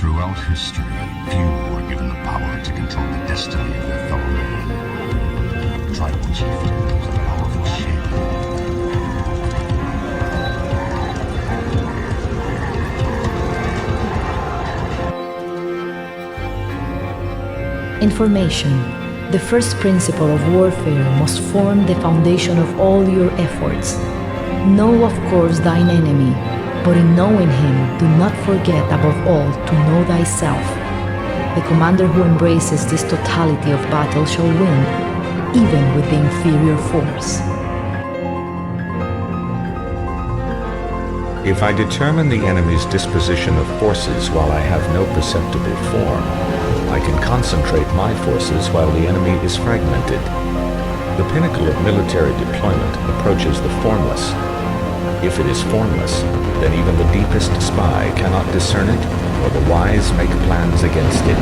Throughout history, few were given the power to control the destiny of their fellow man. The tribal chieftain was a powerful shaper. Information, the first principle of warfare, must form the foundation of all your efforts. Know, of course, thine enemy, but in knowing him, do not forget above all to know thyself. The commander who embraces this totality of battle shall win, even with the inferior force. If I determine the enemy's disposition of forces while I have no perceptible form, I can concentrate my forces while the enemy is fragmented. The pinnacle of military deployment approaches the formless. If it is formless, then even the deepest spy cannot discern it, or the wise make plans against it.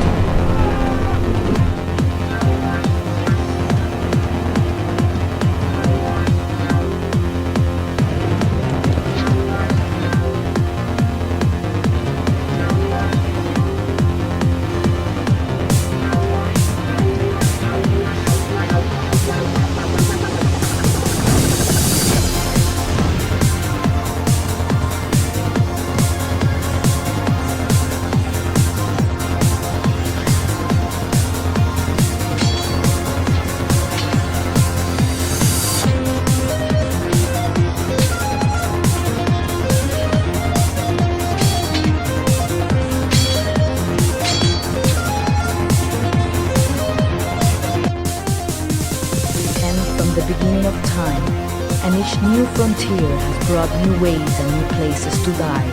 And each new frontier has brought new ways and new places to die.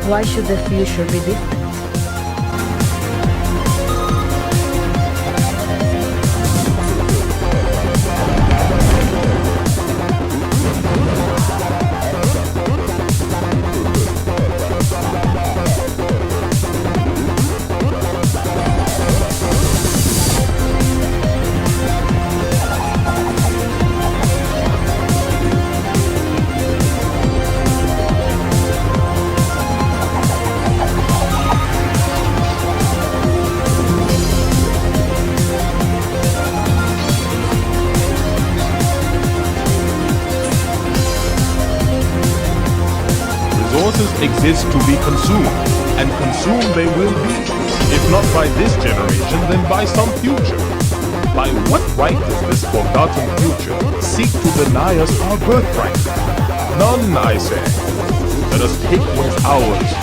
Why should the future be different? Resources exist to be consumed, and consumed they will be, if not by this generation, then by some future. By what right does this forgotten future seek to deny us our birthright? None, I say. Let us take what's ours.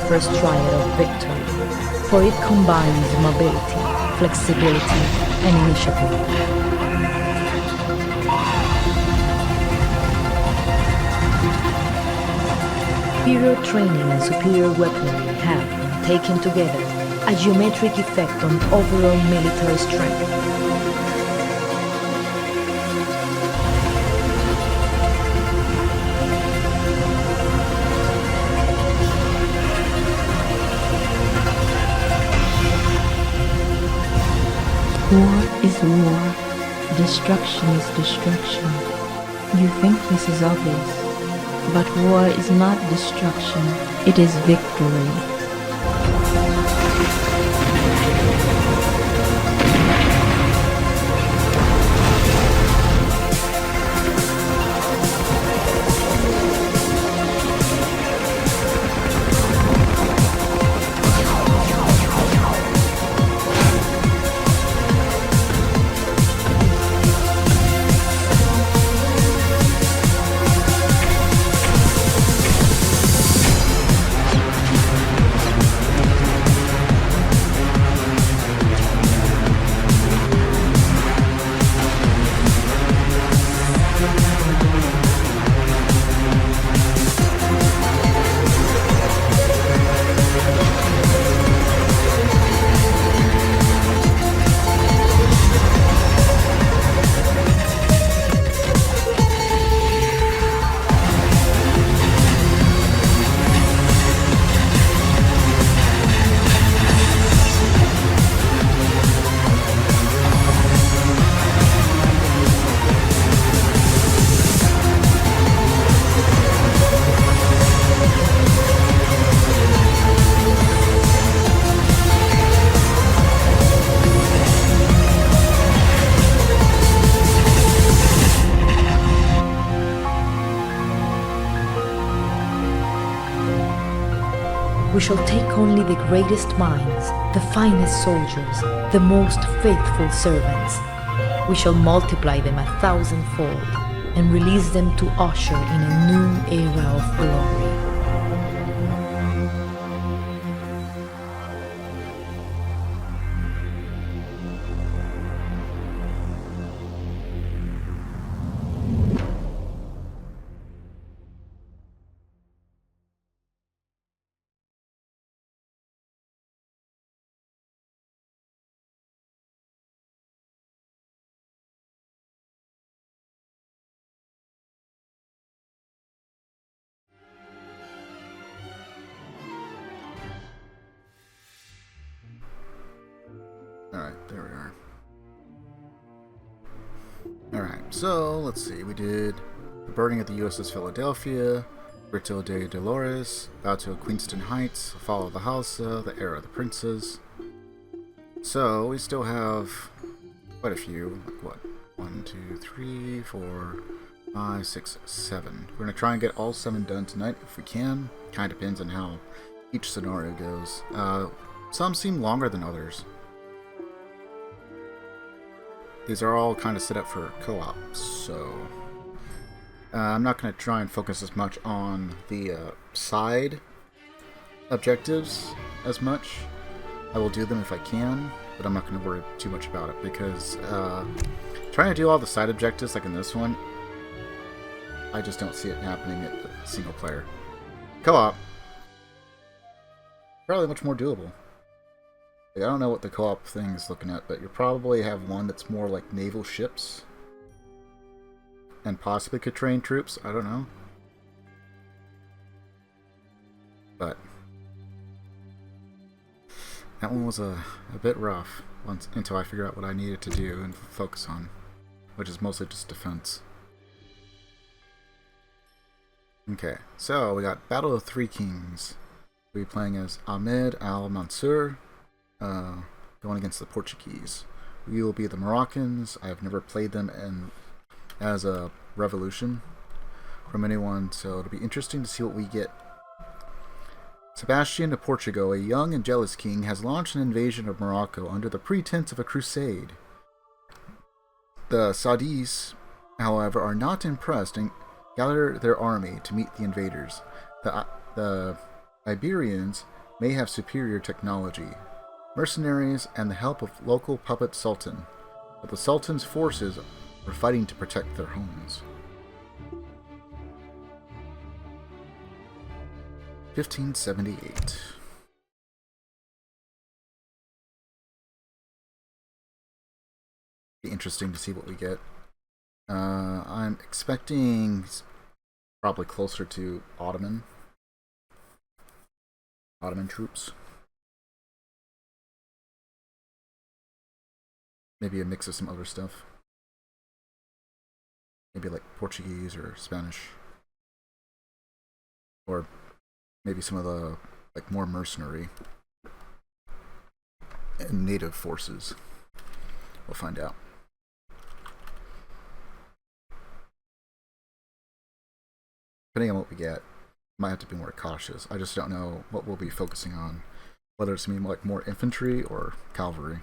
First triad of victory, for it combines mobility, flexibility, and initiative. Superior training and superior weaponry have, when taken together, a geometric effect on overall military strength. War is war. Destruction is destruction. You think this is obvious, but war is not destruction, it is victory. We shall take only the greatest minds, the finest soldiers, the most faithful servants. We shall multiply them 1,000-fold and release them to usher in a new era of glory. Alright, there we are. Alright, so let's see. We did the burning of the USS Philadelphia, Grito de Dolores, Battle of Queenston Heights, Fall of the Hausa, the Era of the Princes. So we still have quite a few. Like what? 1, 2, 3, 4, 5, 6, 7. We're going to try and get all 7 done tonight if we can. Kind of depends on how each scenario goes. Some seem longer than others. These are all kind of set up for co-op, so I'm not going to try and focus as much on the side objectives as much. I will do them if I can, but I'm not going to worry too much about it because trying to do all the side objectives like in this one, I just don't see it happening at single player. Co-op, probably much more doable. I don't know what the co-op thing is looking at, but you probably have one that's more like naval ships. And possibly could train troops, I don't know. But that one was a bit rough until I figured out what I needed to do and focus on, which is mostly just defense. Okay, so we got Battle of Three Kings. We'll be playing as Ahmed al-Mansur, going against the Portuguese. We will be the Moroccans. I have never played them as a revolution from anyone, so it'll be interesting to see what we get. Sebastian of Portugal, a young and jealous king, has launched an invasion of Morocco under the pretense of a crusade. The Saudis, however, are not impressed and gather their army to meet the invaders. The Iberians may have superior technology, mercenaries, and the help of local puppet sultan, but the sultan's forces are fighting to protect their homes. 1578. Be interesting to see what we get. I'm expecting probably closer to Ottoman troops. Maybe a mix of some other stuff. Maybe like Portuguese or Spanish. Or maybe some of the like more mercenary and native forces. We'll find out. Depending on what we get, might have to be more cautious. I just don't know what we'll be focusing on. Whether it's going to be like more infantry or cavalry.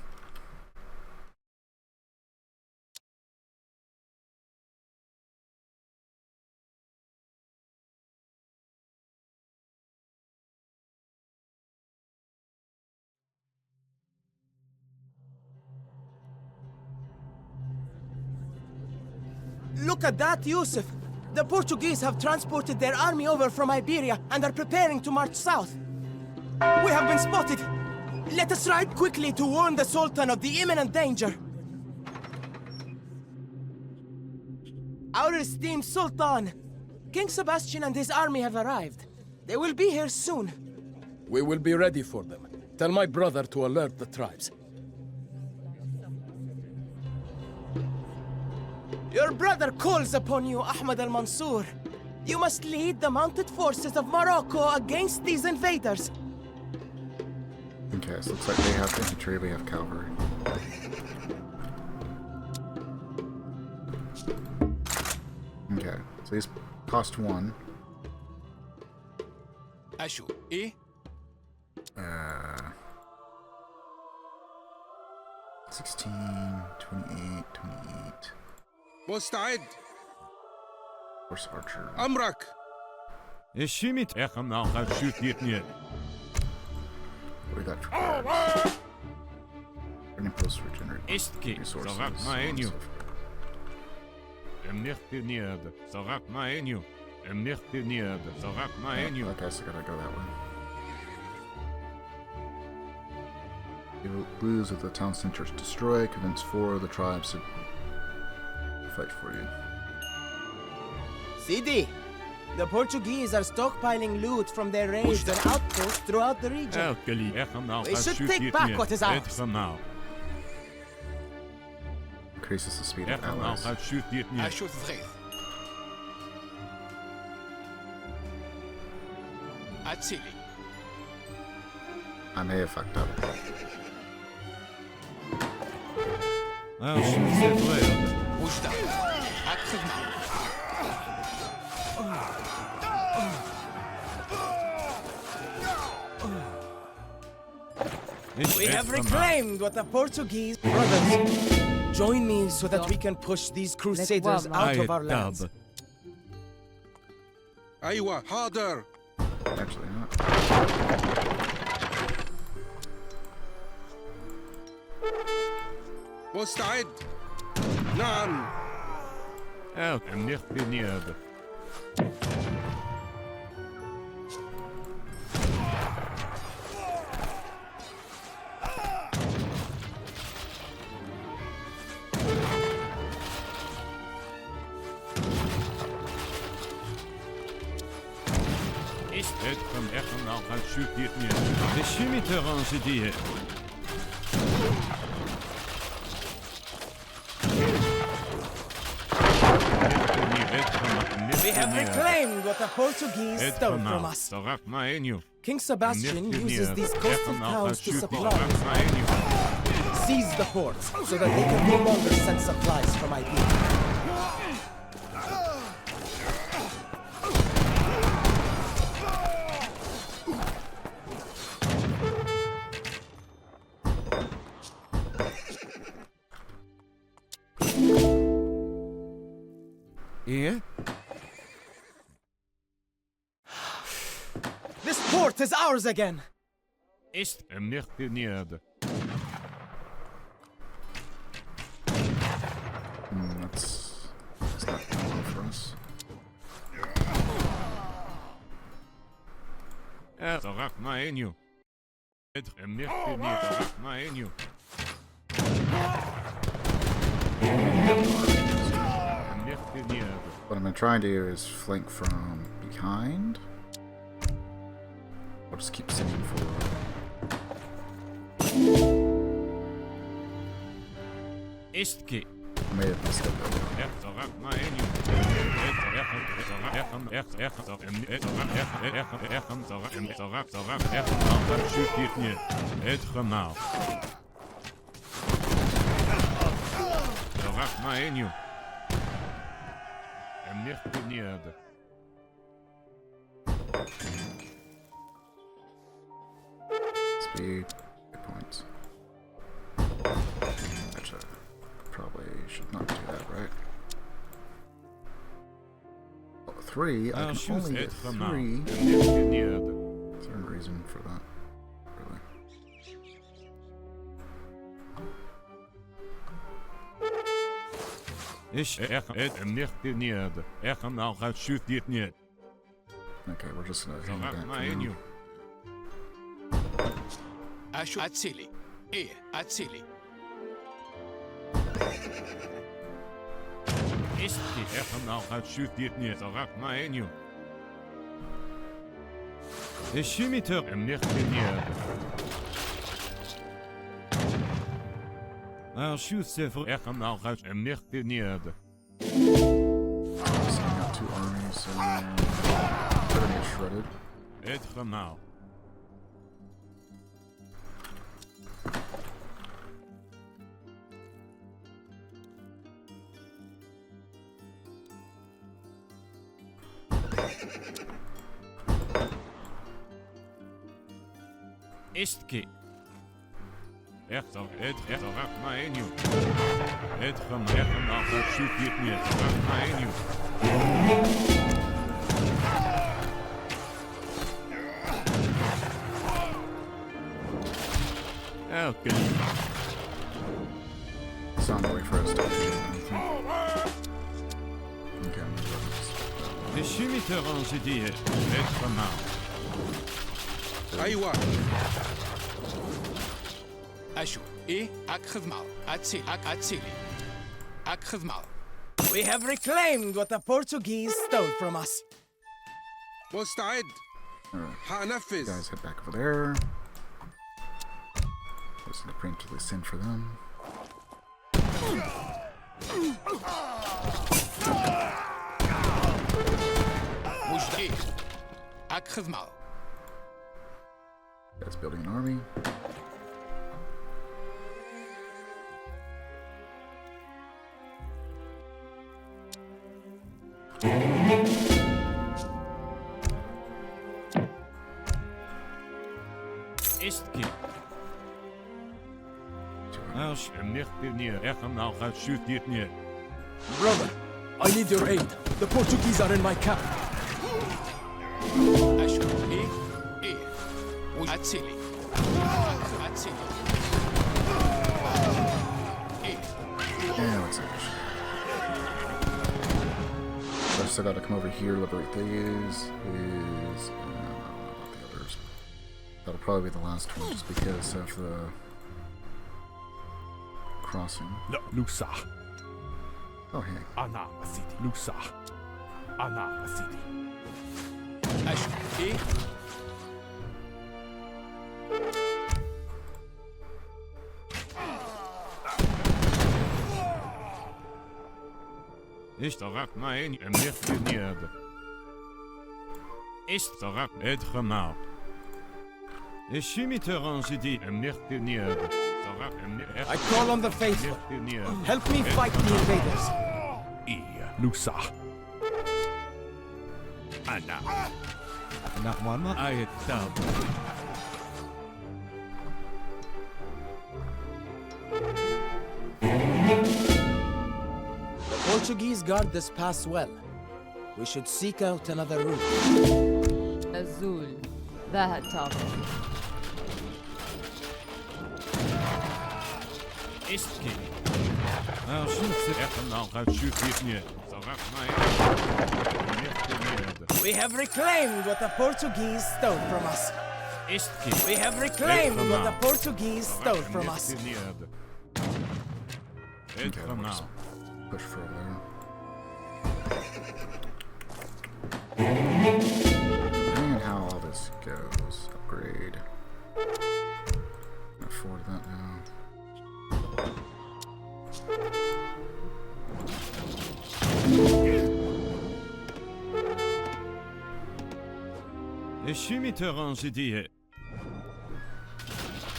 Look at that, Yusuf! The Portuguese have transported their army over from Iberia and are preparing to march south. We have been spotted! Let us ride quickly to warn the Sultan of the imminent danger. Our esteemed Sultan! King Sebastian and his army have arrived. They will be here soon. We will be ready for them. Tell my brother to alert the tribes. Your brother calls upon you, Ahmed al-Mansur. You must lead the mounted forces of Morocco against these invaders. Okay, so it looks like they have infantry, we have cavalry. Okay, so these cost 1. Ashu, eh? 16, 28, 28. مستعد. Horse archer. أمرك. الشمت اخم ناخذ شوتيتني. What do we got for cards? Burning post regenerate Istki, resources. zorak so ma on and enju. so forth. Emnichtiniad, zorak ma enju. Emnichtiniad, zorak ma enju. I guess I gotta go that way. You lose if the town center is destroyed. Convince 4 of the tribes to fight for you. CD, the Portuguese are stockpiling loot from their raids and outposts throughout the region. Elkeli, ekham We nakhad should take shutitni. back what is ours. Ekham now. Increases the speed of Ekham allies. nakhad shutitni. أشوف غيث. أتسيلي. I may have fucked up. شو زفريد. وجدان. أكثر معه. We have reclaimed what the Portuguese... Brothers, join me so that we can push these crusaders out of our lands. أيوة حاضر. Actually, not. مستعد. نعم. Emnichtiniad. Ekham nakhad shutitni. الشمت رانسديه. We have reclaimed what the Portuguese stole from us. Zorak ma enju. King Sebastian uses these coastal Ekham towns to nakhad supply. shutitni. Ma enju. Seize the ports so that they can no longer send supplies from Iberia. إيه؟ This port is ours again. Ist emnichtiniad. That's not well for us. Zorak ma enju. Emnichtiniad. Zorak ma enju. What I'm trying to do is flank from behind. I'll just keep sitting forward. Istki. I may have messed up that. Zorak ma enju. Speed, hit points. Actually, probably should not do that, right? Well, 3, I can only get 3. Is there a reason for that? Really? Okay, we're just gonna hang back for now. أشوف أتسيلي. إيه أتسيلي. Istki. Ekham nakhad shutitni. Zorak ma enju. الشمت emnichtiniad. شو سفر اخم nakhad emnichtiniad. So I got 2 armies, so they're gonna get shredded. Ekham now. Istki. Zorak maeniu. Etchem nachher schüttet mir. Zorak maeniu. Okay. It's on the way for us to do anything. Okay, I'm gonna go. Les chimitaires ont dit être mort. أيوة. أشو إيه أخذ معه أتسيلي أخذ معه. We have reclaimed what the Portuguese stole from us. مستعد. هنفذ. Guys, head back over there. Listen to preemptively send for them. مجدي أخذ معه. Guys building an army. Istki. Als nicht neer, echt nou gaat shoot dit neer. Brother, I need your aid. The Portuguese are in my camp. أشو إيه أتسيلي أتسيلي. إيه. Yeah, let's see. So I still gotta come over here, liberate these. Not the others. That'll probably be the last one just because of the crossing. Lusa. Oh, hey. Ana City. Lusa. Ana City. أشو إيه Zorak maeniu. Nicht neer. Zorak être mort. Les chimitaires ont dit nicht neer. I call on the faithful. Help me fight the invaders. Lusa. Ana. Nachmama ayet tab. The Portuguese guard this pass well. We should seek out another route. Azul. That topic. Istki. Als je echt nou gaat shoot dit neer. Zorak maeniu. We have reclaimed what the Portuguese stole from us. Istki. We have reclaimed what the Portuguese stole from us. Être mort. Push further. And how all this goes. Upgrade. Can afford that now. Les chimitaires ont dit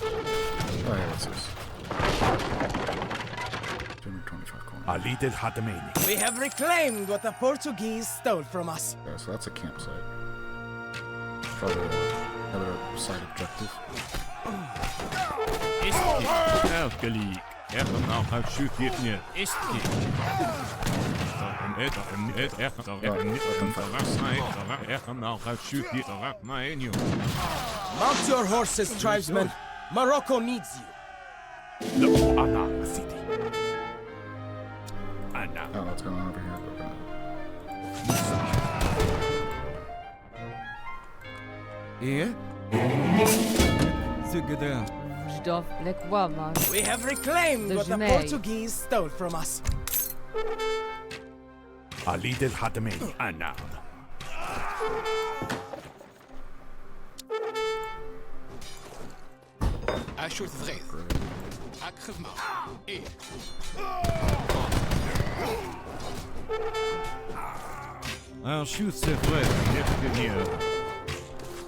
Oh yeah, what's this? 225 coins. Ali del Hadameni. We have reclaimed what the Portuguese stole from us. Yeah, so that's a campsite. Probably another side objective. Istki. Elke league. Echt nou gaat shoot dit neer. Istki. Mount your horses, tribesmen. Morocco needs you. Ana City. Ana. I don't know what's going on over here, but Stoff Black Woman. We have reclaimed what the Dejeuner. Portuguese stole from us. Ali del Hadameni. Ana. أشو ثغيث أخذ معه. إيه I'll shoot the flip. Nicht neer.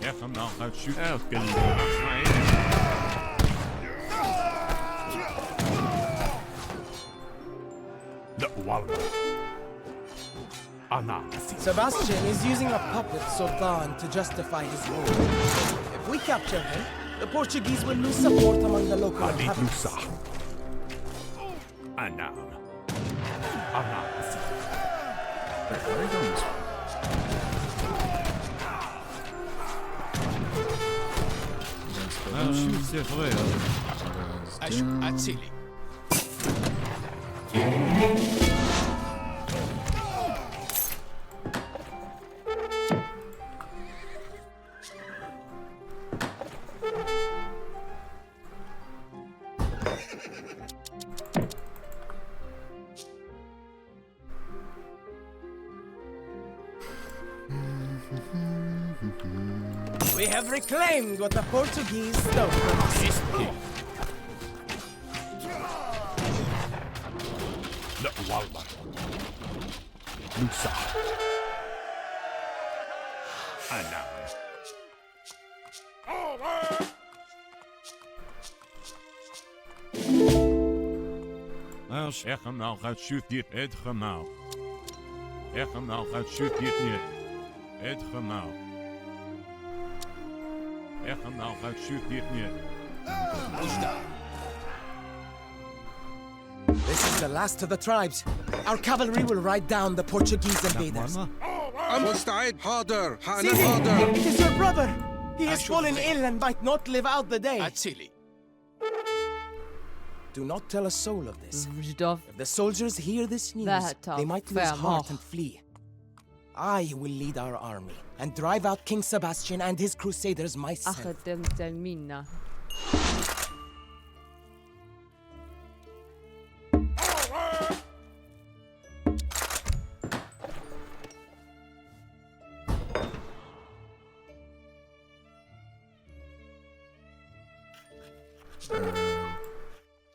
Echt nou gaat shoot elke league. Sebastian is using a puppet Sultan to justify his rule. If we capture him, The Portuguese will lose support among the local Halit inhabitants. Lusa. Anam. Anam. Wait, where are you going this way? Shoot the frère. Ashu Atsili. We have reclaimed what the Portuguese stole from us. La Walmar. Lusa. Anam. Als ik hem nou gaat shoot het gemaal. Ik hem nou gaat shoot niet. Het gemaal. Ik hem nou gaat shoot niet. Ujda. This is the last of the tribes. Our cavalry will ride down the Portuguese invaders. مستعد حاضر حان Sidi, حاضر it is your brother. He has Ashu fallen Frey. ill and might not live out the day. Atsili. Do not tell a soul of this. Vjdof If the soldiers hear this news, That they might lose fair heart enough. and flee. I will lead our army and drive out King Sebastian and his crusaders myself. أخدم تلمينا.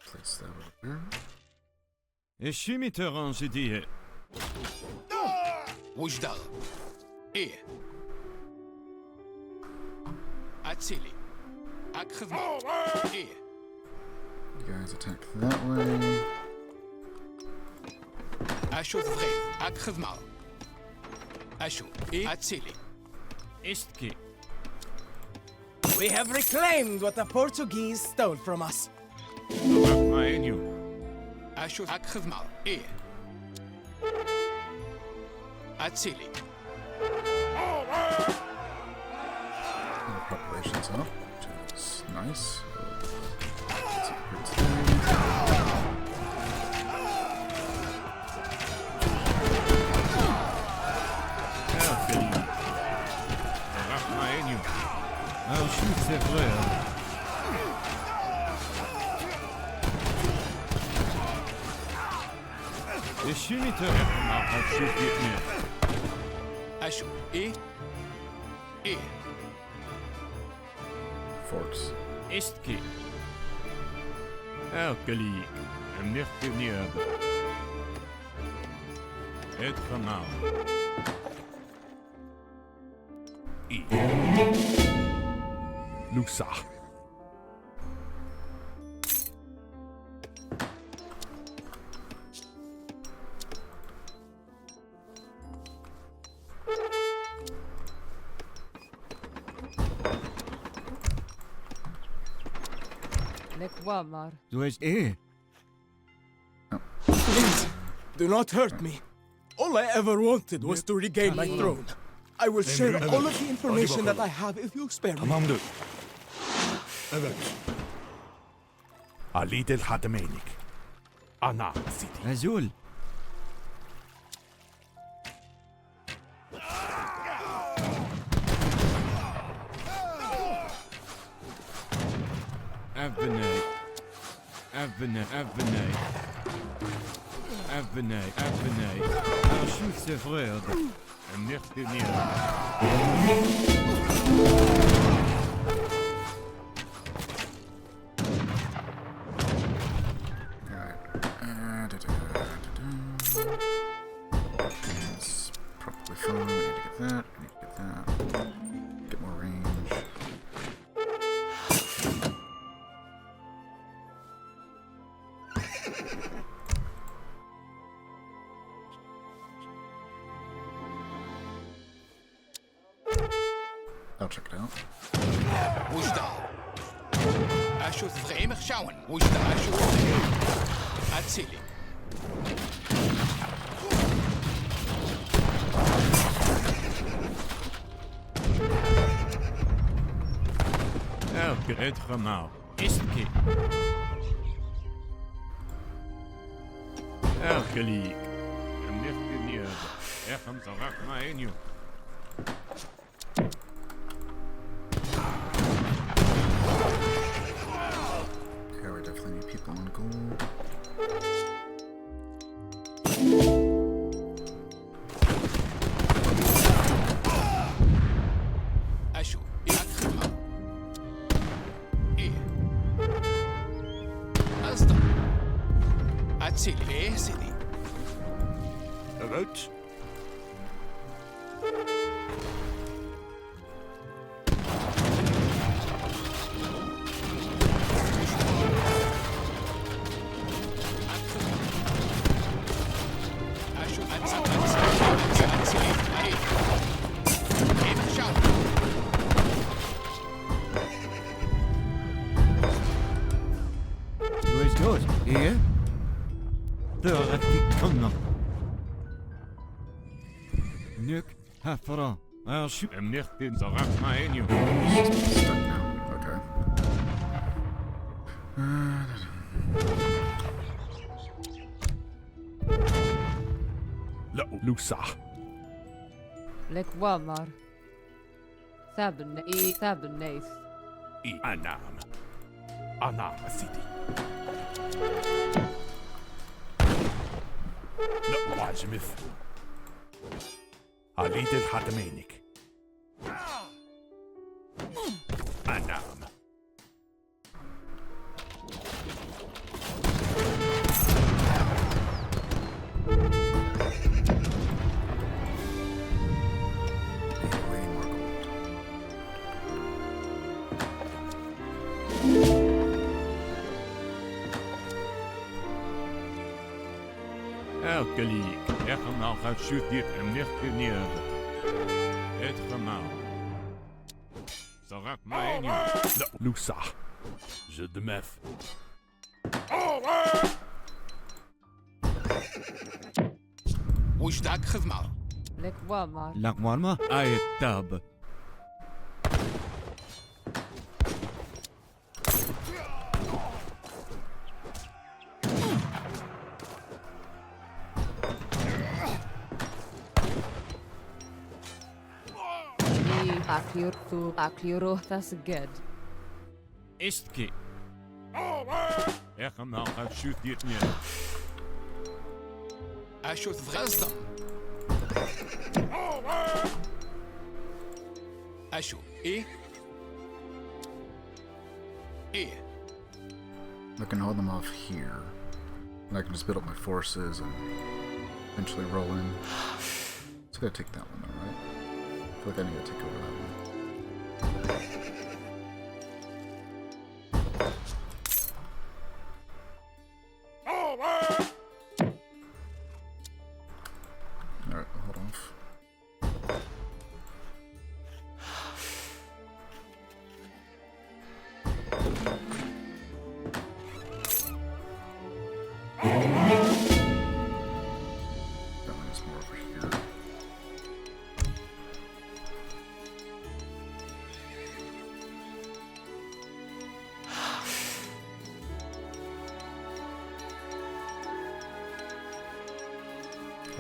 Place that over there. Et chimiter je dis. Ujda. Atsili. Akhvma. You guys attack that way. Ashu Frey. Akhvma. Ashu. Atsili. Istki. We have reclaimed what the Portuguese stole from us. Maenju. Ashu Akhvma. Atsili. The population's up, which is nice. Let's upgrade that. Maenju. I'll shoot the frère. Et chimiter nou gaat shoot niet. Ashu. Forks. Istki. Elkeli. En nicht geniert. Het gemaal. Lusa. Lek Wamar. Du is Please, do not hurt me. All I ever wanted was to regain my throne. I will share all of the information that I have if you spare me. Tamamdır. Evet. Halit el Hatmenik. Ana City. Azul. Avenue. I'll shoot the frère. En nicht geniert. That's probably fine. We need to get that. We need to get that. Get more range. I'll check it out. Ujda. أشوف vreemig schauen. Wo ist der أشوف? أتسيلي. Elke het gemaal. Is het kip. Elke liek. En nicht geniert. Hem zal raak maar in je. Okay, we definitely need people on gold. أشوف. أكخدمة. إيه. أصدق. أتسيلي. إيه سيدي. Eruit. Hoe is het? Hier? Daar heb ik kunnen. Nuk, hafra. Als je hem niet in zal raak maar in je. Stuck now. Okay. لا لوسا. لك وامر. ثابن إيه ثابن نيث. أنام. أنام سيدي. لا واجمث. عليد الحتمينك. أنام. Way more gold. Elke liek. Echt gemaal gaat shoot dit hem niet geniert. Het gemaal. Zal raak maar in je. لا لوسا. Je de mef. وش ذاك خدمة؟ لك وامر. Lakwarma. Ayet tab. إيه أكليرو تسجد. Is het kip. Echt gemaal gaat shoot dit niet. أشوف غزدم. أشوف إيه؟ إيه؟ I can hold them off here. And I can just build up my forces and eventually roll in. So I gotta take that one though, right? I feel like I need to take over that one. Alright, hold off. That one is more over here.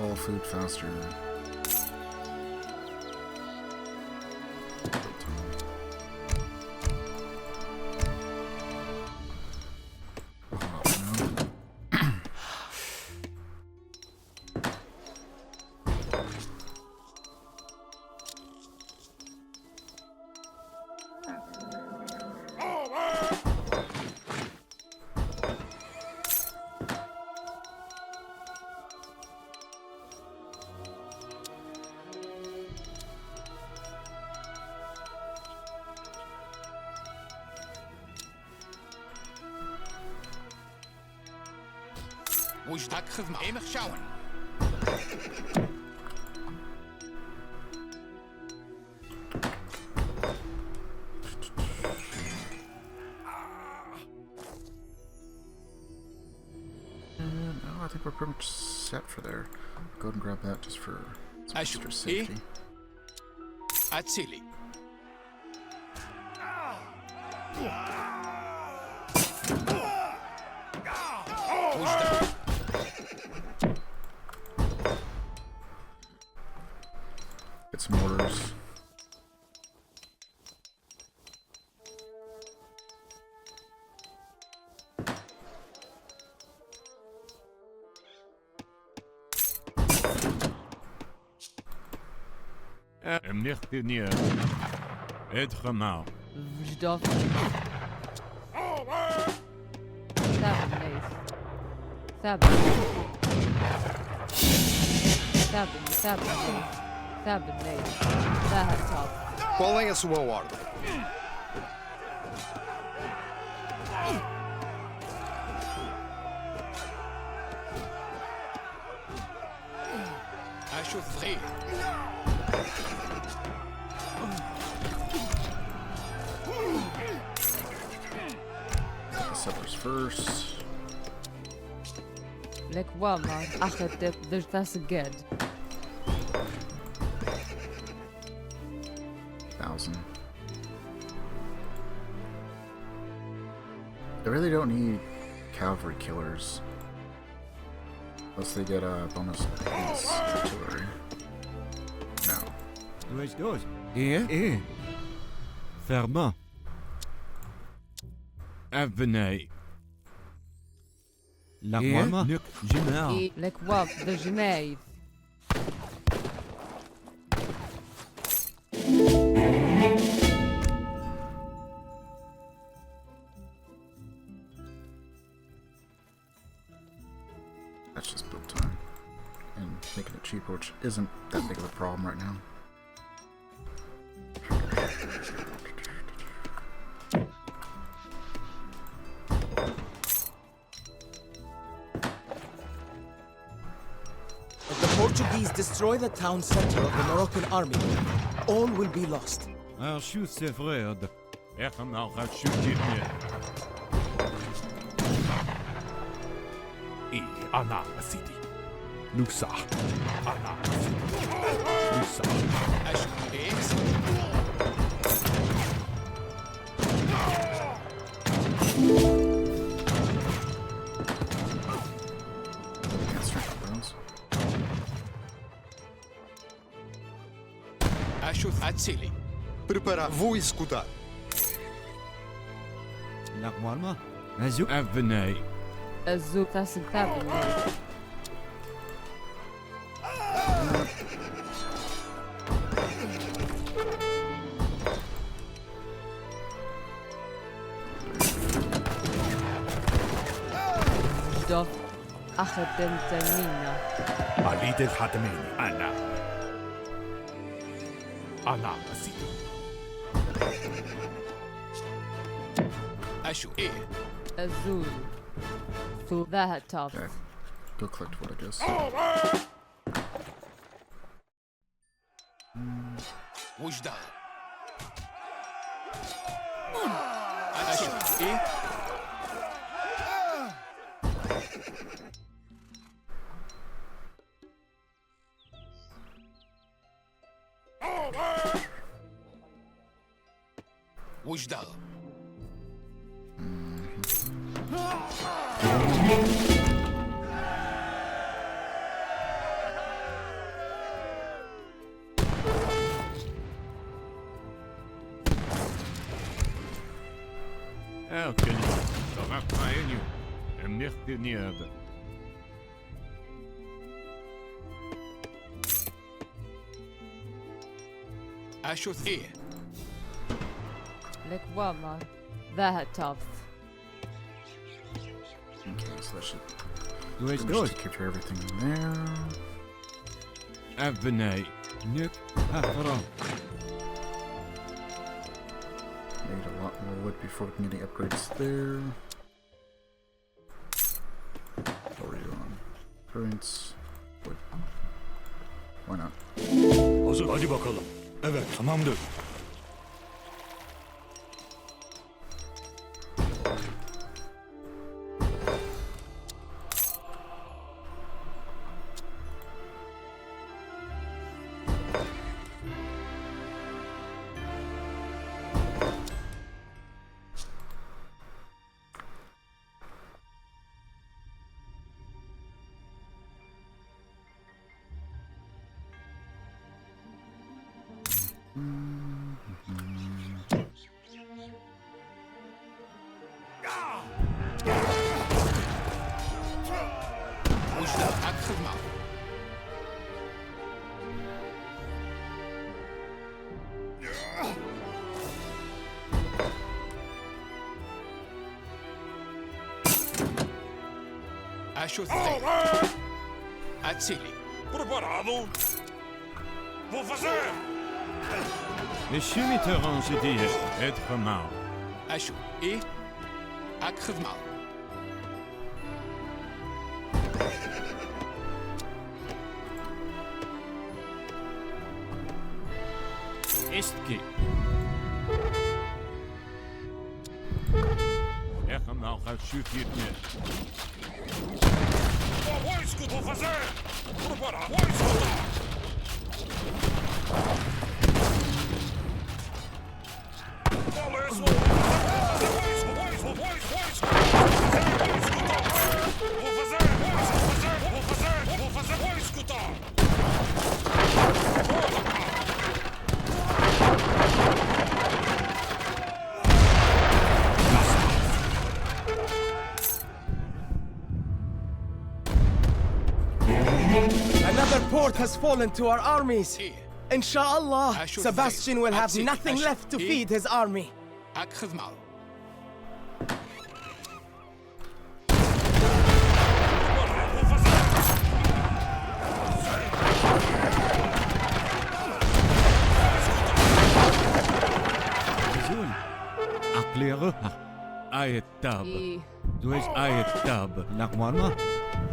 All food faster. وش ذاك خدمة؟ إيه مخشاون؟ I think we're pretty much set for there. Go ahead and grab that just for some extra safety. Atsili. Get some mortars. Emnichtinier. Het gemaal. Vždov. Calling a sword. I should free. The settlers first. Lek Wamar. Achetep. That's good. 1,000. They really don't need cavalry killers. Unless they get a bonus against artillery. No. Dois, dois. Ferma. Avenay. La Roma. Nuk General. Lek Wam. De Genève. That's just build time. And making it cheaper, which isn't that big of a problem right now. If the Portuguese destroy the town center of the Moroccan army, all will be lost. I'll shoot the vreed. Echemaal gaat shoot dit neer. Ana City. Lusa. Ana City. Lusa. I should eggs. Can't strike those. I should Atsili. Prepara-vous escutar. La Roma. Azul. Avenay. Azul. That's a cabinet. Vždov. Achetep. Termina. Alid el Hatamini. Ana. Ana City. I should eat. Azul. So that tough. Okay. Go collect what I guess. Wujda. I should eat. Wujda. Elke dat ga je nu. Emnichtinier. I should eat. Lek Wamar. That tough. Okay, so that should Dois, pretty much dois. take care of everything in there. Avenay. Nuk Hafra. Need a lot more wood before we can get any upgrades there. What are you on? Prince. Wood. Why not? Hazır, hadi bakalım. Evet, tamamdır. وجدة هاك خدمة. أشو الثاني. أتسيلي. Preparado? Vou fazer! Les chimitaires se disent être mort. أشو إيه؟ هاك خدمة. Est que Ехам на алхашут етне. Войску vou fazer! Preparado! Войску! Another port has fallen to our armies. Inshallah, أشو Sebastian will have أتسيلي. nothing أشو left to إيه؟ feed his army. هاك خدمة. Azul. Éclaireux. Ayet tab. إيه Du es ayet tab. Nakwarma.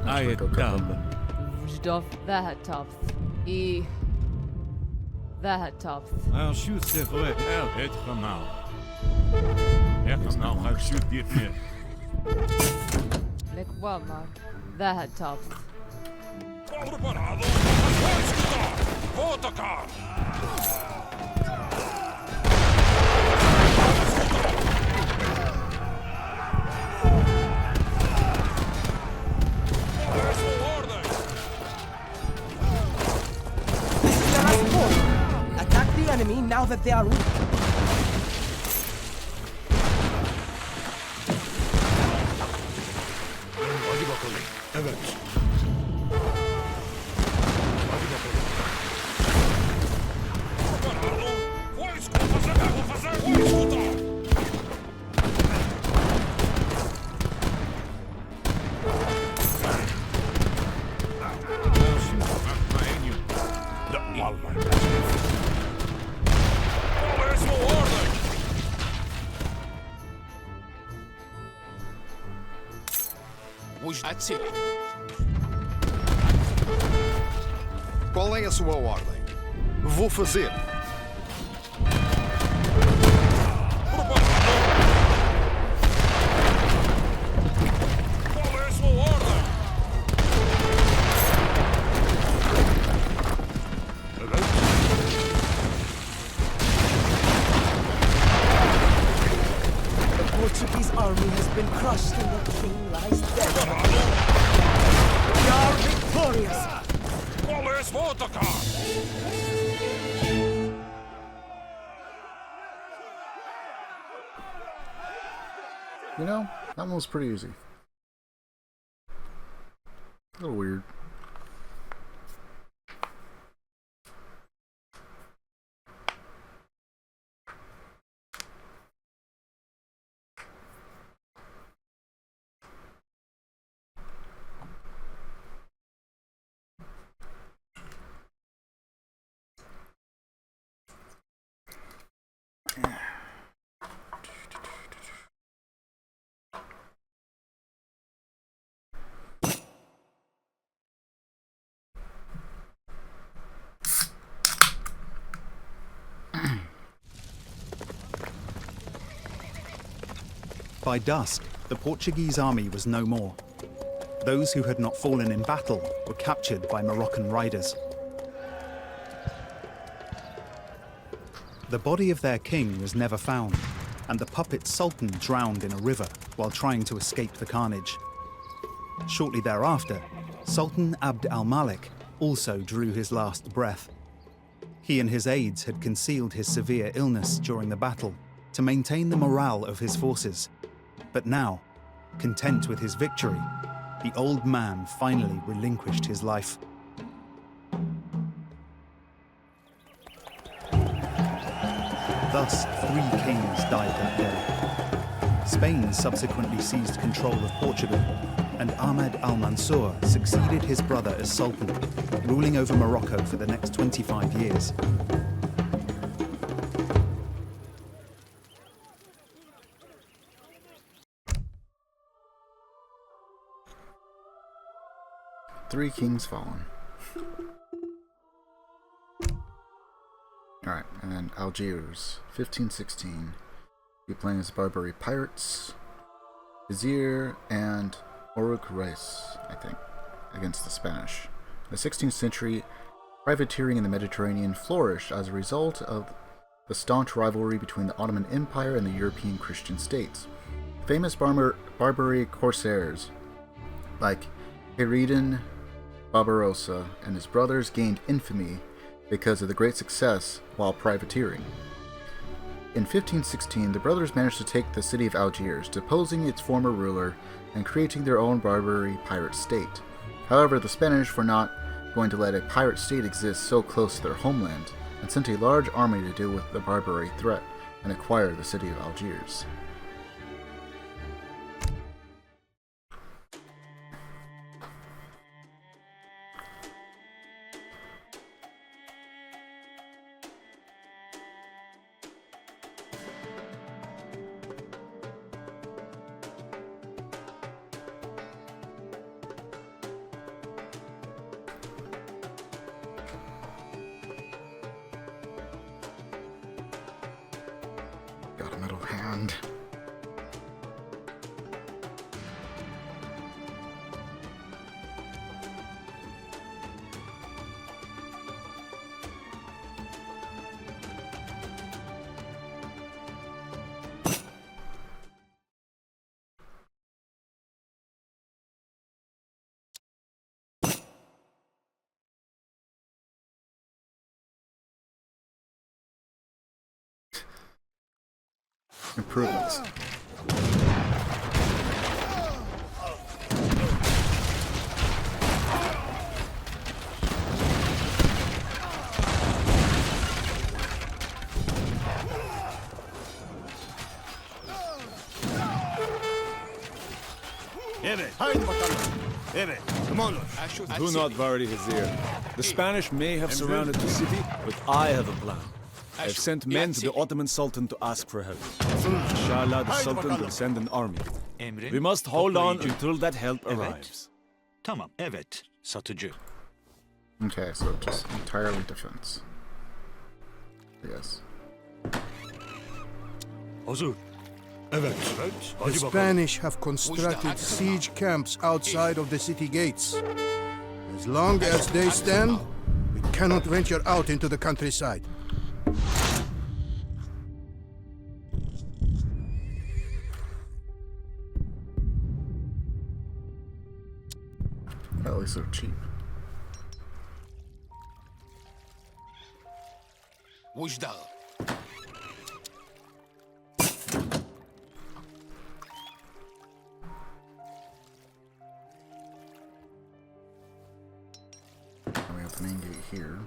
Ayet tab. وجدة ذا توب. إيه ذا توب. Un shoot c'est vrai. Être mort. Ехам на алхашут етне. لك وامر ذا توب. Preparado? Vou atacar! The last port. Attack the enemy now that they are weak. وجدة أتسيلي. Qual é a sua ordem? Vou fazer. Qual é a sua ordem? The Portuguese army has been crushed and the king lies dead. We are victorious. Qual é? Vou atacar! You know, that one was pretty easy. A little weird. By dusk, the Portuguese army was no more. Those who had not fallen in battle were captured by Moroccan riders. The body of their king was never found, and the puppet Sultan drowned in a river while trying to escape the carnage. Shortly thereafter, Sultan Abd al-Malik also drew his last breath. He and his aides had concealed his severe illness during the battle to maintain the morale of his forces. But now, content with his victory, the old man finally relinquished his life. Thus, 3 kings died that day. Spain subsequently seized control of Portugal, and Ahmed al-Mansur succeeded his brother as Sultan, ruling over Morocco for the next 25 years. Three kings fallen. Alright, and then Algiers, 1516. You're playing as Barbary pirates, Vizier and Oruk Reis, I think, against the Spanish. In the 16th century, privateering in the Mediterranean flourished as a result of the staunch rivalry between the Ottoman Empire and the European Christian states. Famous Barbary corsairs like Hayreddin Barbarossa and his brothers gained infamy because of the great success while privateering. In 1516, the brothers managed to take the city of Algiers, deposing its former ruler and creating their own Barbary pirate state. However, the Spanish were not going to let a pirate state exist so close to their homeland, and sent a large army to deal with the Barbary threat and acquire the city of Algiers. Got a metal hand. Improvements. Do not worry, Vizier. The Spanish may have surrounded the city, but I have a plan. I've sent men to the Ottoman Sultan to ask for help. Inshallah, the Sultan will send an army. We must hold on until that help arrives. Tamam, evet, satıcı. Okay, so just entirely defense. Yes. Hazır. Evet. The Spanish have constructed siege camps outside of the city gates. As long as they stand, we cannot venture out into the countryside. At least they're cheap. وجدة We have the main gate here.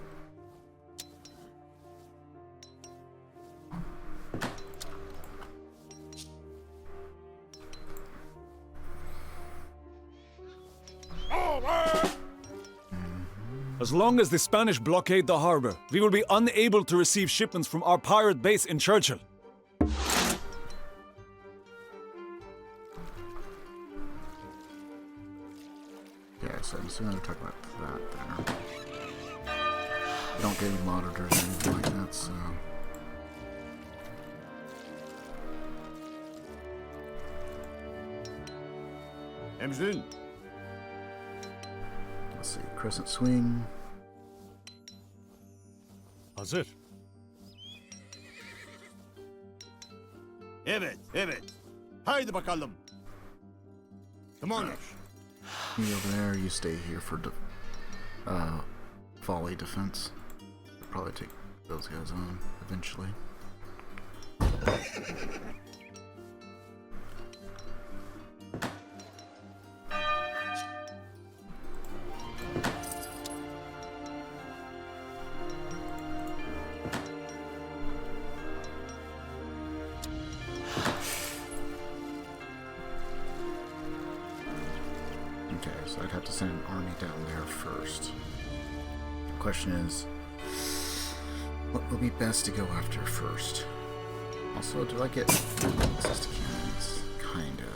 As long as the Spanish blockade the harbor, we will be unable to receive shipments from our pirate base in Churchill. Yeah, so I'm assuming they're talking about that there. I don't get any monitors or anything like that, so... Emzin. Let's see, crescent swing. Hazır. Evet, evet. Haydi bakalım. Come on. You over there, you stay here for volley defense. Probably take those guys on eventually. Okay, so I'd have to send an army down there first. The question is, what will be best to go after first? Also, do I get access to cannons? Kind of.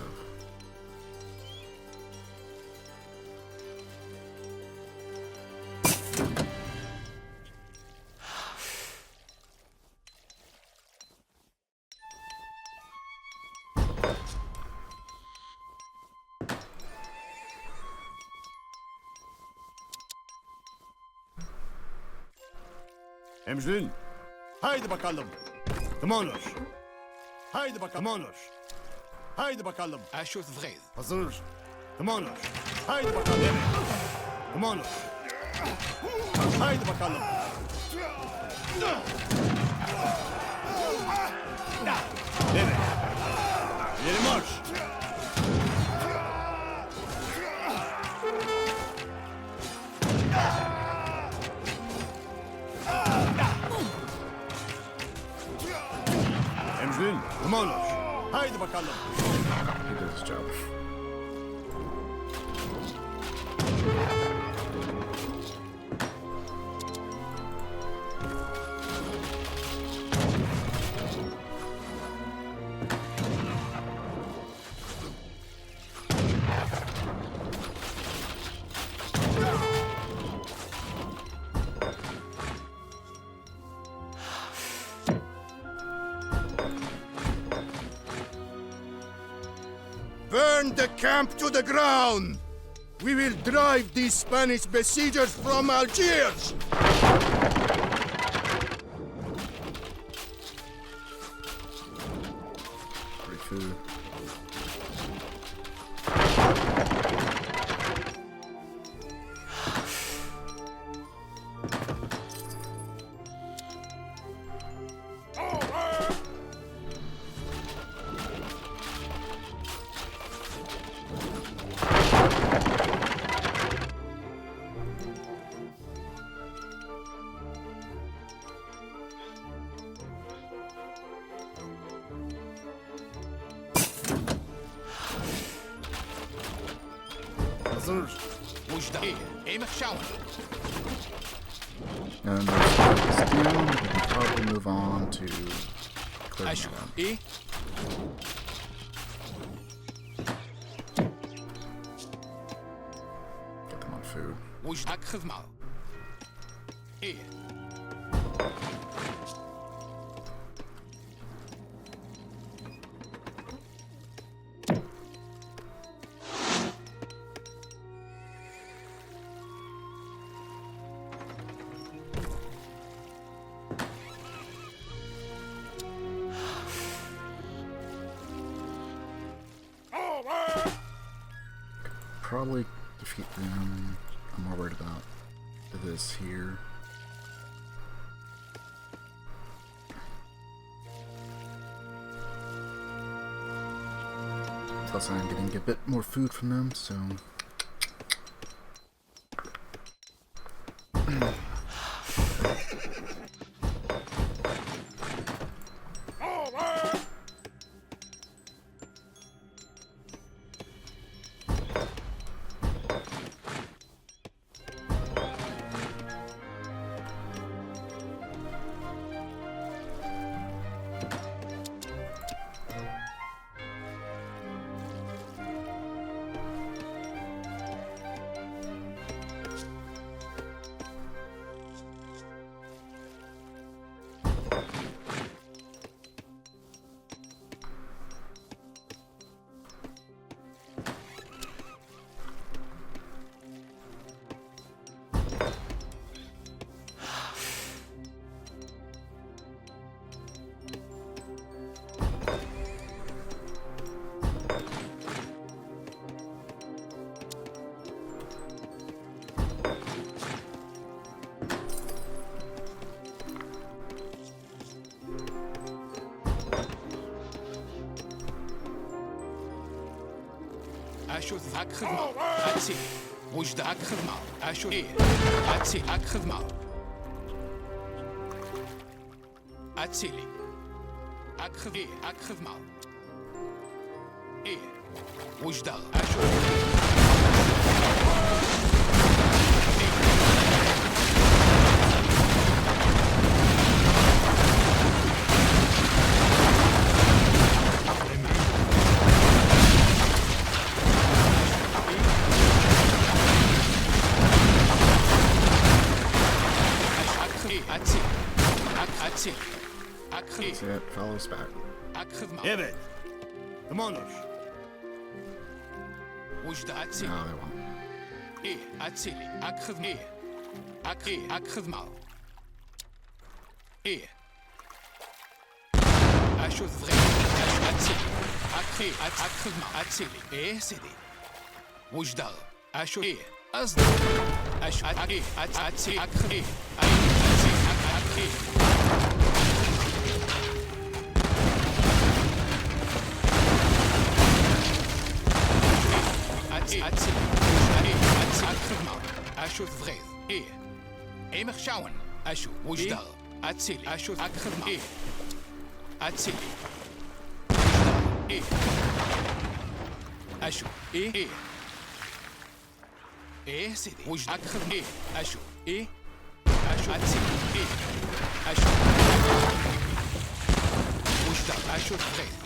Emzin. Haydi bakalım. Tamamdır. Haydi bakalım. Tamamdır. Haydi bakalım. Aşut vrede. Hazır. Tamamdır. Haydi bakalım. Tamamdır. Haydi bakalım. Evet. İleri marş. Emzin, tamamdır. Haydi bakalım. He did his job. Burn the camp to the ground! We will drive these Spanish besiegers from Algiers! Free food. Hazır. Mujda. Emek schauen. And let's put this down. We can probably move on to clearing Aşut. that up. İyi. Get them on food. Mujda khidmal. İyi. Probably defeat them. I'm more worried about this here. Plus I'm getting a bit more food from them, so... أشوف هاك خدمة أتسي وجد هاك خدمة أشوف إيه أتسي هاك خدمة أتسيلي هاك خدمة إيه هاك خدمة إيه وجد أشوف That's it, follows back. Evet. Tamamdır. No, they won't. إيه أتسيلي أخذ إيه أخذ معه إيه أشوف غير أتسيلي أخذ معه أتسيلي إيه سيدي وجدار أشوف إيه أصدق أشوف إيه أتسيلي أخذ إيه أتسيلي أشوف غيظ إيه إيه مخشاون أشوف وجدار أتسيلي أشوف أخذ إيه أتسيلي وجدار إيه أشوف إيه إيه سيدي وجد أخذ إيه أشوف إيه أشوف أتسيلي إيه أشوف وجدار أشوف غيظ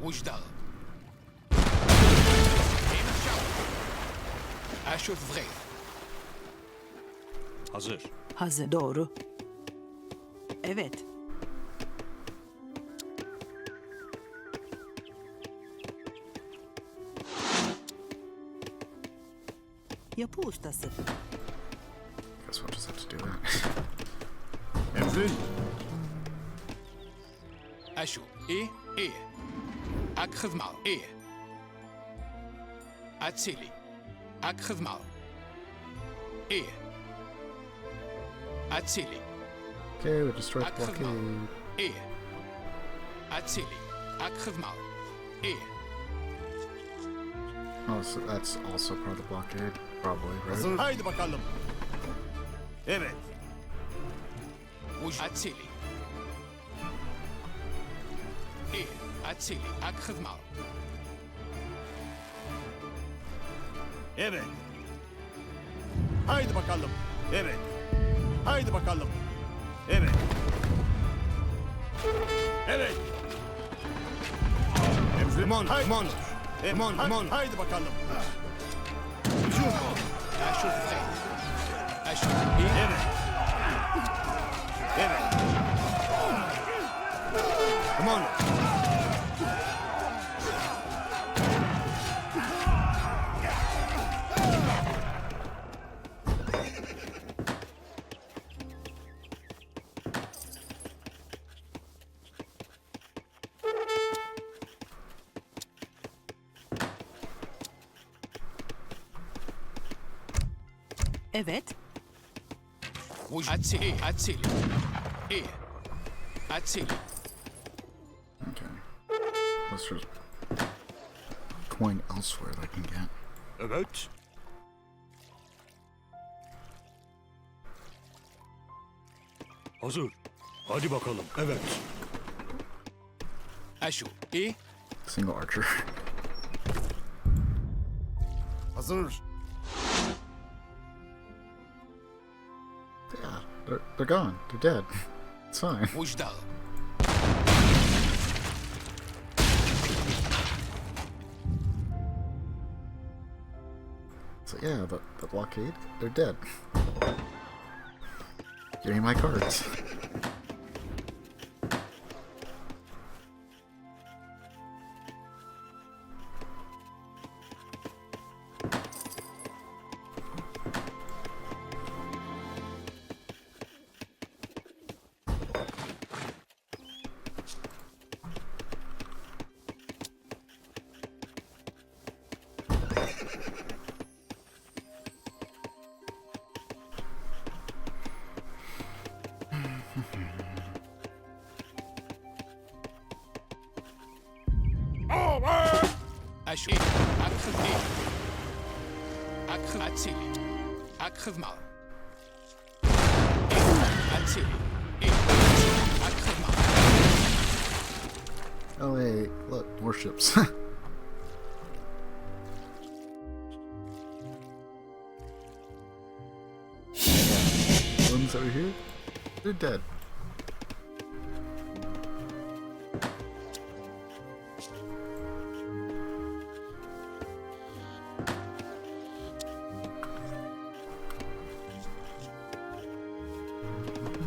وجدار أشوف غيظ Hazır. Hazır. Doğru. Evet. Yapı ustası. Guess we'll just have to do that. Emrin. أشوف إيه أخذ معه إيه أتسيلي أخذ معه إيه أتسيلي Okay, we destroyed the blockade. إيه أتسيلي أخذ معه إيه Oh, so that's also part of the blockade, probably, right? Hazır. Haydi bakalım. Evet. أتسيلي إيه أتسيلي أخذ معه Evet. Haydi bakalım. Evet. Haydi bakalım. Evet. Evet. Emrin. Haydi. Emon. Haydi bakalım. Hücum. أشوف Evet. Evet. Come on. Evet. أتسيلي إيه أتسيلي Okay. Let's just coin elsewhere that I can get. Evet. Hazır. Hadi bakalım. Evet. أشوف إيه Single archer. Hazır. Yeah, they're gone. They're dead. It's fine. وجدار So yeah, the blockade, they're dead. Give me my cards. أشوي أكخذ إيه أكخذ أتسيلي أكخذ مال أتسيلي إيه أكخذ مال. Oh hey, look, more ships. Ones over here, they're dead.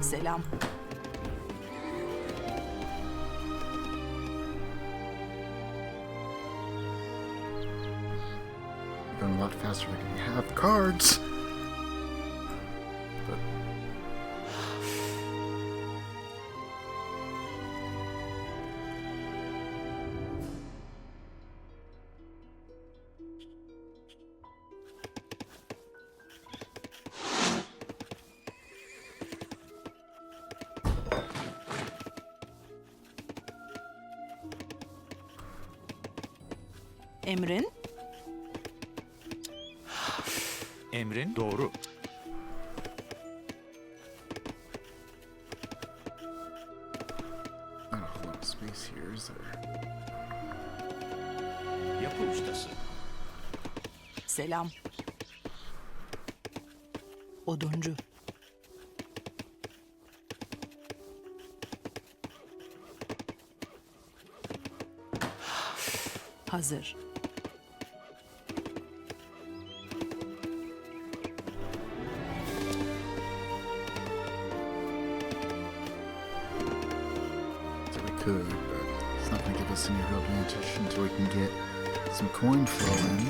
Selam. Going a lot faster than you have cards. But Emrin? Emrin doğru. not a whole lot of space here, is there? Yapı ustası. Selam. Oduncu. Hazır. So we could, but it's not going to give us any real advantage until we can get some coin flow in.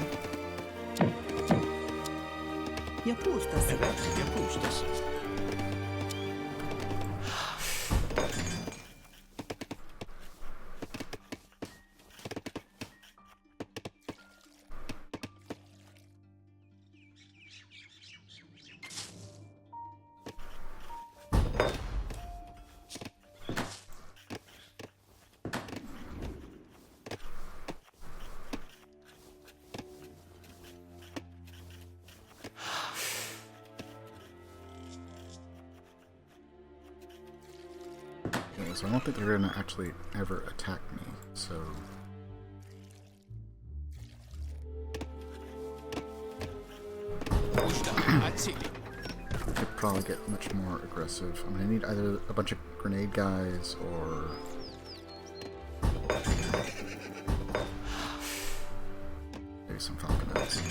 Yapı ustası. Evet, yapı ustası. Okay, so I don't think they're going to actually ever attack me, so... Could probably get much more aggressive. I'm gonna need either a bunch of grenade guys or maybe some falconets.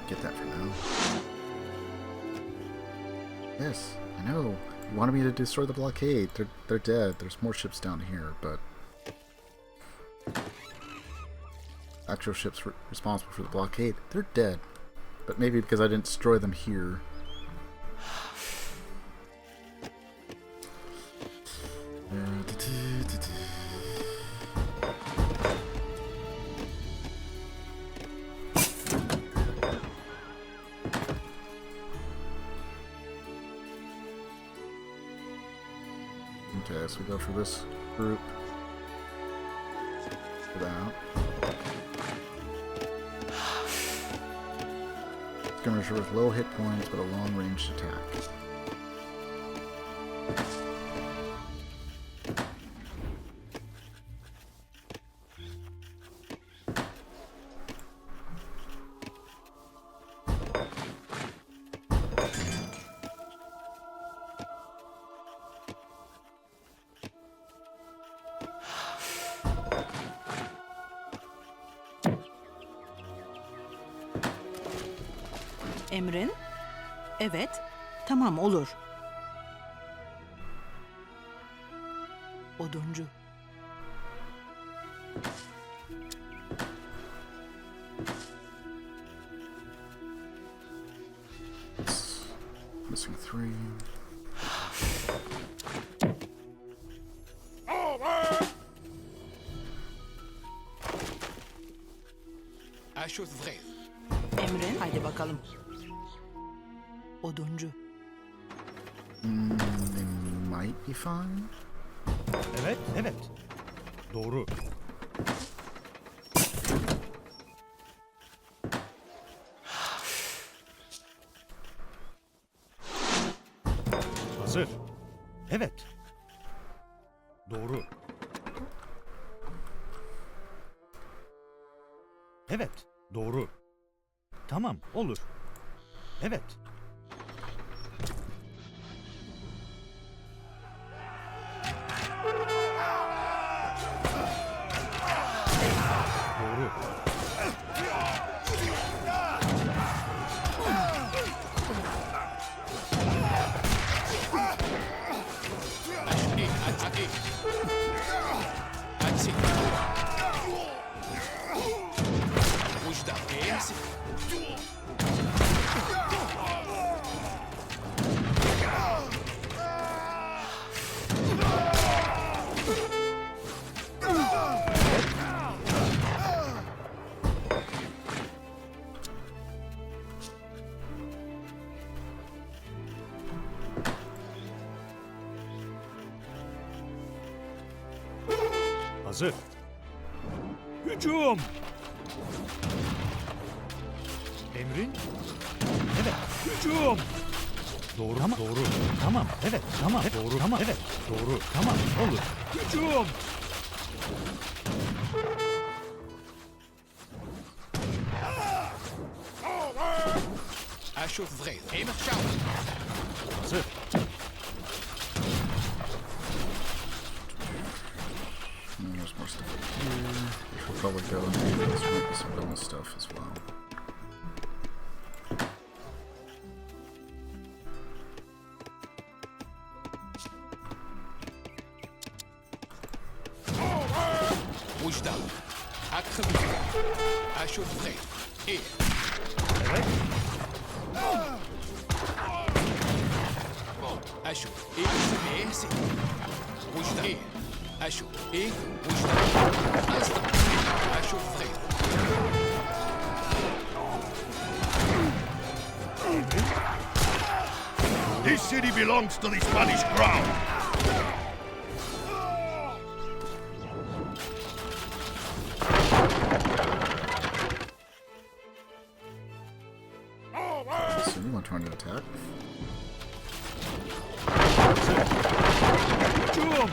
Get that for now. Yes, I know. You wanted me to destroy the blockade. They're dead. There's more ships down here, but actual ships responsible for the blockade, they're dead. But maybe because I didn't destroy them here. Okay, so we go for this group. For that. Skirmisher with low hit points but a long range attack. Emrin? Evet. Tamam, olur. Oduncu. Missing 3. Aşut vrede. Emrin, haydi bakalım. Oduncu. They might be fine. Evet, evet. Doğru. Hazır. Evet. Doğru. Evet, doğru. Tamam, olur. Evet. Doğru. Hazır. Hücum! Emrin? Evet. Hücum! Doğru. Tamam. Doğru. Tamam. Evet. Tamam. Doğru. Tamam. Evet. Doğru. Tamam. Olur. Hücum! Aşut vrede. Emir schauen. Hazır. There's more stuff here. We should probably go and do this. Might be some bonus stuff as well. Wujdal. Akre. Aşut vrede. Evet. Bon. Aşut. Esi. Wujdal. Aşut. Wujdal. Instant. Aşut vrede. This city belongs to the Spanish crown. Is anyone trying to attack? Hücum!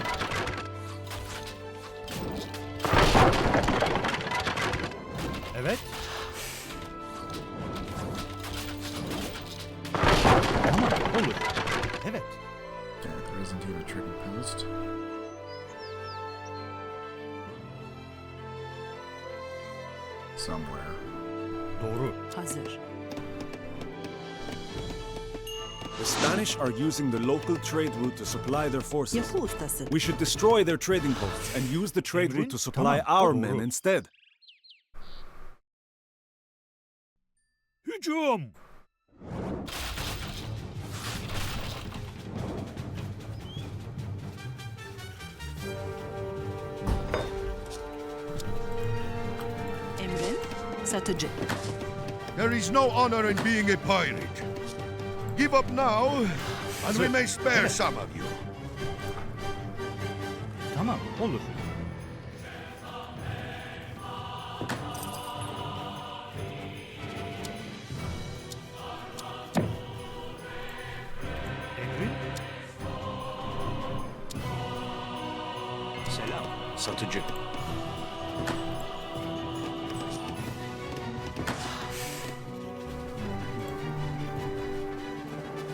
Evet. Tamam, olur. Evet. Yeah, there isn't even a trading post. Somewhere. Doğru. Hazır. The Spanish are using the local trade route to supply their forces. Yapı ustası. We should destroy their trading posts and use the trade route to supply Tamam, our doğru. men instead. Hücum! Emrin, satıcı. There is no honor in being a pirate. Give up now, and we may spare some of you. Tamam, olur. Emrin? Selam, satıcı.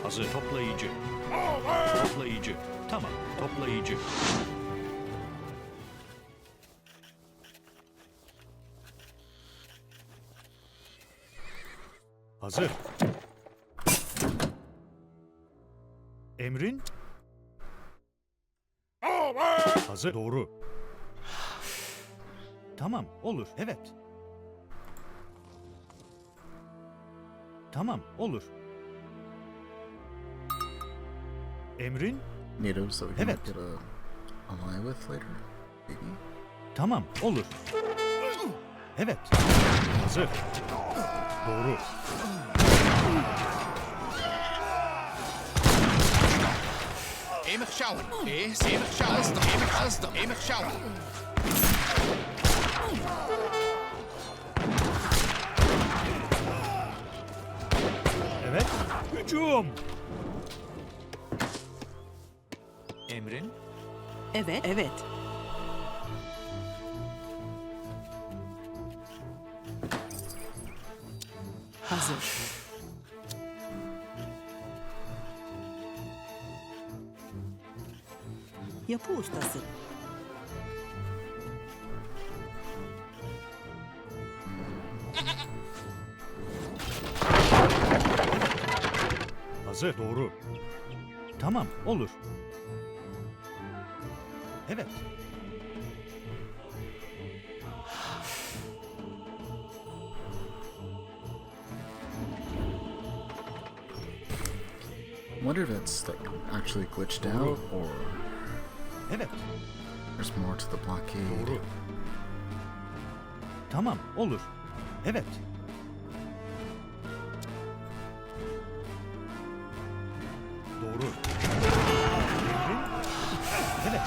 Hazır, toplayıcı. Toplayıcı. Tamam, toplayıcı. Hazır. Emrin? Hazır. Doğru. Tamam, olur. Evet. Tamam, olur. Emrin? Natives that we can Evet. get a ally with later, maybe. Tamam, olur. Evet. Hazır. Doğru. Eemig sjouwen. Eemig sjouwen. Eemig sjouwen. Evet. Hücum. Emrin. Evet, evet. Hazır. Yapı ustası. Hazır. Doğru. Tamam, olur. Evet. I wonder if it's like actually glitched out or Evet. there's more to the blockade. Doğru. Tamam, olur. Evet. Doğru. Emrin. Evet.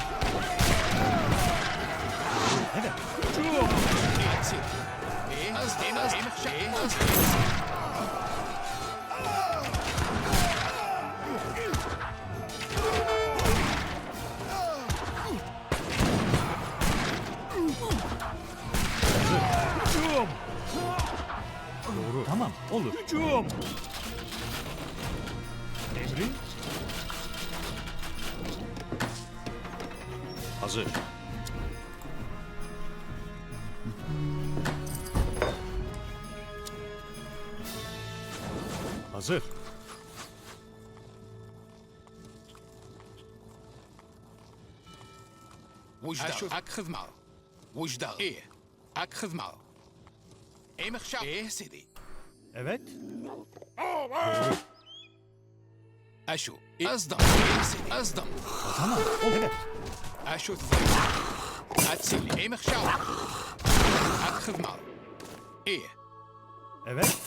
Evet. Hücum. Hücum. Doğru. Tamam, olur. Hücum. Emrin. Hazır. Hazır. وجدار أخذ معه وجدار إيه أخذ معه إيمخ شعب إيه سيدي Evet. أشو أصدم إيه سيدي أصدم Tamam. Evet. أشو الثاني أتسيلي إيمخ شعب أخذ معه إيه Evet.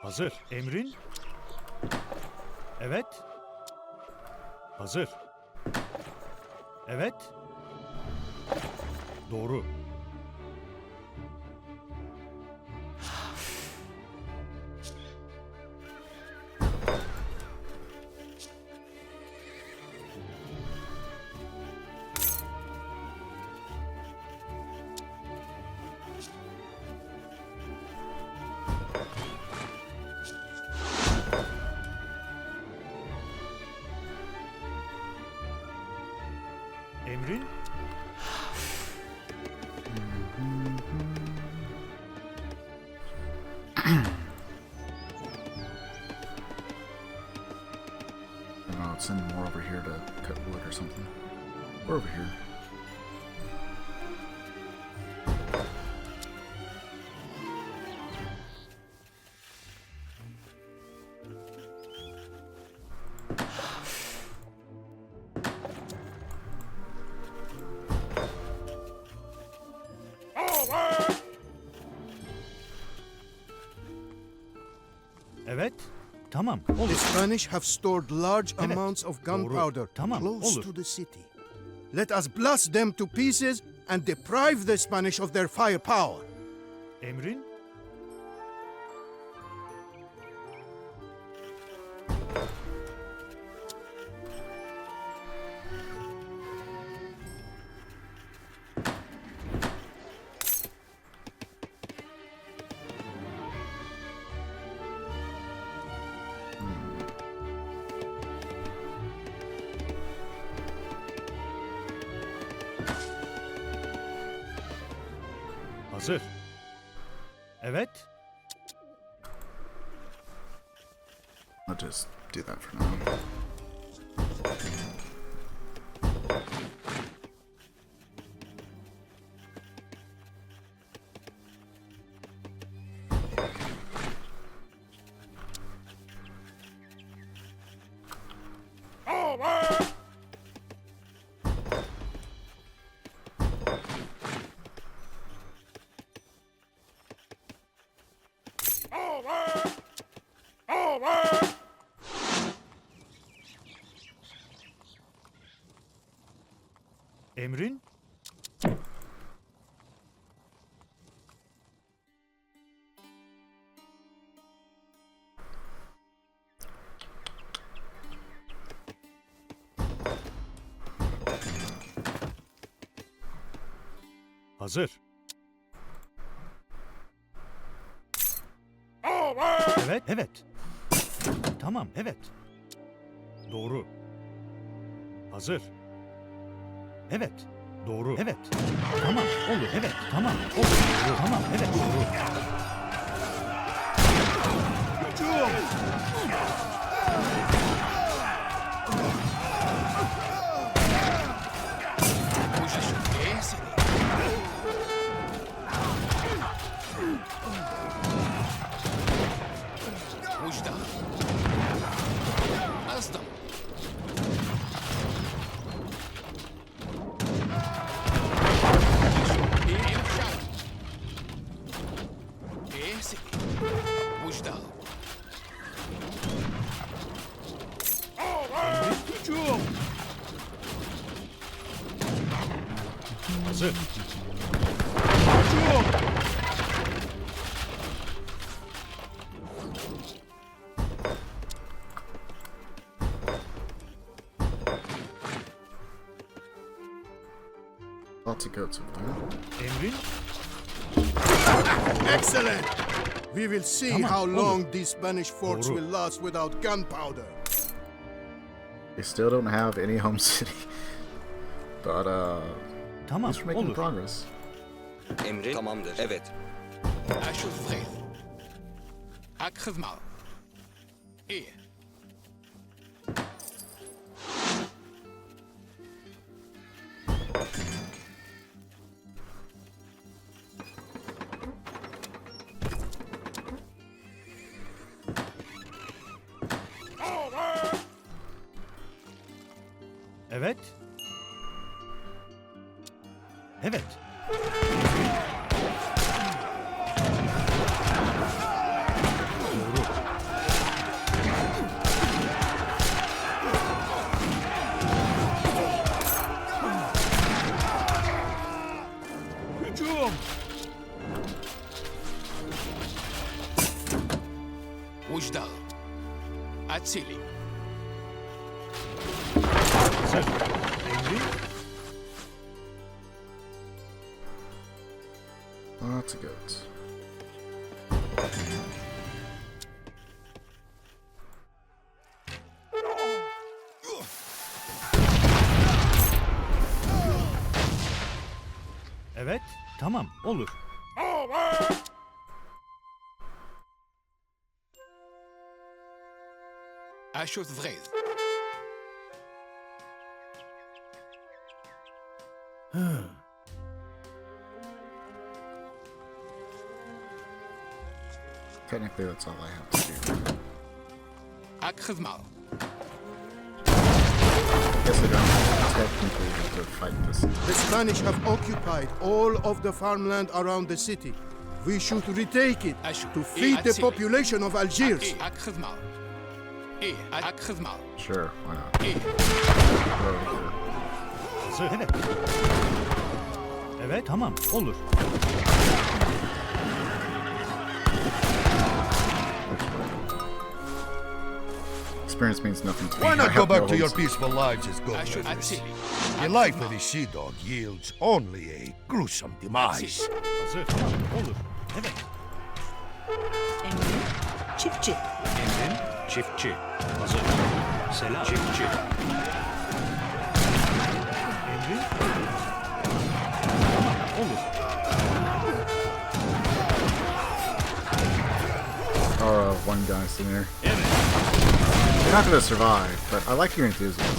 Hazır. Emrin. Evet. Hazır. Evet. Doğru. Emrin. I'll send more over here to cut wood or something. Or over here. Evet. Tamam. Olur. The Spanish have stored large Evet. amounts of Doğru. gunpowder Tamam, close olur. to the city. Let us blast them to pieces and deprive the Spanish of their firepower. Emrin. Hazır. Evet. I'll just do that for now. Emrin? Hazır. Evet, evet. Tamam, evet. Doğru. Hazır. Evet. Doğru. Evet. Tamam. Olur. Evet. Tamam. Olur. Doğru. Tamam. Evet. Doğru. Hücum! Hazır. Hücum! Lots of goats over there. Emrin? Excellent! We will see Tamam, how olur. long these Spanish forts Doğru. will last without gunpowder. They still don't have any home city. But Tamam, at least we're making olur. progress. Emrin tamamdır. Evet. أشوف غير أخذ معه إيه Evet. Evet. Doğru. Hücum! وجدار أتسيلي Hazır. Emrin? Lots of goats. Evet. Tamam. Olur. أشوف غير Technically, that's all I have to do. أخذ معه Guess I don't technically have to fight this. The Spanish have occupied all of the farmland around the city. We should retake it to feed the population of Algiers. إيه أخذ معه إيه أخذ معه Sure, why not? إيه We're over here. Hazır. Evet. Evet. Tamam. Olur. Experience means nothing to me. Why I not have go back no to your homes. peaceful lives as good أشوف brothers? أتسيلي The life of the sea dog yields only a gruesome demise. Hazır. Tamam. Olur. Evet. Emrin çiftçi. Emrin çiftçi. Hazır. Selam. Çiftçi. Emrin. Tamam. Olur. One guy's in there. You're not gonna survive, but I like your enthusiasm.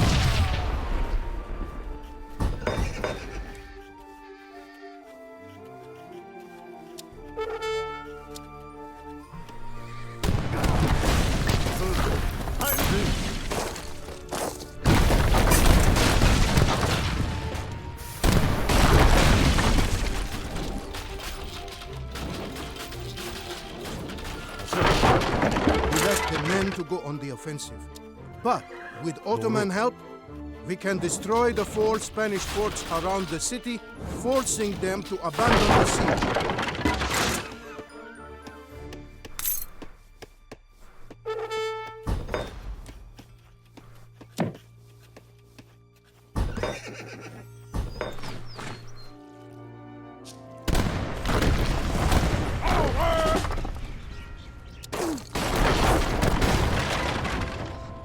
To go on the offensive. But with Ottoman help, we can destroy the 4 Spanish forts around the city, forcing them to abandon the siege.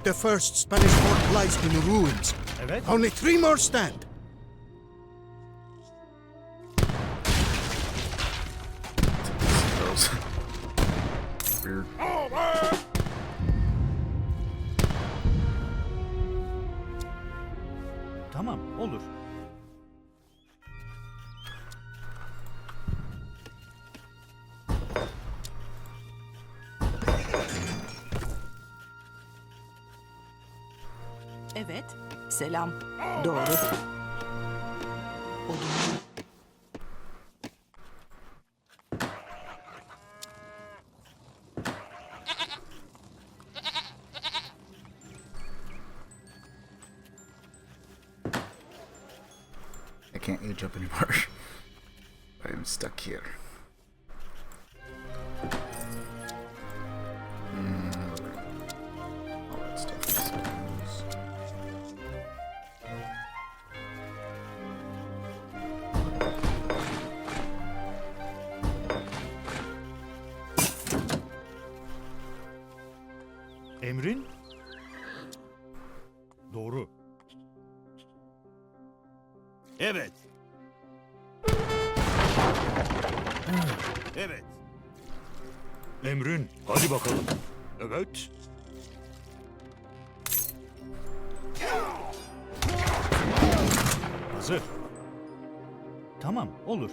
The first Spanish fort lies in ruins. Evet. Only 3 more stand. Weird. Tamam, olur. Evet. Selam. Doğru. Odun. I can't age up anymore. I am stuck here. All that stuff is Emrin? Doğru. Evet. Evet. Emrin, hadi bakalım. Evet. Hazır. Tamam, olur.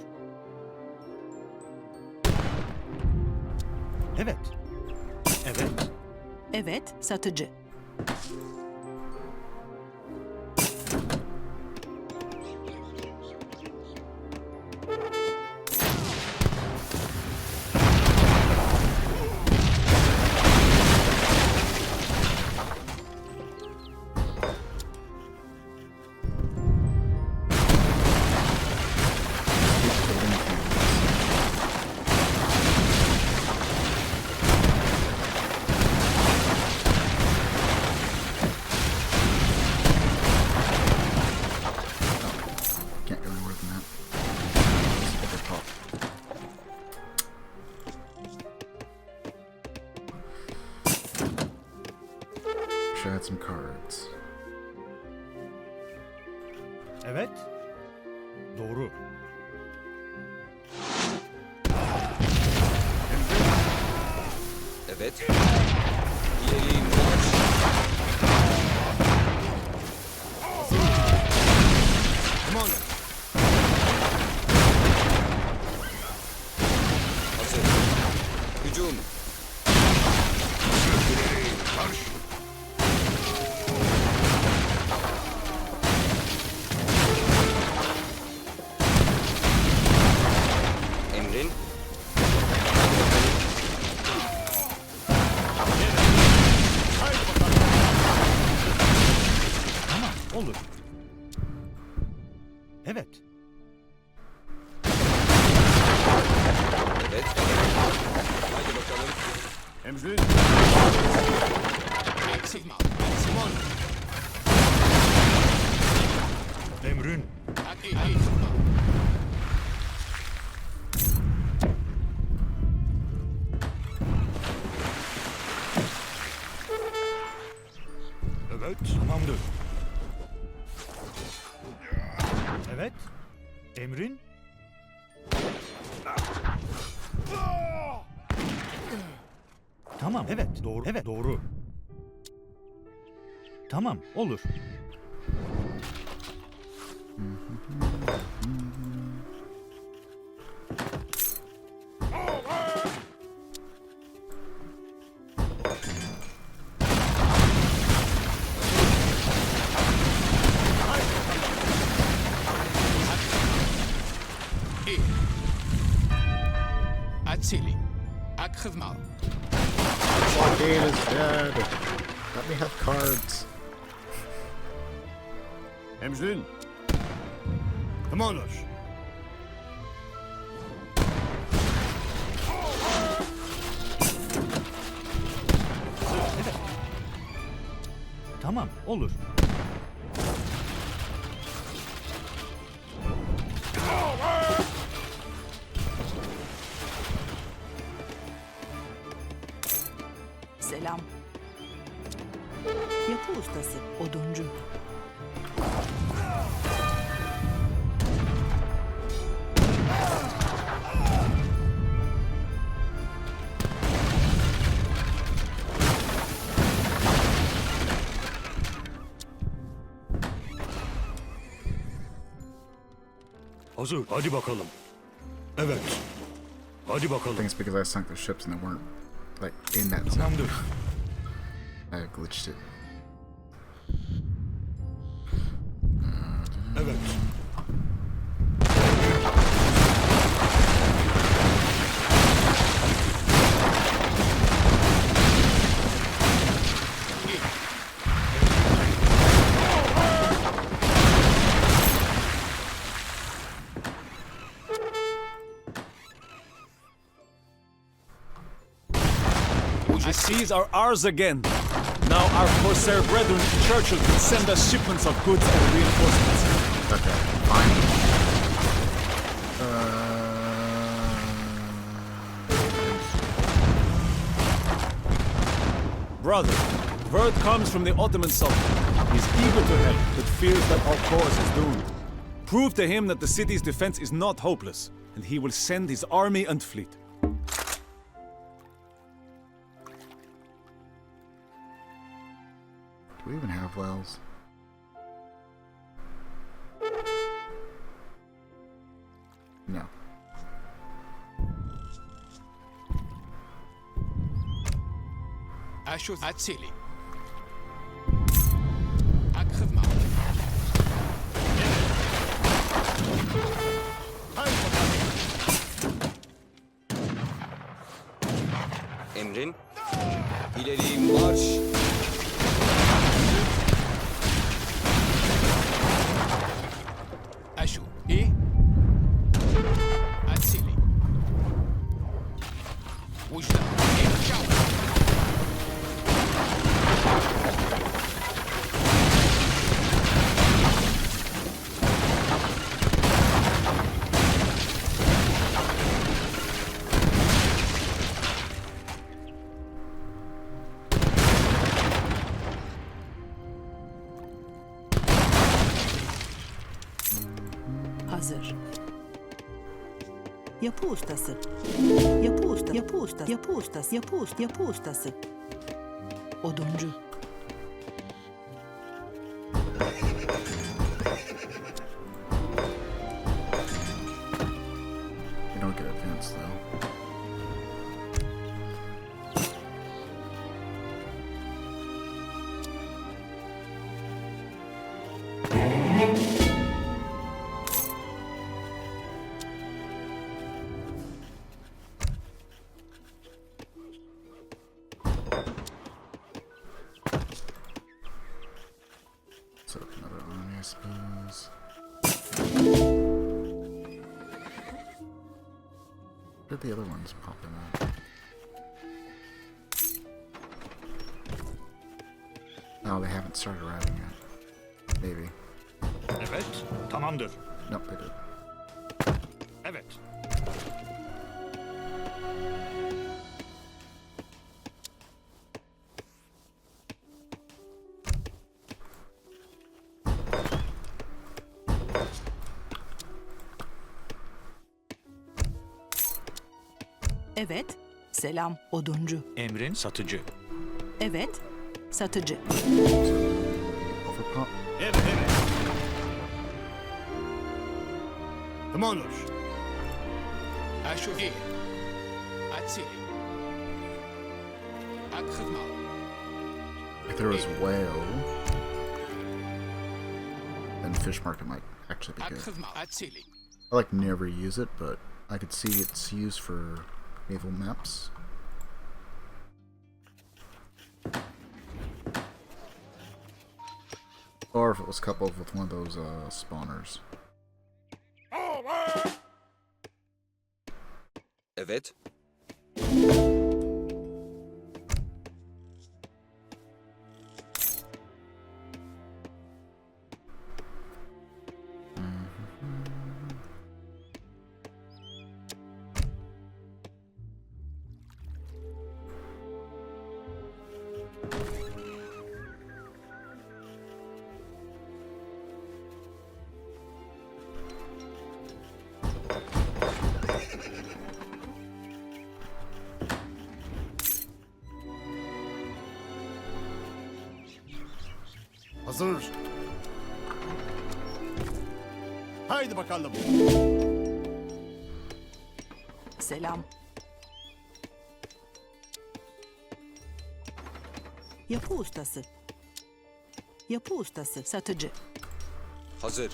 Evet. Evet. Evet, satıcı. I had some cards. Evet. Doğru. Evet. İleri marş. Commander. Hazır. Hücum. Marş. Emrin. Tamam, olur. Evet. Evet. Haydi bakalım. Emrin. Emrin. Evet, tamamdır. Evet. Emrin. Tamam, evet, doğru. Evet, doğru. Tamam, olur. Atsili. Akhvmal. Blockade is dead. Let me have cards. Emrin. Commander. Evet. Tamam, olur. Selam. Yapı ustası, oduncu. Hazır, hadi bakalım. Evet. Hadi bakalım. I think it's because I sunk the ships and they weren't like in that zone. Tamamdır. I glitched it. Evet. The seas are ours again. Now our corsair brethren Churchill can send us shipments of goods and reinforcements. Okay, fine. Brother, word comes from the Ottoman Sultan. He's eager to help, but fears that our cause is doomed. Prove to him that the city's defense is not hopeless, and he will send his army and fleet. Do we even have wells? No. Ashus Atsili. Akhvmal. Emrin. İleri marş. Ashu. E. Atsili. Wujda. Emshal. Hazır. Yapı ustası. Yapı ustası. Yapı ustası. Yapı ustası. Yapı ustası. Oduncu. We don't get advanced though. Set up another army, I suppose. Where did the other ones pop in at? No, they haven't started arriving yet. Maybe. Evet, tamamdır. Nope, they did. Evet. Evet. Selam, oduncu. Emrin satıcı. Evet. Satıcı. Evet, evet. Tamamdır. أشوف إيه أتسيلي أخذ معه If there was whale, then fish market might actually be good. أخذ معه أتسيلي I like never use it, but I could see it's used for naval maps. Or if it was coupled with one of those spawners. Evet. Hazır. Haydi bakalım. Selam. Yapı ustası. Yapı ustası, satıcı. Hazır.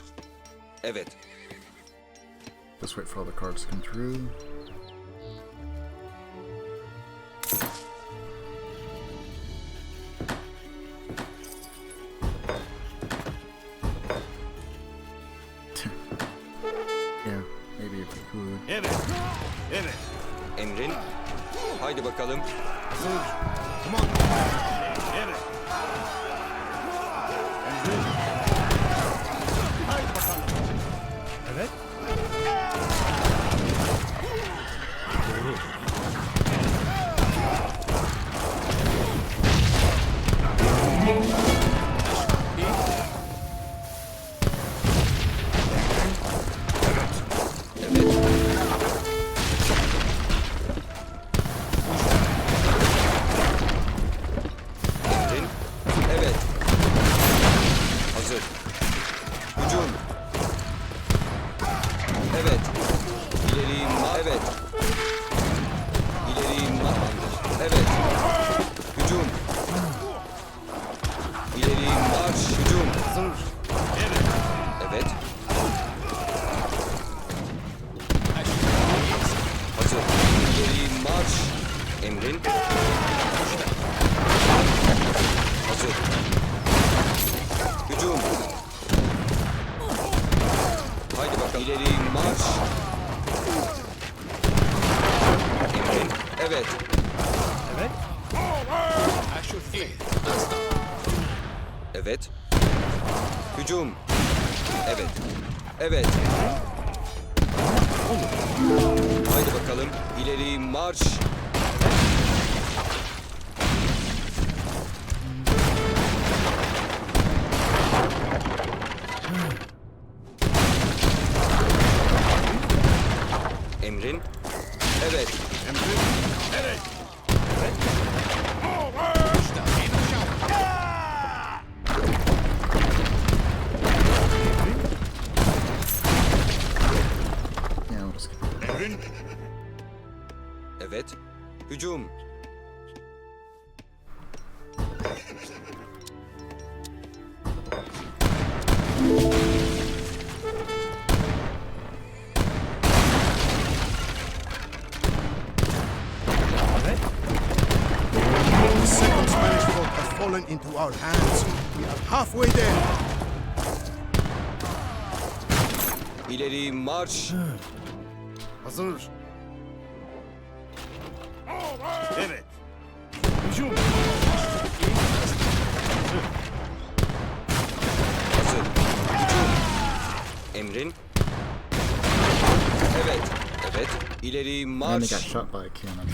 Evet. Let's wait for all the cards to come through. Yeah, maybe if we could. Evet. Evet. Emrin. Haydi bakalım. Hazır. Tamam. Evet. Emrin. Haydi bakalım. Evet. Doğru. Emrin. Evet. Hazır. Hücum. Evet. İleri evet. İleri evet. Hücum. İleri marş. Hücum. Hazır. Evet. Evet. Hazır. İleri marş. Emrin. Hazır. Hücum. Haydi bakalım. İleri marş. Emrin. Evet. Evet. أشوف إيه Evet. Hücum. Evet. Evet. Haydi bakalım. İleri marş. Emrin. Evet. Emrin. Evet. Evet. Yeah, we'll just get Emrin. Evet. Hücum. The second Spanish fort has fallen into our hands. We are halfway there. İleri marş. Hazır. Evet. Hücum. Hazır. Hücum. Emrin. Evet. Evet. İleri And they marş. got shot by a cannon.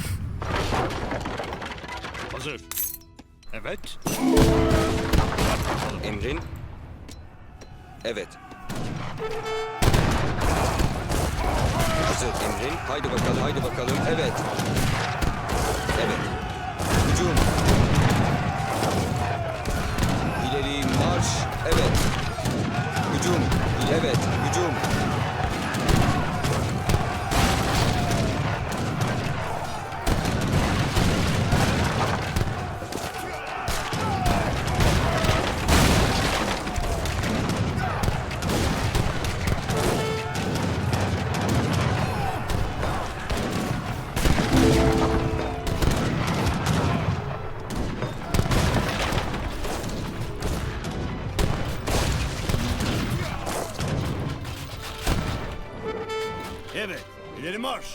Hazır. Evet. Emrin. Evet. Hazır Emrin. Haydi bakalım. Haydi bakalım. Evet. Evet. Hücum. İleri marş. Evet. Hücum. Evet. Hücum. Evet, ileri marş.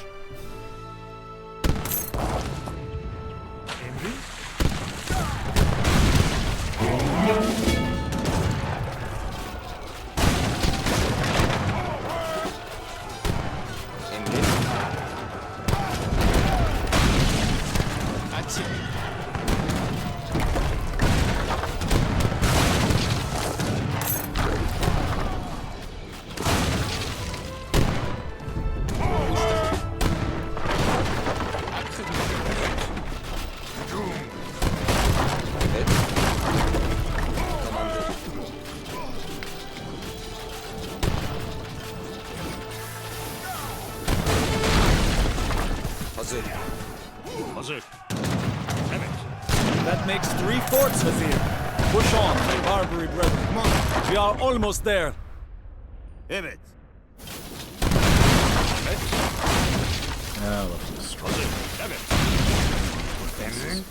Emrin? Emrin. Atsil. Evet. Tamamdır. Hazır. Hazır. Evet. That makes 3 forts, Hazir. Push on, my Barbary brethren. Come on. We are almost there. Evet. Now let's destroy. Hazır. Evet. Emrin.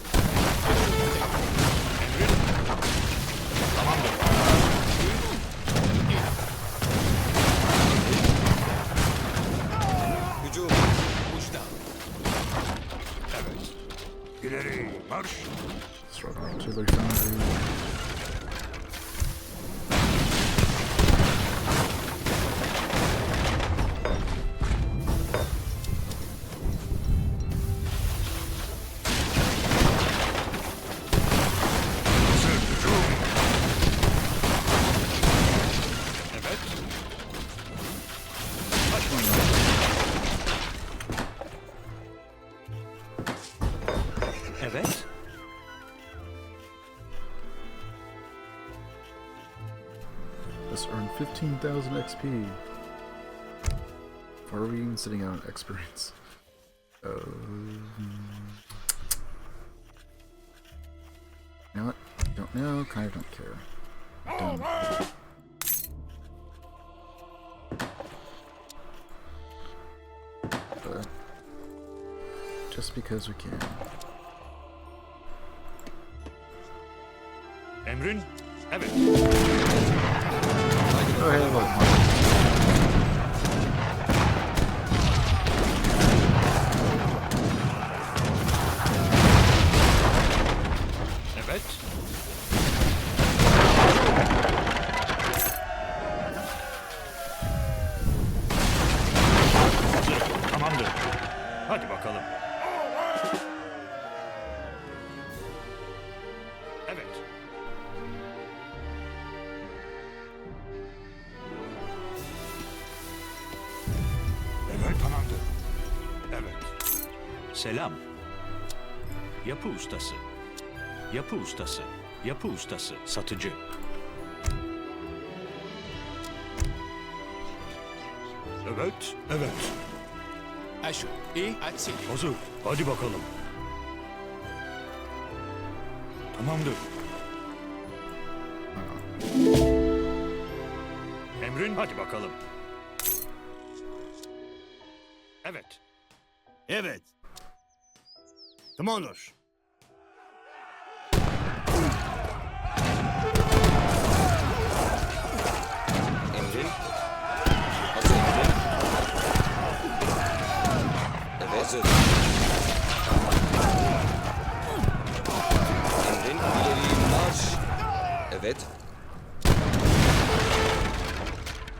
Tamamdır. Hücum. Uçta. Evet. İleri marş. Destroy the artillery foundry. Hazır. Hücum. Evet. Evet. Let's earn 15,000 XP. Why are we even sitting out experience? You know what? Don't know, kind of don't care. Done. But just because we can. Emrin. Evet. Oh, hey, look. Evet. Hazır. Tamamdır. Hadi bakalım. Evet. Evet, tamamdır. Evet. Selam. Yapı ustası. Yapı ustası. Yapı ustası. Satıcı. Evet. Evet. Aşu. Atsil. Hazır. Hadi bakalım. Tamamdır. Emrin, hadi bakalım. Evet. Evet. Tamamdır. Emrin. Hazır. Emrin. Evet. Hazır. Emrin. İleri marş. Evet.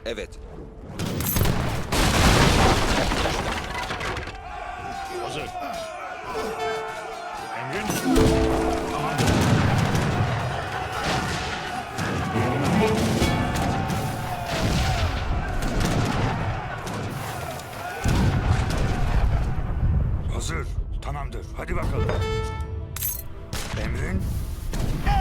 Evet. Hazır. Emrin. Tamamdır. Hazır. Tamamdır. Hadi bakalım. Emrin. Evet.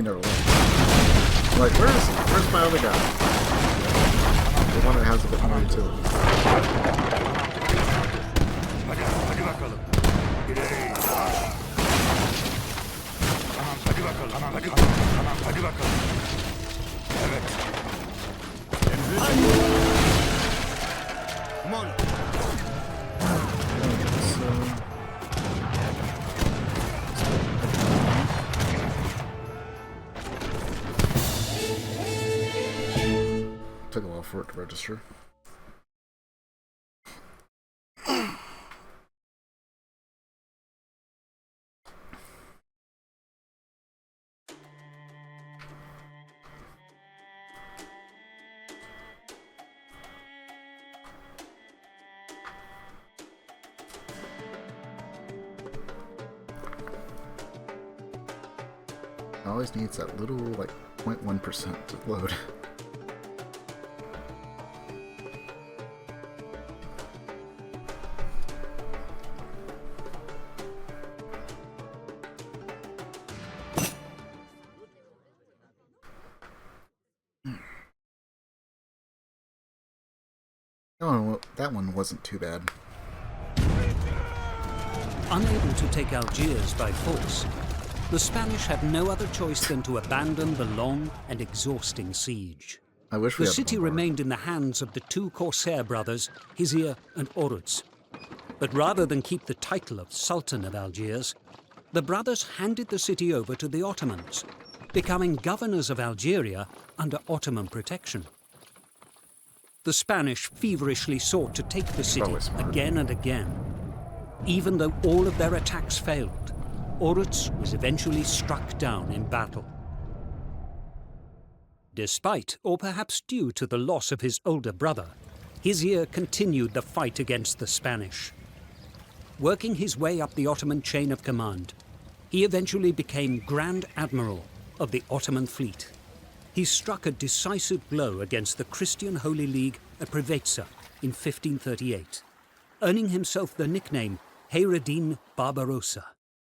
You never will. Like, where's my other guy? The one that has a bit more utility. Come on. Took a while for it to register. It always needs that little, like, 0.1% to load. Oh, that one wasn't too bad. Unable to take Algiers by force, the Spanish had no other choice than to abandon the long and exhausting siege. I wish we the had city more. remained in the hands of the two Corsair brothers, Hizir and Oruts. But rather than keep the title of Sultan of Algiers, the brothers handed the city over to the Ottomans, becoming governors of Algeria under Ottoman protection. The Spanish feverishly sought to take the city again and again. Even though all of their attacks failed, Oruts was eventually struck down in battle. Despite, or perhaps due to the loss of his older brother, Hizir continued the fight against the Spanish. Working his way up the Ottoman chain of command, he eventually became Grand Admiral of the Ottoman fleet. He struck a decisive blow against the Christian Holy League at Preveza in 1538, earning himself the nickname Hayreddin Barbarossa,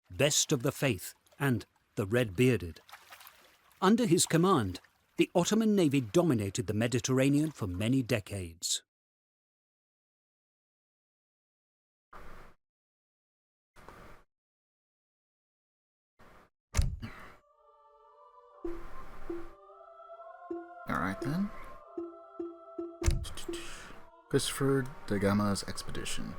Best of the Faith and the Red-Bearded. Under his command, the Ottoman navy dominated the Mediterranean for many decades. Alright then. Christopher de Gama's expedition.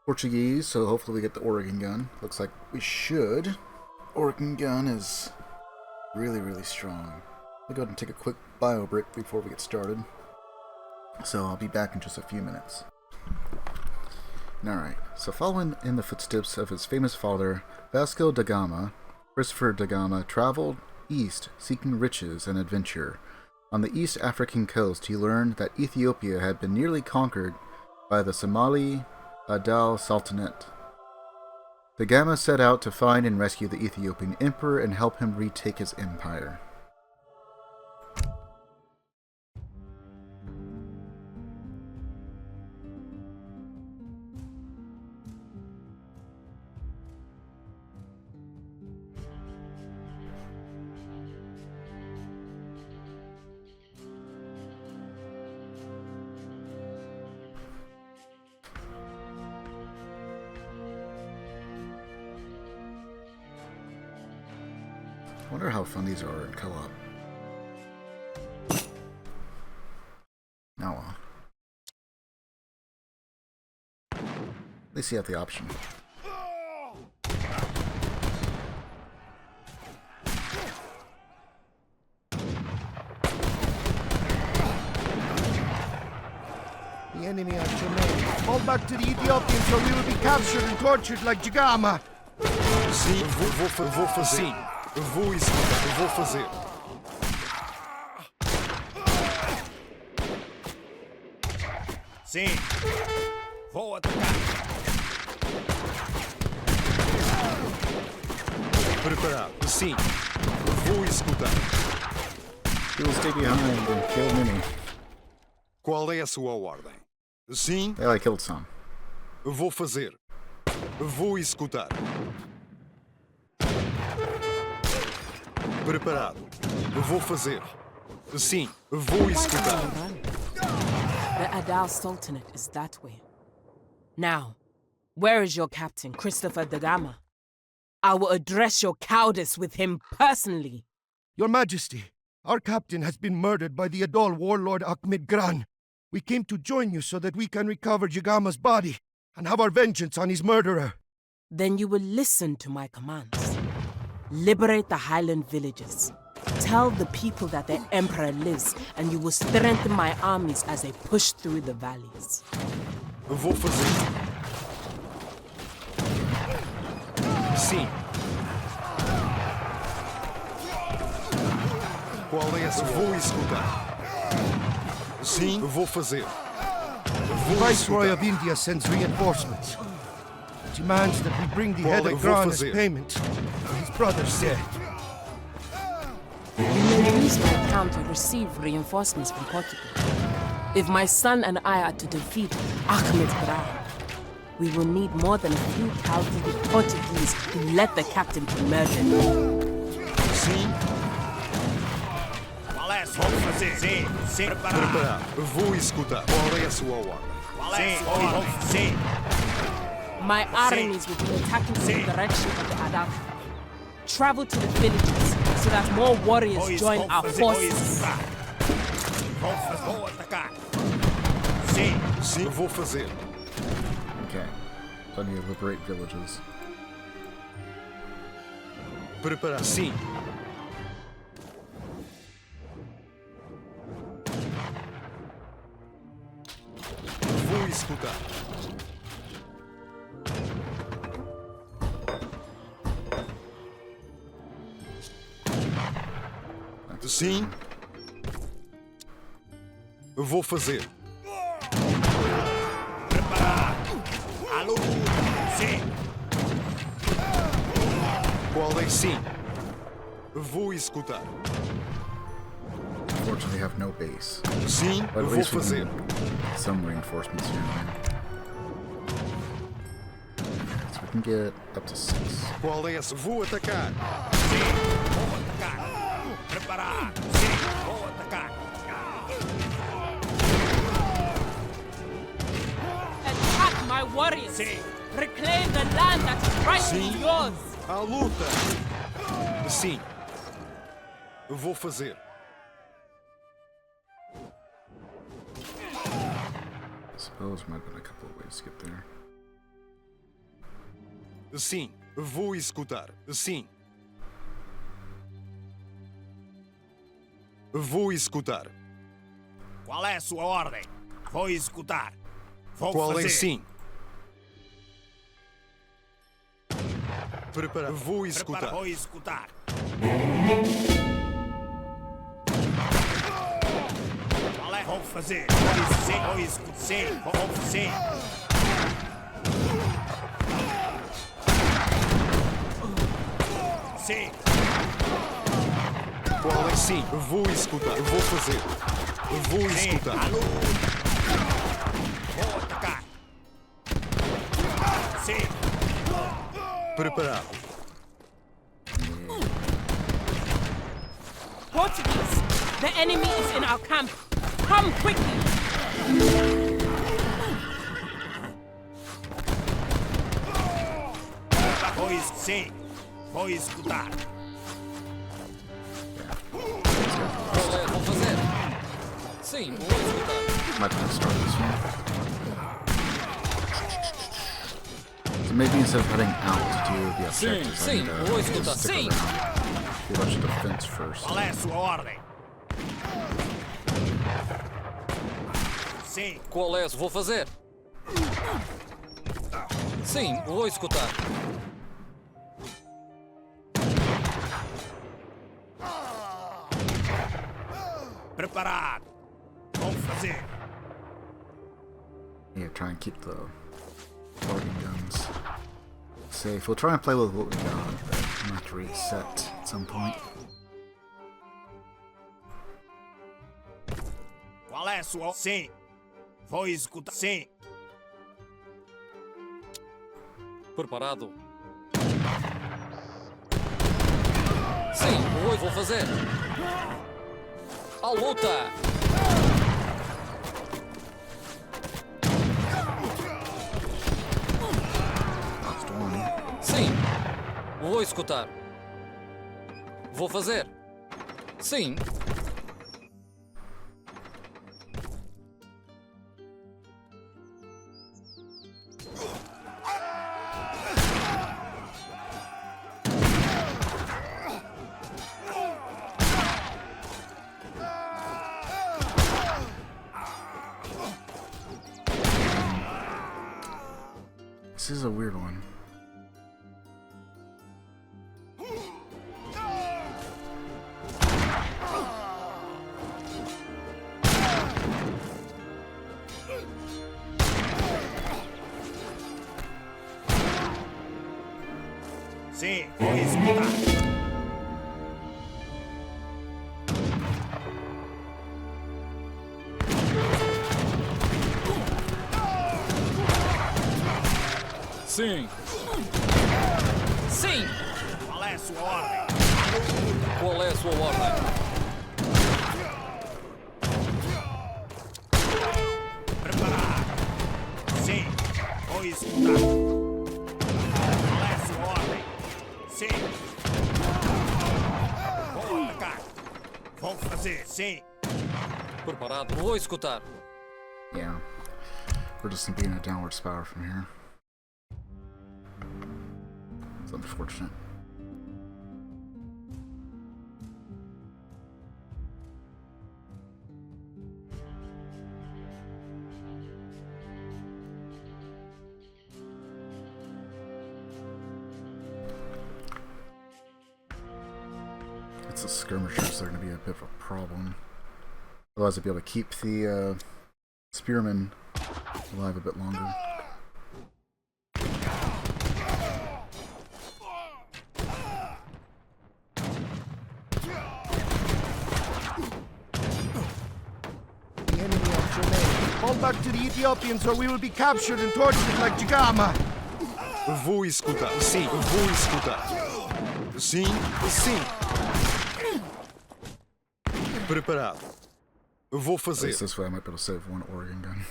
Portuguese, so hopefully we get the Oregon gun. Looks like we should. Oregon gun is really, really strong. I'll go ahead and take a quick bio break before we get started. So I'll be back in just a few minutes. Alright, so following in the footsteps of his famous father, Vasco da Gama, Christopher da Gama traveled east seeking riches and adventure. On the East African coast, he learned that Ethiopia had been nearly conquered by the Somali Adal Sultanate. Da Gama set out to find and rescue the Ethiopian emperor and help him retake his empire. I wonder how fun these are in co-op. Now, at least you have the option. The enemy are too many. Fall back to the Ethiopians or we will be captured and tortured like Gama. Sim, vou fazer. Eu vou escutar, eu vou fazer. Sim. Vou atacar. Preparado. Sim. Eu vou escutar. He will stay behind and kill many. Qual é a sua ordem? Sim. Yeah, I killed some. Eu vou fazer. Eu vou escutar. Preparado. Vou fazer. Sim, vou executar. The Adal Sultanate is that way. Now, where is your captain, Christopher de Gama? I will address your cowardice with him personally. Your Majesty, our captain has been murdered by the Adal warlord Ahmed Gran. We came to join you so that we can recover Jagama's body and have our vengeance on his murderer. Then you will listen to my commands. Liberate the highland villages. Tell the people that their emperor lives, and you will strengthen my armies as they push through the valleys. Vou fazer. Sim. Qual é a sua? Vou executar. Sim, vou fazer. The Viceroy of India sends reinforcements. Demands that we bring the head of Gran as payment for his brother's death. You may use my account to receive reinforcements from Portugal. If my son and I are to defeat Ahmed Gran, we will need more than a few cowardly Portuguese who let the captain be murdered. Sim. Vou fazer. Sim. Preparado. Vou executar. Qual é a sua ordem? Sim. My armies will be attacking from the direction of the Adal. Travel to the villages so that more warriors join our forces. Vou atacar. Sim, vou fazer. Okay. So I need to liberate villages. Preparar. Sim. Vou executar. Sim. Vou fazer. Preparado. Alô. Sim. Qual é? Sim. Vou executar. Unfortunately, we have no base. Sim, but at vou least we fazer. can get some reinforcements here and there. So we can get up to 6. Qual é? Vou atacar. Sim. Vou atacar. Preparado. Sim. Vou atacar. Attack my warriors! Sim. Reclaim the land that is rightfully yours! À luta! Sim. Vou fazer. I suppose there might have been a couple of ways to get there. Sim, vou executar. Sim. Vou executar. Qual é a sua ordem? Vou executar. Vou Qual fazer. é? Sim. Prepara. Vou executar. Vou executar. Qual é? Vou fazer. Vou executar. Sim. Vou fazer. Sim. Qual é? Sim. Vou executar. Vou fazer. Vou executar. Alô. Vou atacar. Sim. Preparado. Portuguese, the enemy is in our camp. Come quickly. Sim. Vou escutar. Vou fazer. Sim, vou escutar. Might want to start this one. So maybe instead of heading out to do the objectives, I need to just stick around. Do a bunch of defense first. Qual é a sua ordem? Sim. Qual é? Vou fazer. Sim, vou escutar. Preparado. Vou fazer. Yeah, try and keep the floating guns safe. We'll try and play with what we got, but I'm gonna have to reset at some point. Qual é a sua? Sim. Vou escutar. Sim. Preparado. Sim, vou fazer. À luta! Sim, vou escutar. Vou fazer. Sim. This is a weird one. Sì, puoi sputar. Sim. Sim. Qual é a sua ordem? Qual é a sua ordem? Preparar. Sim, puoi sputar. Qual é a sua ordem? Sim. Vou atacar. Vou fazer, sim. Preparado. Vou escutar. Yeah. We're just being a downward spiral from here. It's unfortunate. It's the skirmishers that are going to be a bit of a problem. Otherwise, I'd be able to keep the spearmen alive a bit longer. Fall back to the Ethiopians or we will be captured and tortured like Gama. Vou escutar. Sim, vou escutar. Sim, sim. Preparado. Vou At fazer. least this way I might be able to save one Oregon gun.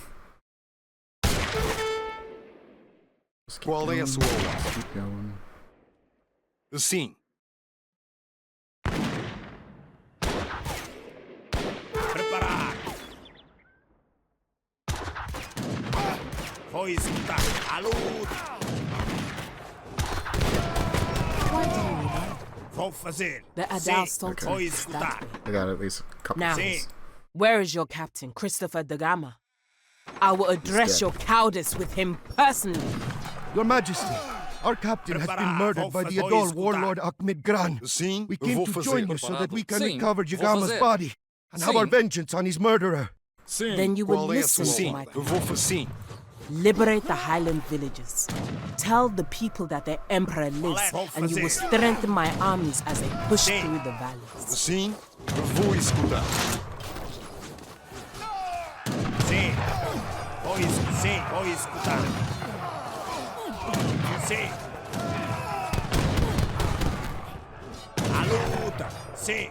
Qual é a sua ordem? Keep going. Sim. Preparar. Vou escutar. A luta. Why do you need that? Vou fazer. The Adal Sultan Vou is escutar. that way. I got at least a couple Now, things. where is your captain, Christopher de Gama? I will address dead. your cowardice with him personally. Your Majesty, our captain has been murdered by the Adol warlord Ahmed Gran. Sim, We came vou to fazer. join you so that we can Sim, recover vou Jagama's fazer. body and have our Sim. vengeance on his murderer. Sim. Then you will Qual é a listen sua to ordem? my Vou command. fazer. Sim. Liberate the highland villages. Tell the people that their emperor lives, and you will strengthen my armies as they push through the valleys. Sim, vou escutar. Sim. Vou escutar. Sim. A luta. Sim.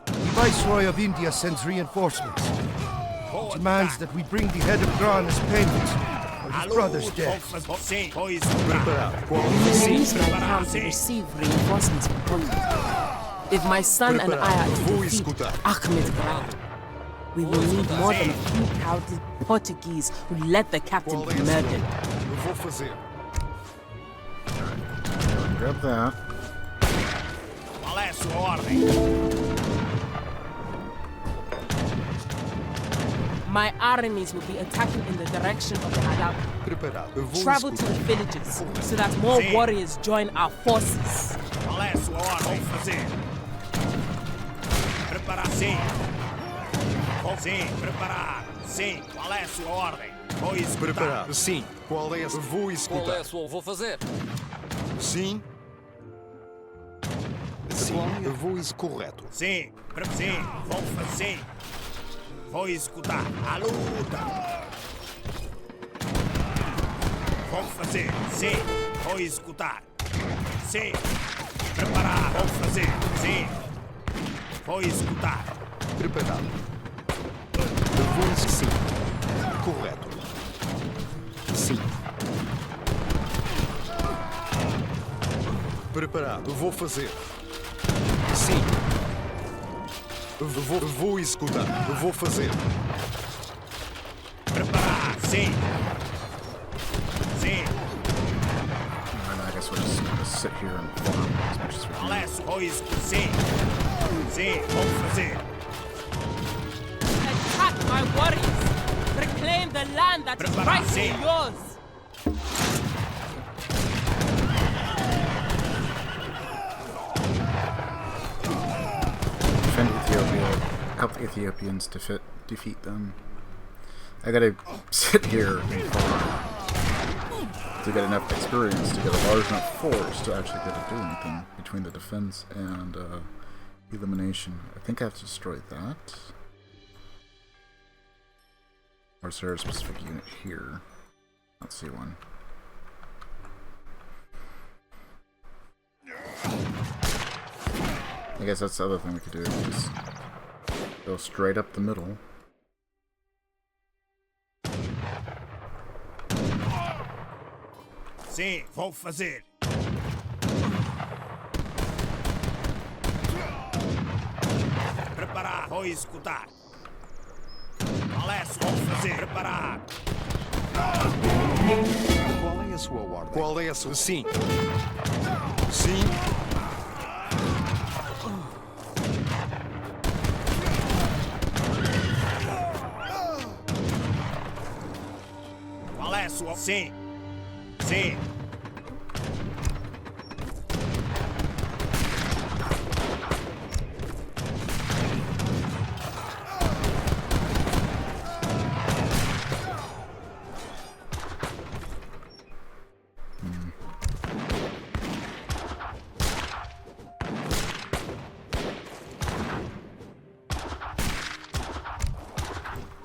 The Viceroy of India sends reinforcements. He demands that we bring the head of Gran as payment for his brother's death. Sim. Vou escutar. Preparado. Qual We will use my Preparar, camp to sim. receive reinforcements from Portugal. If my son and I are to Vou defeat escutar. Ahmed Gran, we will need more than a few cowardly Portuguese who let the captain Qual be é a sua murdered. ordem? Vou fazer. Grab that. Qual é a sua ordem? My armies will be attacking in the direction of the Adab. Preparado. Vou Travel to escutar. the villages so that more Sim. warriors join our forces. Qual é a sua ordem? Vou fazer. Preparar. Sim. Sim. Preparar. Sim. Qual é a sua ordem? Vou escutar. Preparado. Sim. Qual é a sua? Vou Qual é escutar. a sua? Vou fazer. Sim. Sim, vou isso correto. Sim. Sim. Vou fazer. Vou escutar. A luta. Vou fazer. Sim. Vou escutar. Sim. Preparado. Vou fazer. Sim. Vou executar. Preparado. Vou sim. Correto. Sim. Preparado. Vou fazer. Sim. Vou executar. Vou fazer. Preparar. Sim. Sim. And I guess we'll just kind of sit here and farm as much as we can. Alesso. Vou executar. Sim. Sim. Vou fazer. Attack my warriors! Reclaim the land that is rightfully yours! Defend Ethiopia. Help the Ethiopians defeat them. I gotta sit here and farm to get enough experience to get a large enough force to actually get to do anything between the defense and elimination. I think I have to destroy that. Or is there a specific unit here? Let's see one. I guess that's the other thing we could do. Just go straight up the middle. Sim, vou fazer. Preparar. Vou executar. Alesso. Vou fazer. Preparar. Qual é a sua ordem? Qual é a sua... Sim. Sim. Qual é a sua... Sim. Sim.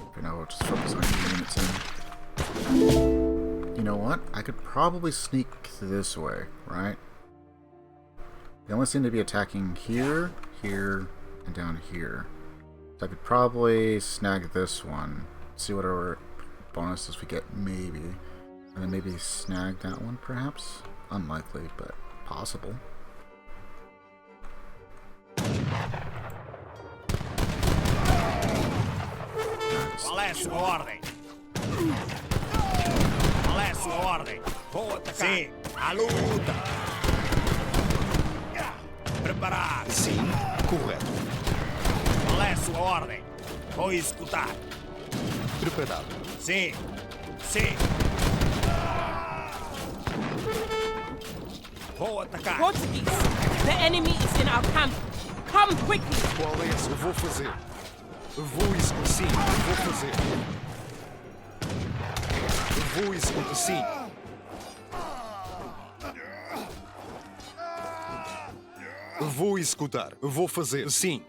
Okay, now we'll just focus on getting units in. You know what? I could probably sneak this way, right? They only seem to be attacking here, here, and down here. So I could probably snag this one, see whatever bonuses we get, maybe. And then maybe snag that one, perhaps? Unlikely, but possible. Qual é a sua ordem? Qual é a sua ordem? Vou atacar. Sim, à luta. Preparado. Sim, correto. Qual é a sua ordem? Vou executar. Preparado. Sim, sim. Vou atacar. Portuguese, the enemy is in our camp. Come quickly. Qual é essa? Vou fazer. Vou executar. Sim, vou fazer. Vou executar. Sim. Vou executar. Vou fazer. Sim.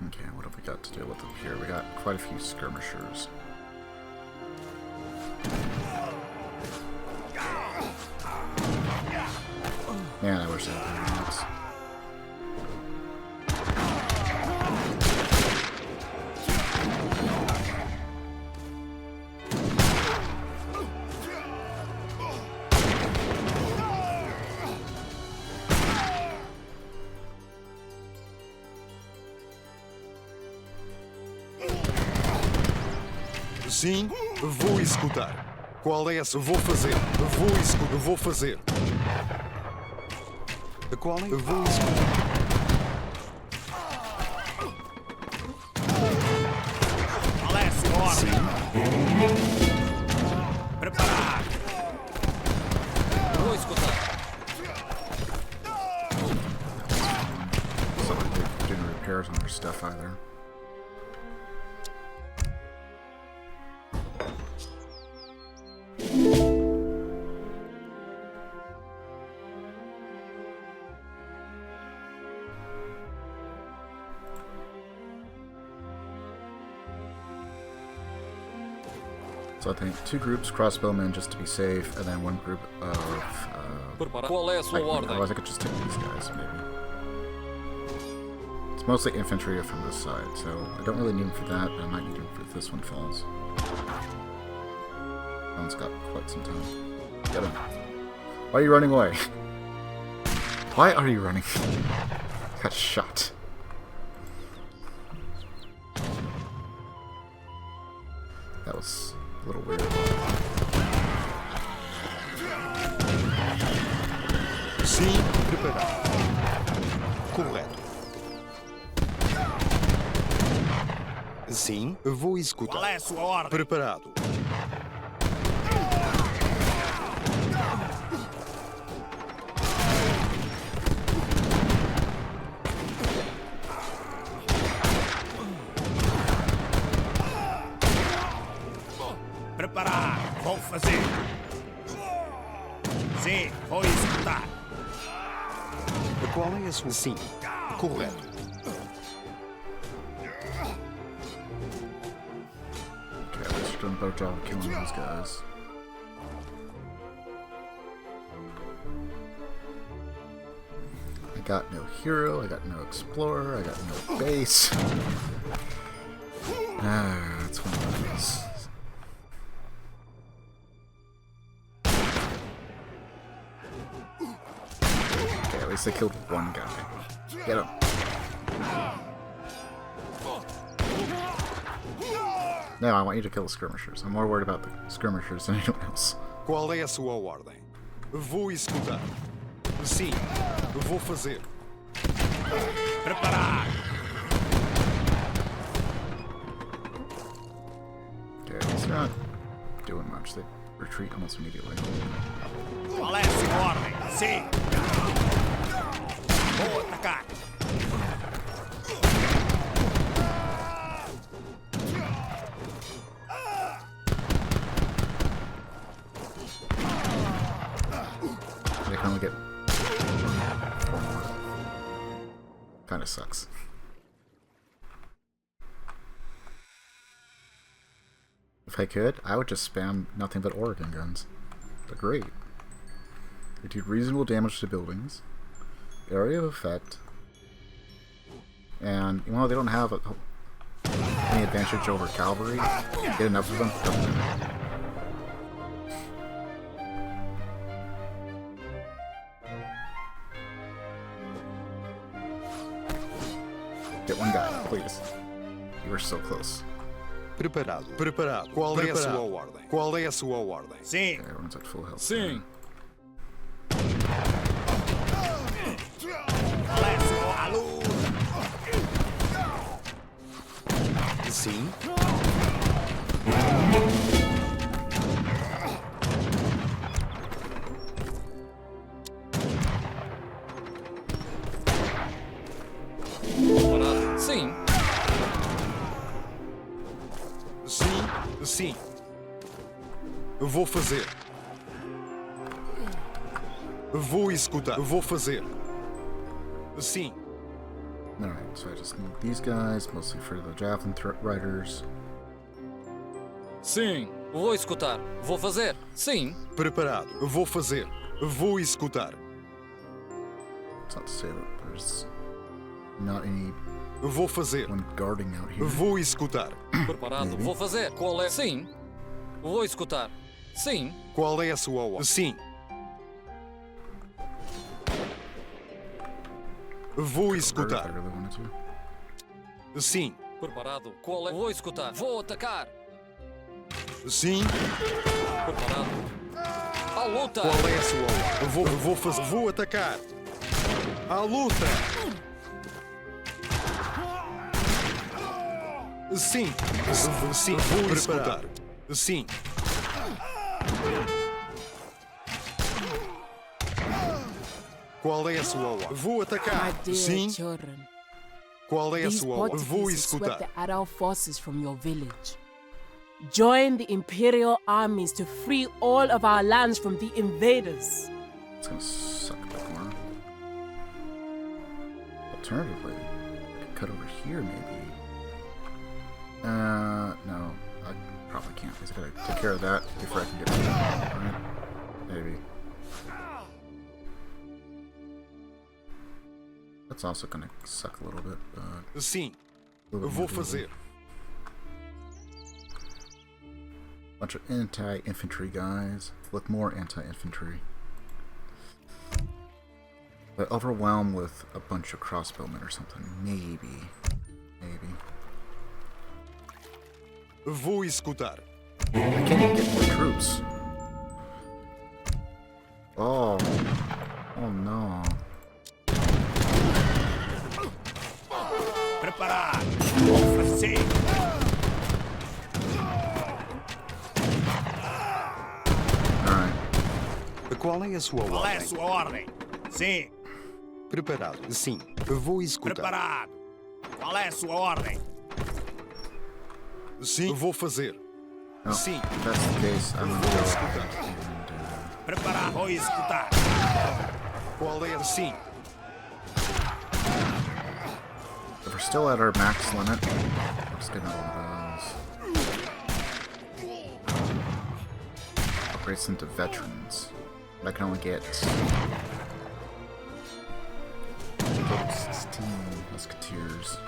Okay, what have we got to deal with up here? We got quite a few skirmishers. Man, I wish I had units. Sim, vou executar. Qual é essa? Vou fazer. Vou executar. Vou fazer. Qual é? Vou executar. Qual é a sua ordem? Preparar. Vou escutar. It's not like they're doing repairs on their stuff either. So I think 2 groups crossbowmen just to be safe, and then 1 group of. Otherwise, I could just take these guys maybe. It's mostly infantry from this side, so I don't really need them for that, but I might need them if this one falls. That one's got quite some time. Get him. Why are you running away? Why are you running? Got shot. That was a little weird. Sim, preparado. Correto. Sim, vou executar. Qual é a sua ordem? Preparado. Preparar. Vou fazer. Sim, vou executar. Qual é a sua... Sim, correto. Okay, at least we're doing a better job of killing those guys. I got no hero, I got no explorer, I got no base. That's one of those. Okay, at least I killed 1 guy. Get him. No, I want you to kill the skirmishers. I'm more worried about the skirmishers than anyone else. Qual é a sua ordem? Vou executar. Sim, vou fazer. Preparar. Okay, it's not doing much. They retreat almost immediately. Qual é a sua ordem? Sim. Vou atacar. They can only get 4 more. Kinda sucks. If I could, I would just spam nothing but Oregon guns. They're great. They do reasonable damage to buildings, area of effect, and you know they don't have any advantage over cavalry. Get enough of them. Get 1 guy, please. You were so close. Preparado. Preparado. Qual é a sua ordem? Qual é a sua ordem? Sim. Okay, everyone's at full health. Sim. Qual é a sua luz? Sim. Preparado. Sim. Sim, sim. Vou fazer. Vou executar. Vou fazer. Sim. Alright, so I just need these guys, mostly for the javelin riders. Sim. Vou executar. Vou fazer. Sim. Preparado. Vou fazer. Vou executar. It's not to say that there's not any Vou fazer. one guarding out here. Vou executar. Preparado. Maybe. Vou fazer. Qual é? Sim. Vou executar. Sim. Qual é a sua ordem? Sim. Vou executar. If I really wanted to. Sim. Preparado. Qual é? Vou executar. Vou atacar. Sim. Preparado. À luta. Qual é a sua ordem? Vou fazer. Vou atacar. À luta. Sim. Sim. Vou executar. Sim. Qual é a sua ordem? Vou My atacar. dear Sim. children, Qual é a these sua ordem? Vou Portuguese swept executar. the Adal forces from your village. Join the imperial armies to free all of our lands from the invaders. It's gonna suck a bit more. Alternatively, I could cut over here maybe. No. I'd probably can't. He's gotta take care of that before I can get to that. Right? Maybe. That's also gonna suck a little bit, but... Sim. Vou fazer. Bunch of anti-infantry guys. Look more anti-infantry. But overwhelmed with a bunch of crossbowmen or something. Maybe. Maybe. Vou escutar. I can't even get more troops. Oh. Oh no. Preparar! Oferecer! Alright. Qual é a sua Qual é a ordem? sua ordem? Sim. Preparado. Sim. Vou escutar. Preparado. Qual é a sua ordem? Sim. Vou fazer. No, Sim. If that's the case, I'm gonna go escutar. Preparar. Vou executar. Qual é a sim? If we're still at our max limit, I'm just getting all of those. Upgrades into veterans. But I can only get 16 musketeers.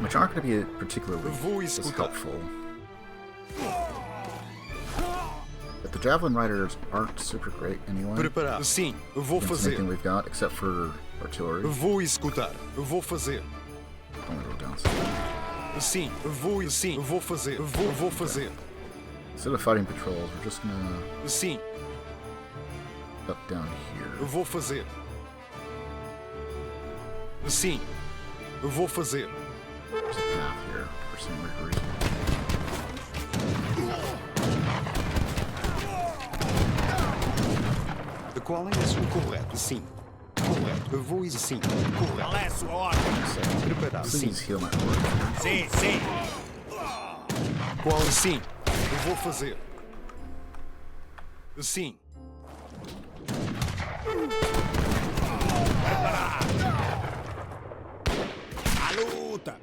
Which aren't going to be particularly as helpful. But the javelin riders aren't super great anyway. Preparar. Sim. Vou Against fazer. anything we've got except for artillery. Vou escutar. Vou fazer. Only go down. Sim. Vou fazer. Vou fazer. Instead of fighting patrols, we're just gonna Sim. duck down here. Vou fazer. Sim. Vou fazer. There's a path here for some weird reason. Qual é a sua correto? Sim. Correto. Vou sim. Correto. Qual é a sua ordem? Preparado. Sim. Please heal my horse. Sim, sim. Qual sim? Vou fazer. Sim. Preparar. A luta.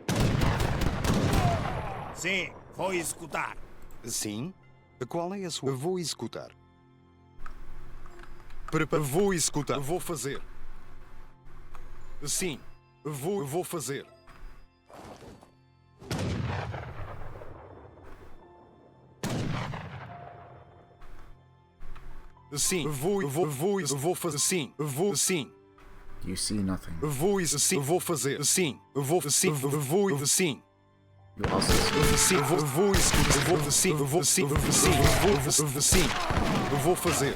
Sim, vou escutar. Sim. Qual é a sua? Vou escutar. Vou escutar. Vou fazer. Sim. Vou fazer. Sim. Vou fazer. Sim. Vou sim. You see nothing. Vou sim. Vou fazer. Sim. Vou sim. Vou sim. You also see. Sim. Vou escutar. Vou sim. Vou sim. Vou sim. Vou fazer.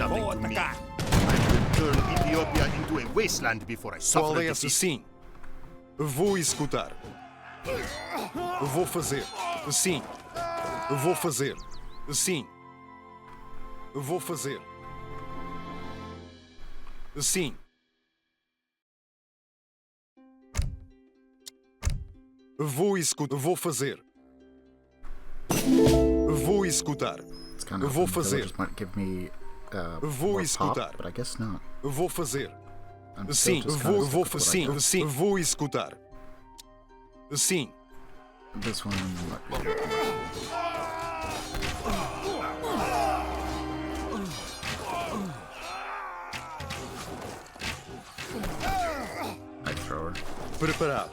Vou atacar. Turn Ethiopia into a wasteland before I suffer Qual a é defeat. sim? Vou escutar. Vou fazer. Sim. Vou fazer. Sim. Vou fazer. Sim. Vou escutar. Vou fazer. Vou escutar. It's kind of Vou fazer. just might give me Vou more escutar. pop, but I guess not. Vou fazer. I'm still Sim. just kinda stuck Vou with what I sim. got. Sim. Vou escutar. Sim. This one might be Knife thrower. Preparado.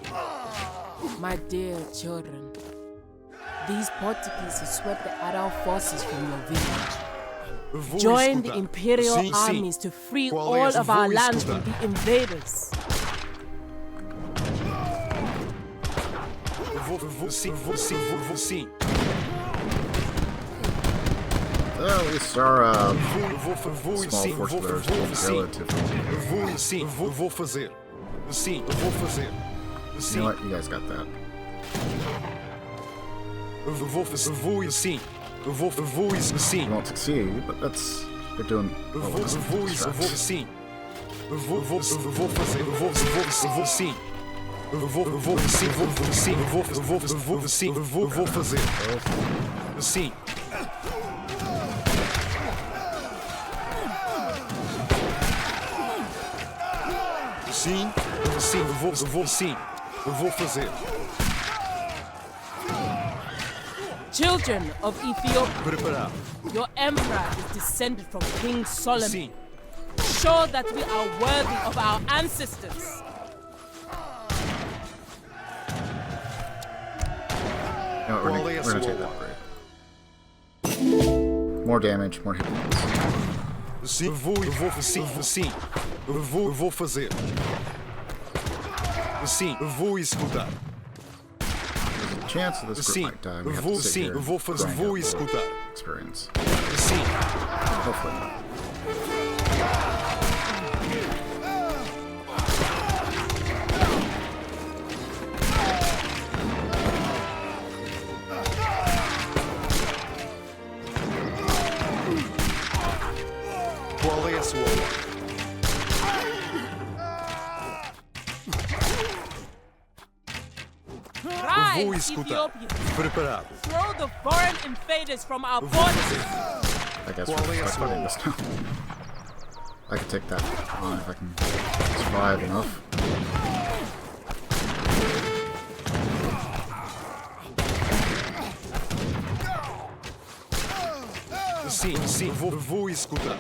My dear children, these Portuguese have swept the Adal forces from your village. Vou Join the escutar. imperial Sim, sim. armies to free Qual all é? of our Vou lands escutar. from the invaders. Vou sim. Vou sim. Well, at least our Vou small sim. force Vou there is doing relatively. Vou sim. Vou fazer. Sim. Vou fazer. You Sim. know what? You guys got that. Vou sim. Vou sim. You won't succeed, but that's they're doing. Vou sim. Vou fazer. Vou sim. Vou sim. Vou sim. Vou fazer. Sim. Sim, sim, sim. Eu vou fazer. Children of Ethiopia, Preparado. your emperor is descended from King Solomon. Sim. Show that we are worthy of our ancestors. No, we're gonna take that break. More damage, more hit points. Sim, sim. Eu vou fazer. Sim, eu vou executar. There's a chance that this group might die. We have to sit here and vou grind out executar. experience. Sim. Hopefully not. Qual é a sua ordem? Rise, Vou executar. Ethiopians! Preparado. Throw the foreign invaders from our borders! I guess we're fighting this now. I can take that on if I can survive enough. Sim, vou executar.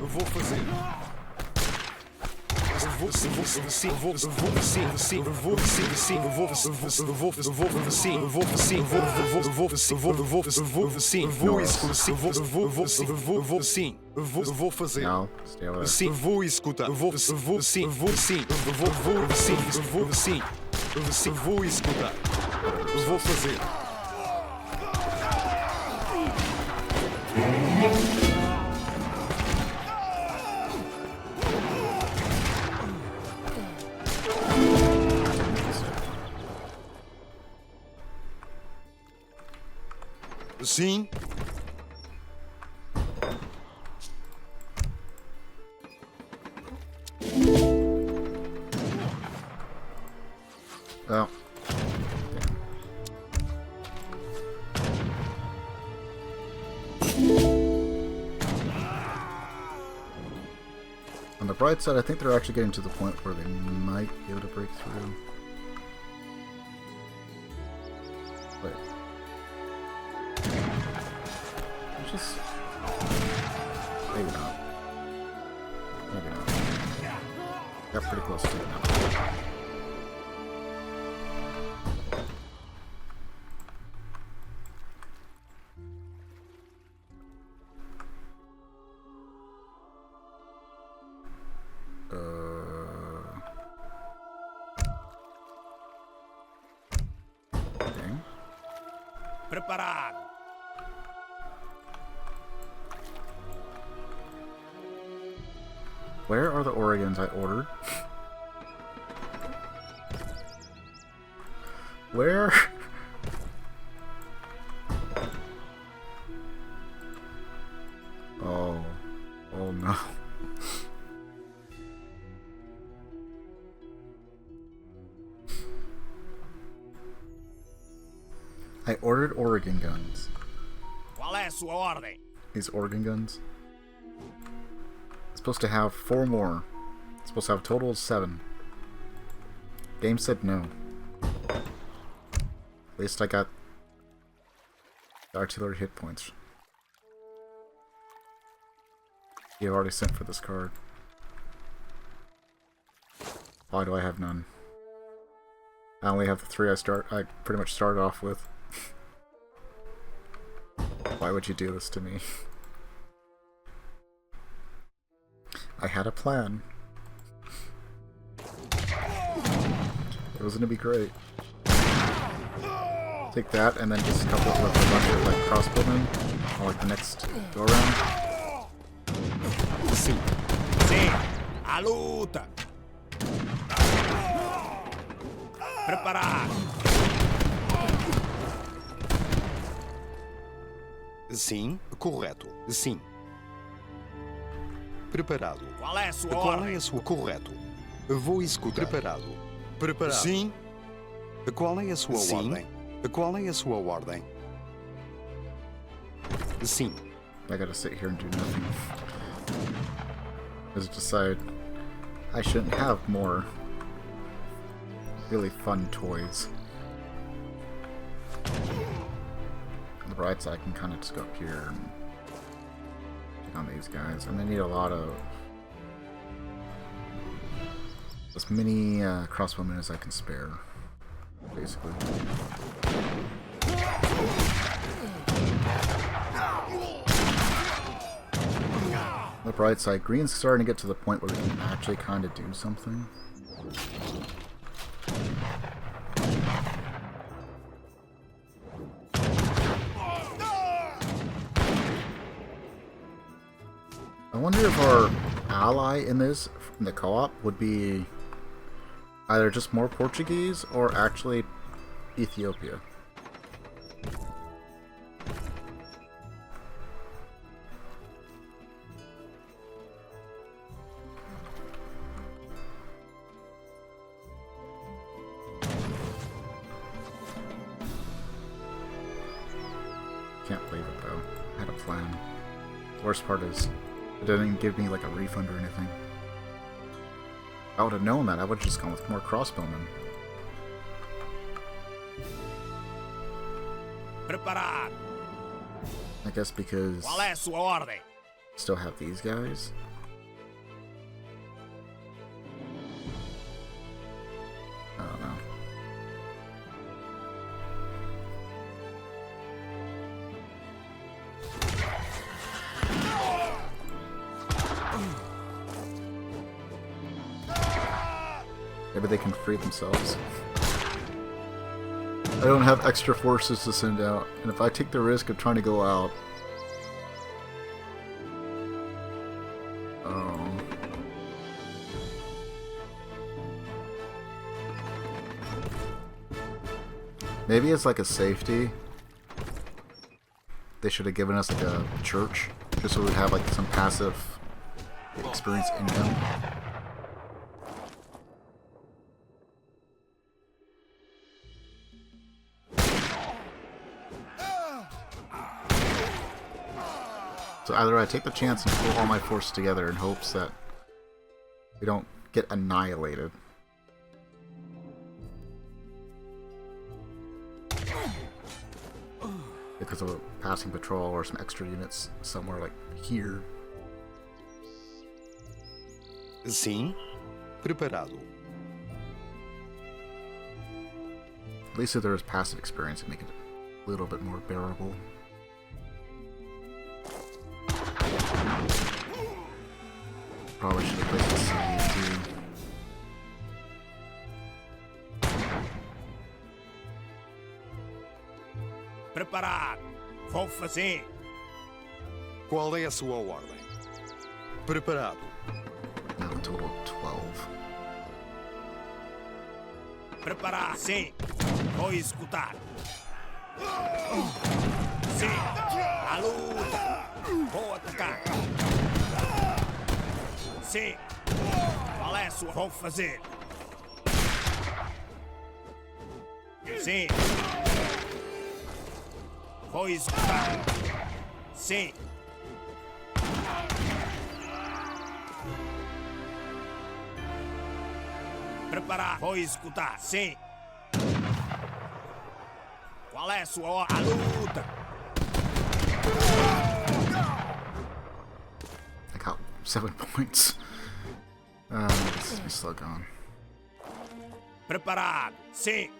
Eu vou fazer. Vou fazer. Now, stay over there. Sim, vou executar. Vou executar. Vou fazer. Sim. Well. On the bright side, I think they're actually getting to the point where they might be able to break through. Wait. Just... maybe not. Maybe not. Got pretty close to it now. Preparado. Where are the Oregons I ordered? Where? Oh. Oh no. I ordered Oregon guns. Qual é a sua ordem? These Oregon guns. It's supposed to have 4 more. It's supposed to have a total of 7. Game said no. At least I got the artillery hit points. You already sent for this card. Why do I have none? I only have the 3 I pretty much started off with. Why would you do this to me? I had a plan. It was gonna be great. Take that and then just couple it with a bunch of like crossbowmen on like the next go around. Sim. Sim. A luta. Preparado. Sim, correto. Sim. Preparado. Qual é a sua Qual ordem? é a sua correto? Vou executar. Preparado. Preparado. Sim. Qual é a sua ordem? Qual é a sua ordem? Sim. I gotta sit here and do nothing. Just decide I shouldn't have more really fun toys. On the bright side, I can kind of just go up here and take on these guys. I'm gonna need a lot of as many crossbowmen as I can spare, basically. On the bright side, green's starting to get to the point where we can actually kind of do something. I wonder if our ally in this, in the co-op, would be either just more Portuguese or actually Ethiopia. Can't believe it though. I had a plan. The worst part is it didn't even give me like a refund or anything. I would have known that. I would have just gone with more crossbowmen. Preparado. I guess because Qual é a sua ordem? still have these guys. I don't know. Maybe they can free themselves. I don't have extra forces to send out, and if I take the risk of trying to go out... Oh... Maybe it's like a safety. They should have given us like a church, just so we'd have like some passive experience income. So either I take the chance and pull all my force together in hopes that we don't get annihilated. Because of a passing patrol or some extra units somewhere like here. Sim. Preparado. At least if there was passive experience, it'd make it a little bit more bearable. Probably should have placed a CD too. Preparado. Vou fazer. Qual é a sua ordem? Preparado. Now a total of 12. Preparado. Sim. Vou executar. Sim. A luta. Vou atacar. Sim. Qual é a sua? Vou fazer. Sim. Vou executar. Sim. Preparar. Vou executar. Sim. Qual é a sua hora? A luta. I got 7 points. This is me slug on. Preparado. Sim.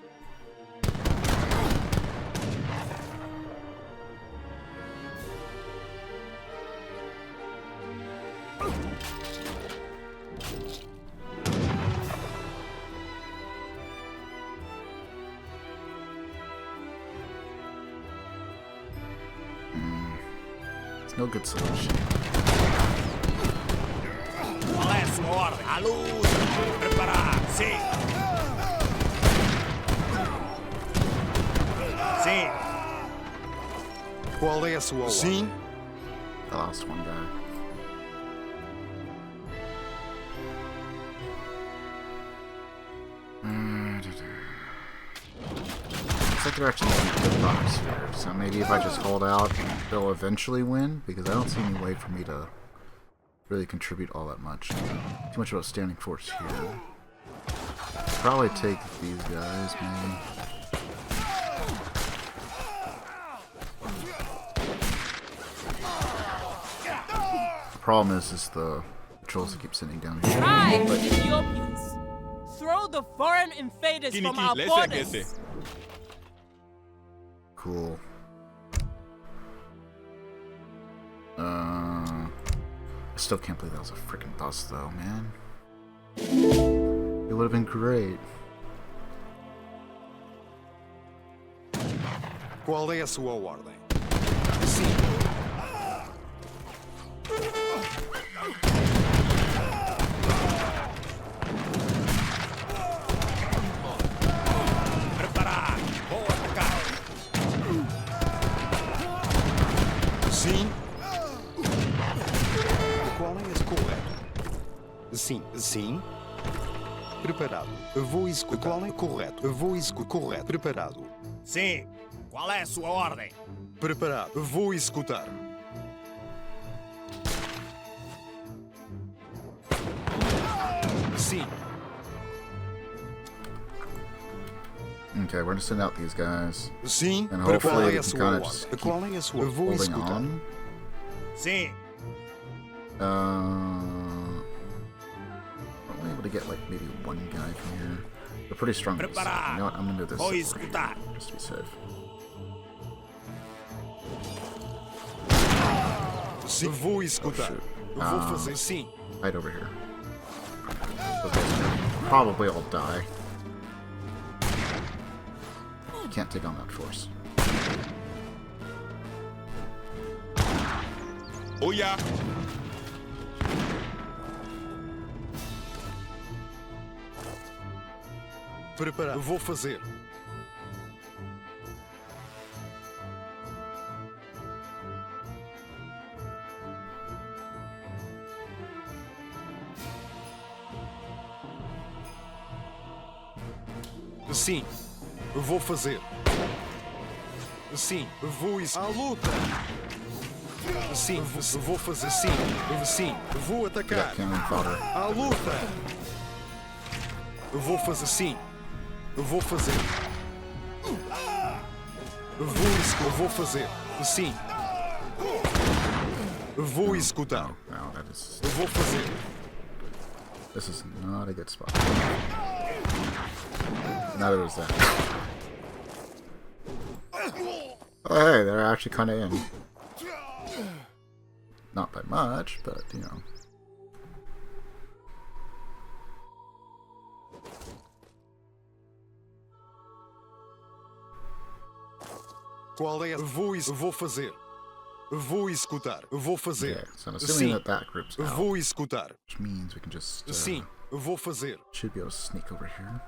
It's no good solution. Qual é a sua ordem? A luta. Preparado. Sim. Sim. Qual é a sua ordem? Sim. I lost one guy. Looks like should actually make good progress here. So maybe if I just hold out, they'll eventually win, because I don't see any way for me to really contribute all that much. Too much of a standing force here. Probably take these guys, maybe. The problem is the patrols that keep sending down here. Try, Ethiopians! Throw the foreign invaders from our borders! Cool. I still can't believe that was a freaking bust, though, man. It would have been great. Qual é a sua ordem? Preparar! Vou atacar! Sim. Qual é esse correto? Sim, sim. Preparado. Vou executar. Qual é correto? Vou executar. Correto. Preparado. Sim. Qual é a sua ordem? Preparado. Vou executar. Sim. Okay, we're gonna send out these guys. Sim. And hopefully we can kind of just keep holding on. Sim. I'm able to get like maybe one guy from here. They're pretty strong. So, you know what? I'm gonna do this over here, just to be safe. Sim. Vou executar. Vou fazer sim. Right over here. Those guys are probably all die. Can't take on that force. Oh yeah. Preparar. Vou fazer. Sim. Vou fazer. Sim. Vou isso. À luta. Sim. Vou fazer. Sim. Sim. Vou atacar. À luta. Vou fazer. Sim. Vou fazer. Vou fazer. Sim. Vou executar. Vou fazer. This is not a good spot. Neither was that. Oh, hey, they're actually kind of in. Not by much, but you know. Qual é? Vou fazer. Vou executar. Vou fazer. Okay, so I'm assuming that group's out. Vou executar. Which means we can just. Sim. Vou fazer. Should be able to sneak over here.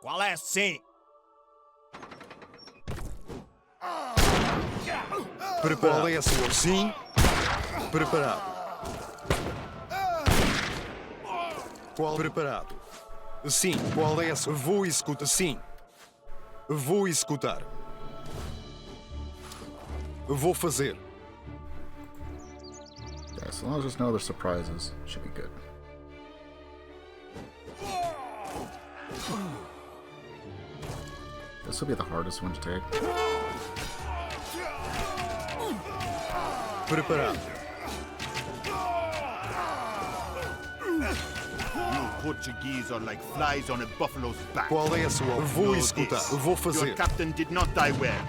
Qual é? Sim. Qual é a sua? Sim. Preparado. Qual? Preparado. Sim. Qual é a sua? Vou executar. Sim. Vou executar. Vou fazer. Yeah, as long as there's no other surprises, should be good. This will be the hardest one to take. Preparado. You Portuguese are like flies on a buffalo's back. Qual é a sua? Vou executar. Vou fazer. Your captain did not die well.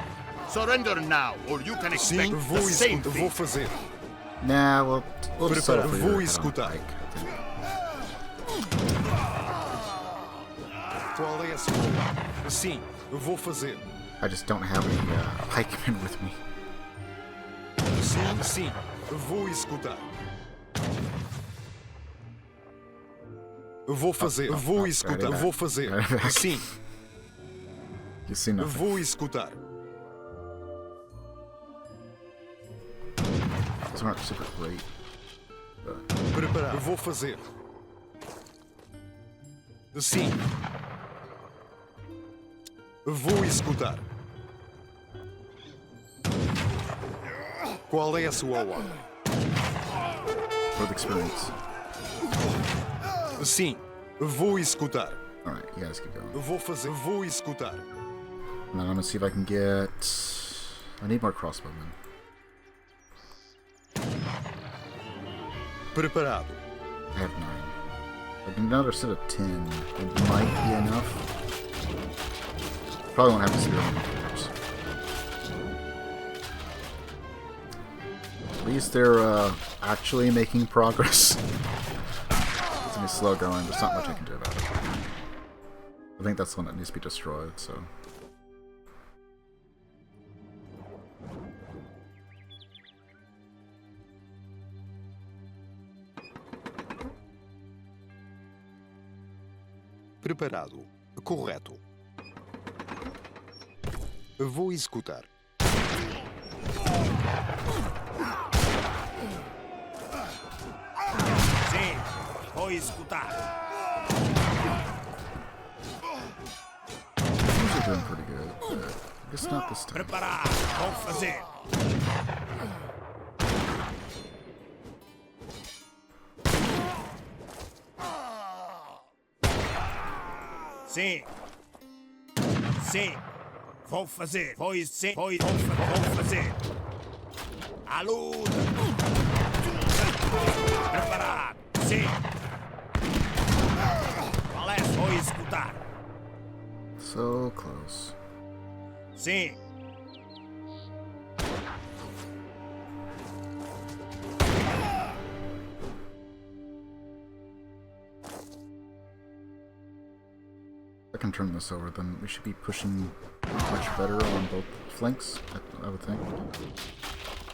Surrender now, or you can expect Sim, the same fate. Vou fazer. Nah, we'll just settle for Vou your executar. Qual é a sua? Sim, vou fazer. I just don't have any pikemen with me. Sim, sim, vou executar. Vou fazer, vou executar, vou fazer. Sim. You see nothing. Vou executar. Those aren't super great. Preparar, vou fazer. Sim. Vou escutar. Qual é a sua ordem? With experience. Sim. Vou escutar. Alright, you guys keep going. Vou escutar. And then I'm gonna see if I can get... I need more crossbowmen. Preparado. I have 9. Like another set of 10. It might be enough. Probably won't have to spearman fighters. At least they're actually making progress. It's gonna be slow going. There's not much I can do about it. I think that's the one that needs to be destroyed, so... Preparado. Correto. Vou executar. Sim, vou executar. These are doing pretty good, but I guess not this time. Preparar, vou fazer. Sim. Sim. Vou fazer. Vou fazer. A luta. Preparado. Sim. Qual é? Vou executar. So close. Sim. If I can turn this over, then we should be pushing much better on both flanks, I would think.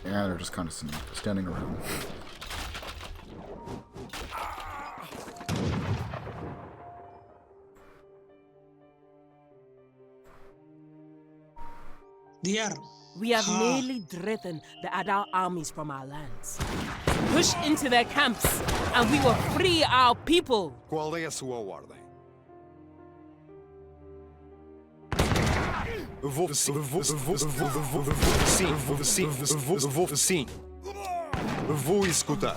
Yeah, they're just kind of standing around. We have nearly driven the Adal armies from our lands. Push into their camps, and we will free our people. Qual é a sua ordem? Sim. Vou escutar.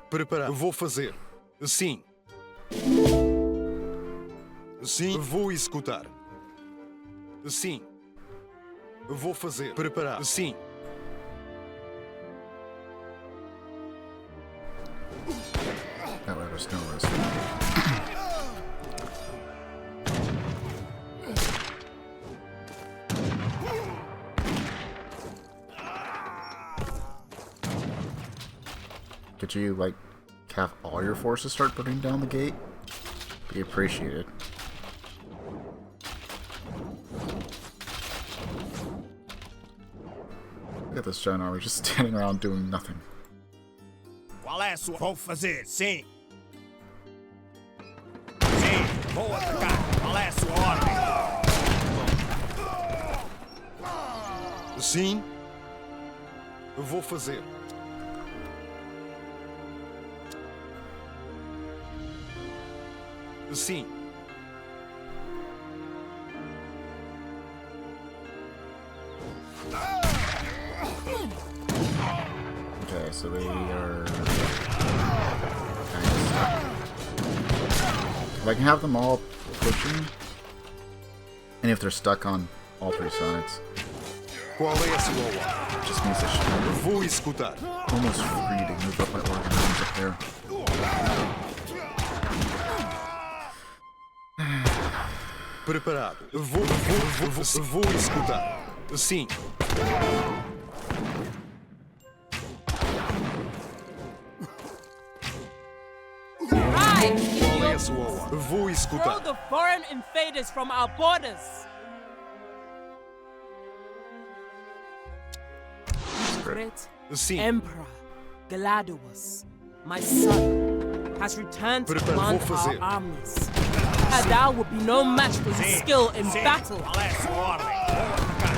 Preparar. Vou fazer. Sim. Sim. Vou escutar. Sim. Vou fazer. Preparar. Sim. That way there's no risk. Could you, like, have all your forces start putting down the gate? Be appreciated. Look at this giant army just standing around doing nothing. Qual é a sua? Vou fazer. Sim. Sim. Vou atacar. Qual é a sua ordem? Sim. Vou fazer. Sim. Okay, so they are kind of stuck. If I can have them all pushing, and if they're stuck on all three sides, Qual é a sua ordem? just means they should Vou escutar. almost free to move up my organisms up there. Preparado. Vou escutar. Sim. Right, Qual é a sua ordem? Vou throw escutar. the foreign invaders from our borders. Great Sim. Emperor Galaduus, my son, has returned to Prepara, command vou our fazer. armies. Adal will be no match for his skill in battle. Qual é a sua ordem? Vou atacar.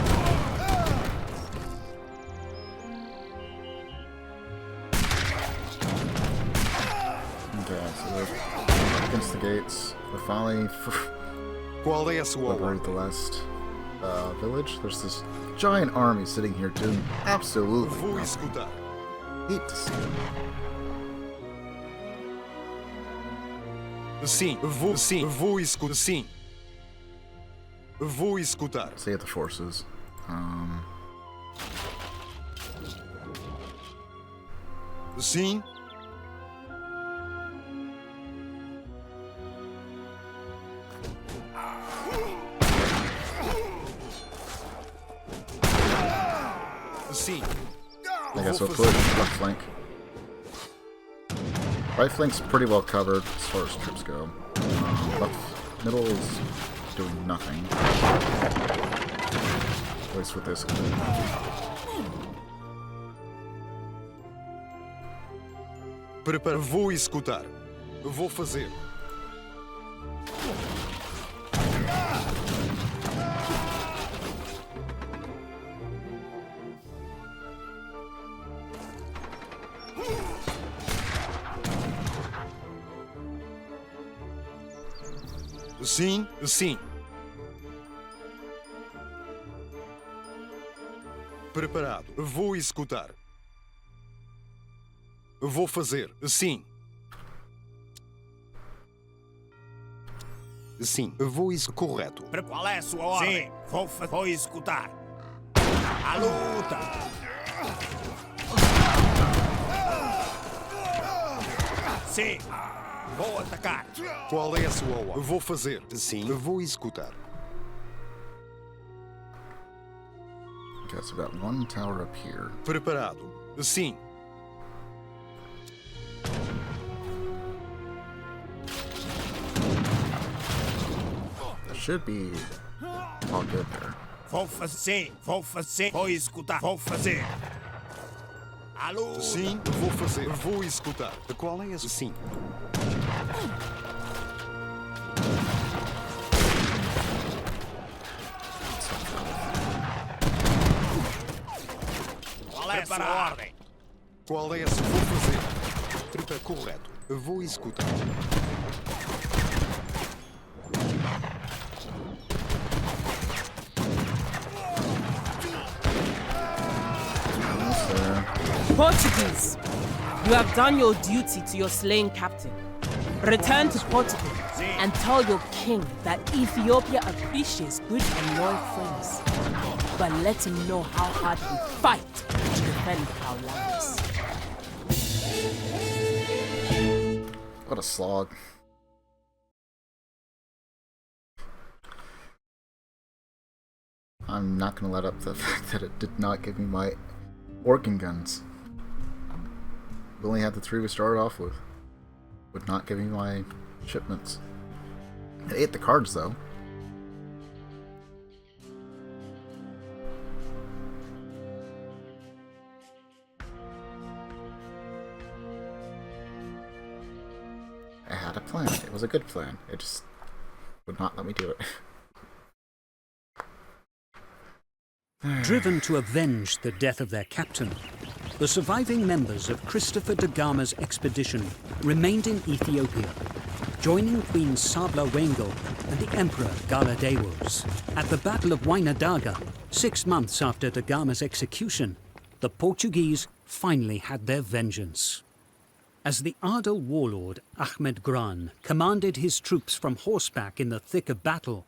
against the gates. We're finally liberated the last village. There's this giant army sitting here doing absolutely nothing. Hate to see it. Sim, vou escutar. Sim. Vou escutar. Say at the forces. Sim. Sim. I guess we'll push left flank. Right flank's pretty well covered as far as troops go. Left middle is doing nothing. At least with this. Prepara. Vou escutar. Vou fazer. Sim, sim. Preparado. Vou escutar. Vou fazer. Sim. Sim, vou correto. Qual é a sua ordem? Sim, vou escutar. A luta! Sim, vou atacar. Qual é a sua ordem? Vou fazer. Sim, vou escutar. Okay, so we've got one tower up here. Preparado. Sim. That should be all good there. Vou fazer, vou escutar, vou fazer. A luta! Sim, vou fazer, vou escutar. Qual é esse? Sim. Qual é a sua ordem? Qual é esse? Vou fazer. Tripa correto. Vou escutar. Portuguese, you have done your duty to your slain captain. Return to Portugal and tell your king that Ethiopia appreciates good and loyal friends. But let him know how hard we fight to defend our lands. What a slog. I'm not going to let up the fact that it did not give me my organ guns. We only had the 3 we started off with. Would not give me my shipments. It ate the cards though. I had a plan. It was a good plan. It just would not let me do it. Driven to avenge the death of their captain, the surviving members of Christopher de Gama's expedition remained in Ethiopia, joining Queen Sabla Wengel and the Emperor Galadewos. At the Battle of Wainadaga, 6 months after de Gama's execution, the Portuguese finally had their vengeance. As the Adal warlord Ahmed Gran commanded his troops from horseback in the thick of battle,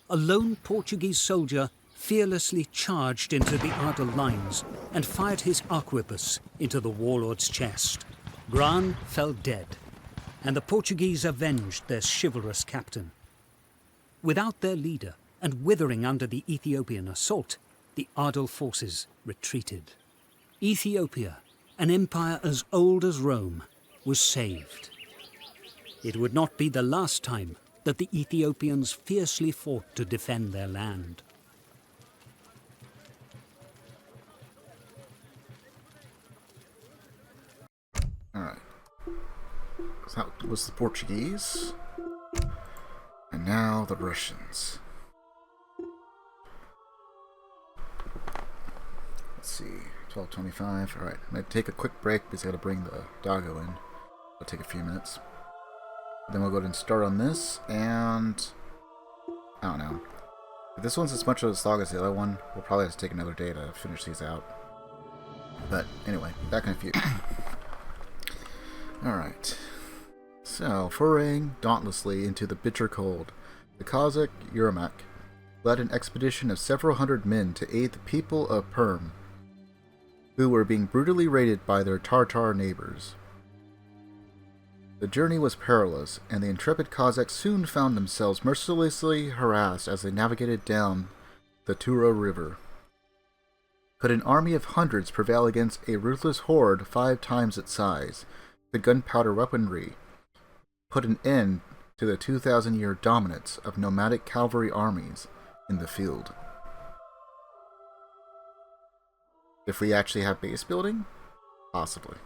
a lone Portuguese soldier fearlessly charged into the Adal lines and fired his arquebus into the warlord's chest. Gran fell dead, and the Portuguese avenged their chivalrous captain. Without their leader, and withering under the Ethiopian assault, the Adal forces retreated. Ethiopia, an empire as old as Rome, was saved. It would not be the last time that the Ethiopians fiercely fought to defend their land. Alright. So that was the Portuguese. And now the Russians. Let's see. 12:25. Alright, I'm going to take a quick break because I got to bring the doggo in. It'll take a few minutes. Then we'll go ahead and start on this, and I don't know. If this one's as much of a slog as the other one, we'll probably have to take another day to finish these out. But anyway, back in a few. Alright. So, foraying dauntlessly into the bitter cold, the Cossack Yermak led an expedition of several hundred men to aid the people of Perm, who were being brutally raided by their Tartar neighbors. The journey was perilous, and the intrepid Cossacks soon found themselves mercilessly harassed as they navigated down the Tura River. Could an army of hundreds prevail against a ruthless horde 5 times its size? The gunpowder weaponry put an end to the 2,000-year dominance of nomadic cavalry armies in the field. If we actually have base building? Possibly.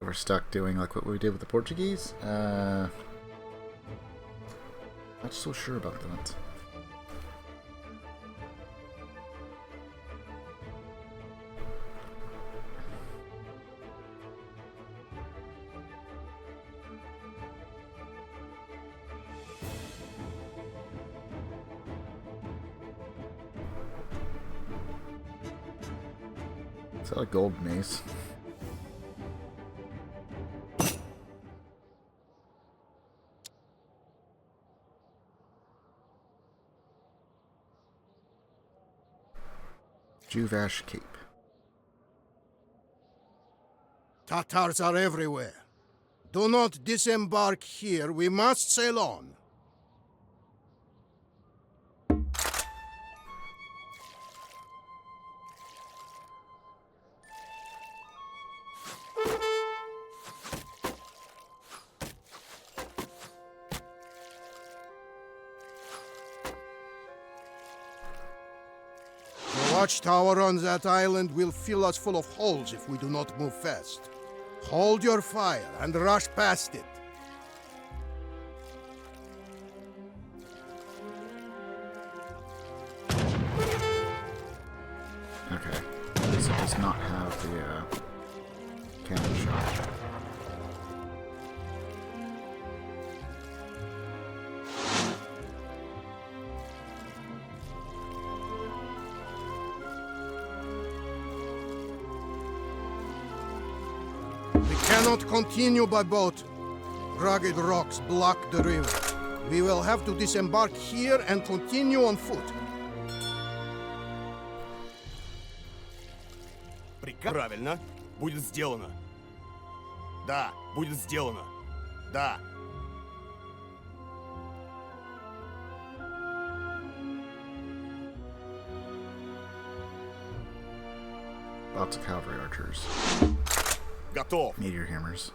We're stuck doing like what we did with the Portuguese? Not so sure about that. Is that a gold mace? Chuvash Cape. Tatars are everywhere. Do not disembark here. We must sail on. The watchtower on that island will fill us full of holes if we do not move fast. Hold your fire and rush past it. Okay. This does not have the cannon shot. We cannot continue by boat. Rugged rocks block the river. We will have to disembark here and continue on foot. Правильно. Будет сделано. Да, будет сделано. Да. Lots of cavalry archers. Готов. Meteor hammers.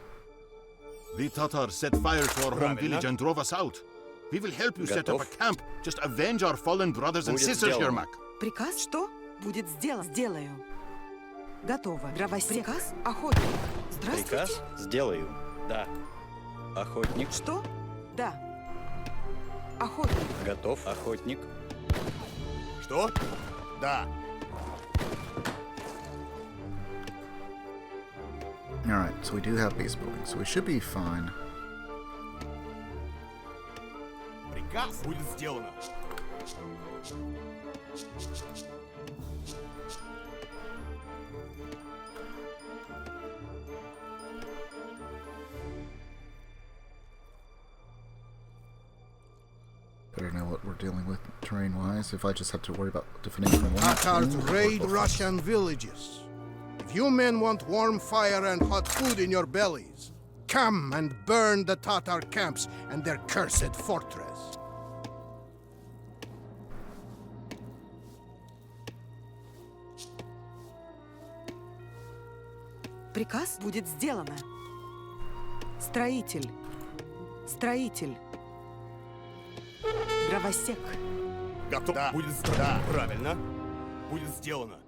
The Tatars set fire to our home village and drove us out. We will help you set up a camp. Just avenge our fallen brothers and sisters, Yermak. Приказ? Что? Будет сделано. Сделаю. Готово. Дровосек. Приказ? Охотник. Здравствуйте. Приказ? Сделаю. Да. Охотник. Что? Да. Охотник. Готов. Охотник. Что? Да. Alright, so we do have base building, so we should be fine. Приказ будет сделано. Better know what we're dealing with terrain-wise, if I just have to worry about defending from one. Tatars raid Russian villages. If you men want warm fire and hot food in your bellies, come and burn the Tatar camps and their cursed fortress. Приказ будет сделано. Строитель. Строитель. Дровосек. Готов. Да. Будет сделано. Да. Правильно. Будет сделано.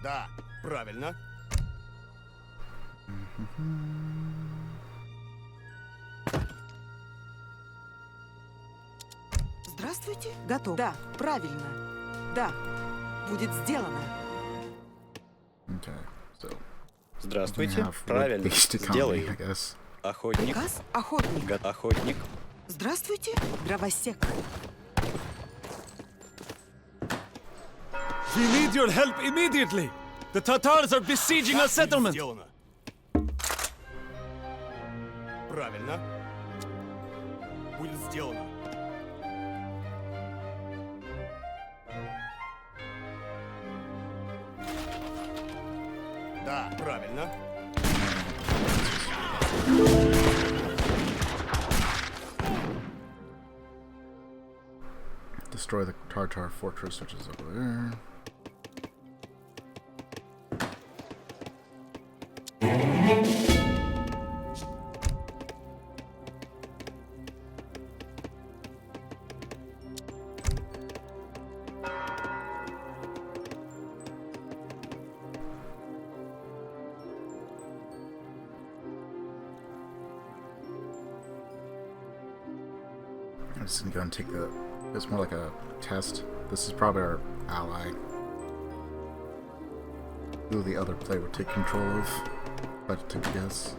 Да. Правильно. Здравствуйте. Готов. Да, правильно. Да. Будет сделано. Okay, so Здравствуйте. Правильно. Сделаю. Охотник. Приказ? Охотник. Охотник. Здравствуйте, дровосек. We need your help immediately! The Tatars are besieging our settlement! Сделано. Правильно. Будет сделано. Да, правильно. Destroy the Tartar fortress, which is over there. I'm just gonna go and take the. It's more like a test. This is probably our ally. Who the other player would take control of. If I had to take a guess.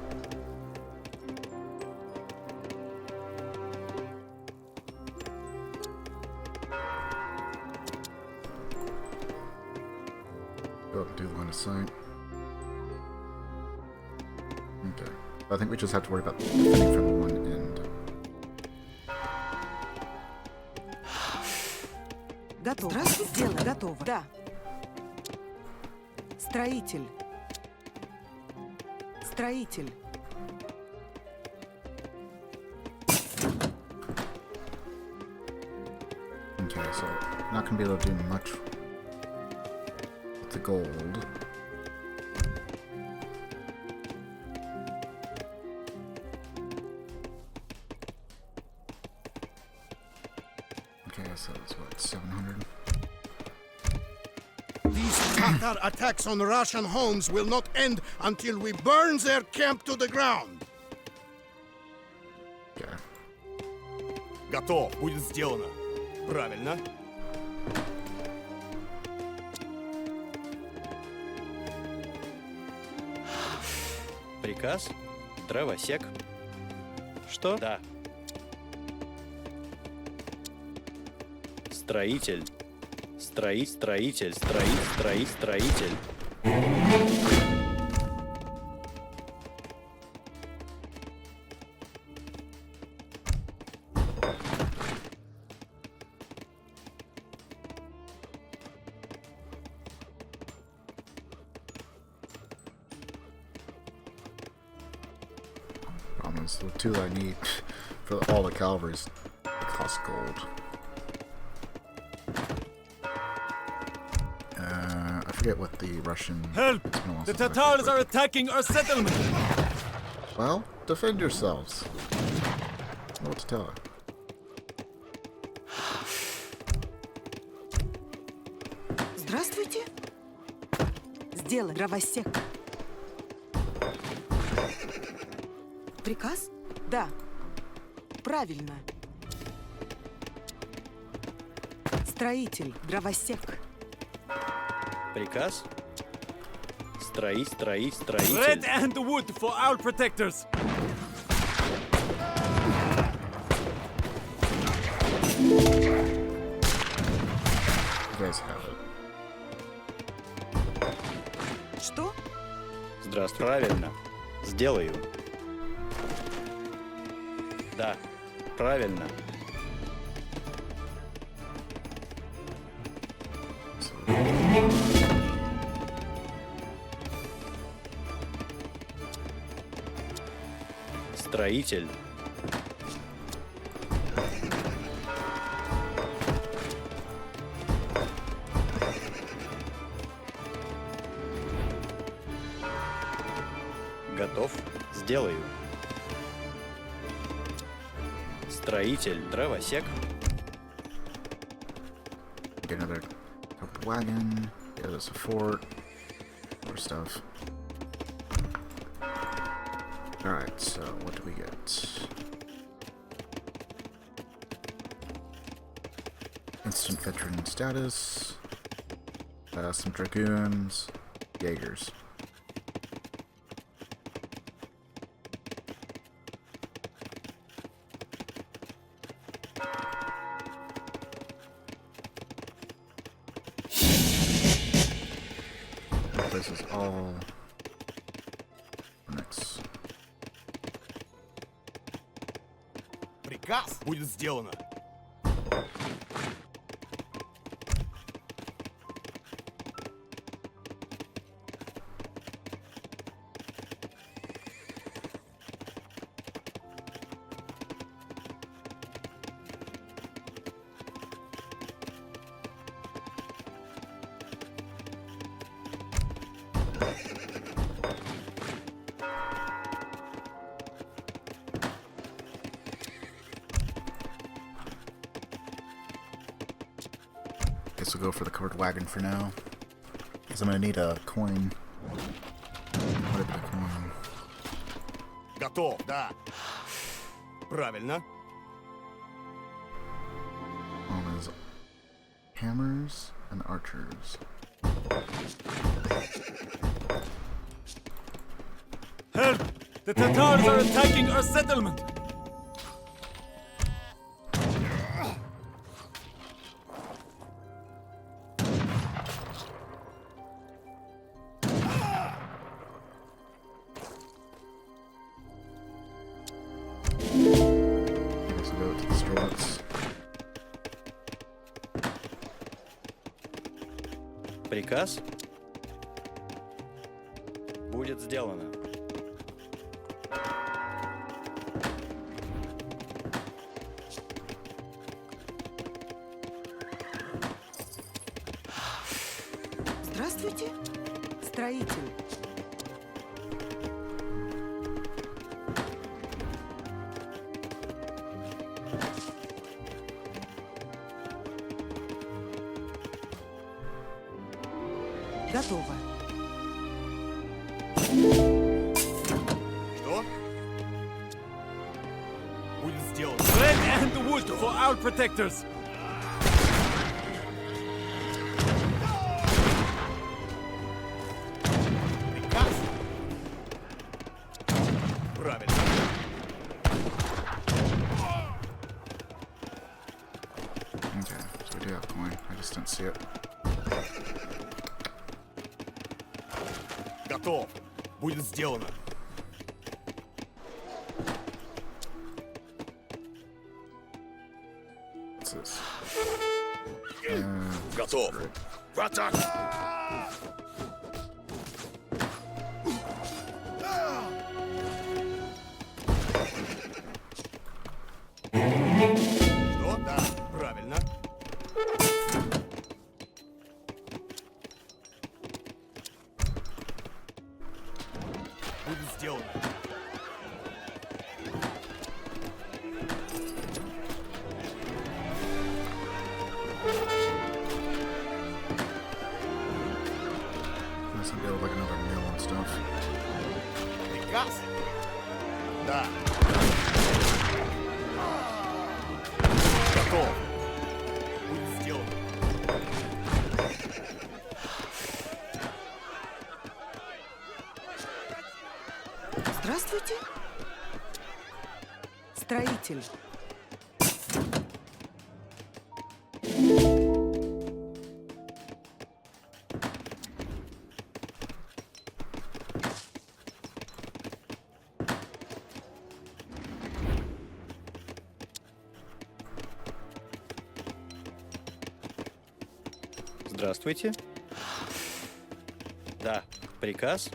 Go up and do line of sight. Okay. I think we just have to worry about defending from one end. Готово. Здравствуйте. Сделано. Готово. Да. Строитель. Строитель. Okay, so not gonna be able to do much with the gold. Okay, so it's what, 700? These Tatar attacks on Russian homes will not end until we burn their camp to the ground. Okay. Готов. Будет сделано. Правильно. Приказ. Дровосек. Что? Да. Строитель. Строитель. Problem is, the two that I need for all the cavalries cost gold. I forget what the Russian... Help! The Tatars are attacking our settlement! Well, defend yourselves. I don't know what to tell her. Здравствуйте. Сделай, дровосек. Приказ? Да. Правильно. Строитель, дровосек. Приказ. Строитель. Red and wood for our protectors! You guys have it. Что? Здравствуй. Правильно. Сделаю. Да. Правильно. Строитель. Готов. Сделаю. Строитель. Дровосек. Get another covered wagon. Yeah, there's a fort. More stuff. Alright, so what do we get? Instant veteran status. Some dragoons. Jaegers. places all next. Приказ будет сделано. Guess we'll go for the covered wagon for now. Because I'm gonna need a coin. What a coin. Готов, да. Правильно. There's hammers and archers. Help! The Tatars are attacking our settlement! Приказ будет сделано. Здравствуйте, строитель. Готово. Что? Будет сделано. Bread and wood for our protectors! Приказ. Правильно. Okay, so we do have a coin. I just didn't see it. Готов. Будет сделано. What's this? Готов. В атаку. Что? Да, правильно. Будет сделано. There's gonna be like another mill and stuff. Приказ? Да. Готов. Будет сделано. Здравствуйте, строитель. Здравствуйте. Да, приказ.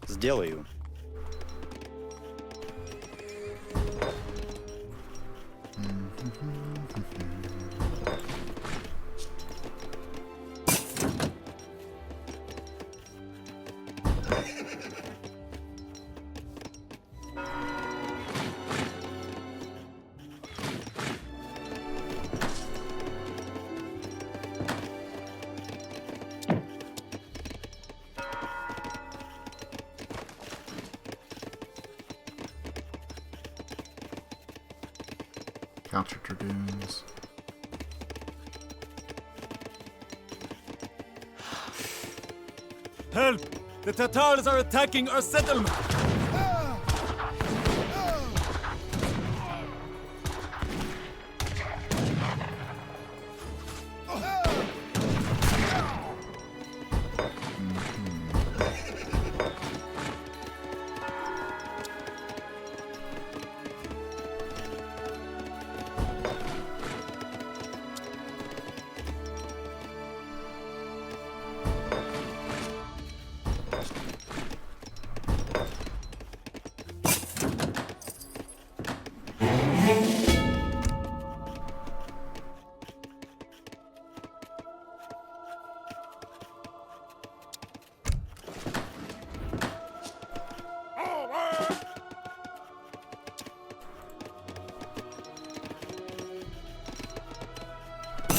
Сделаю. Capture dragoons. Help! The Tatars are attacking our settlement!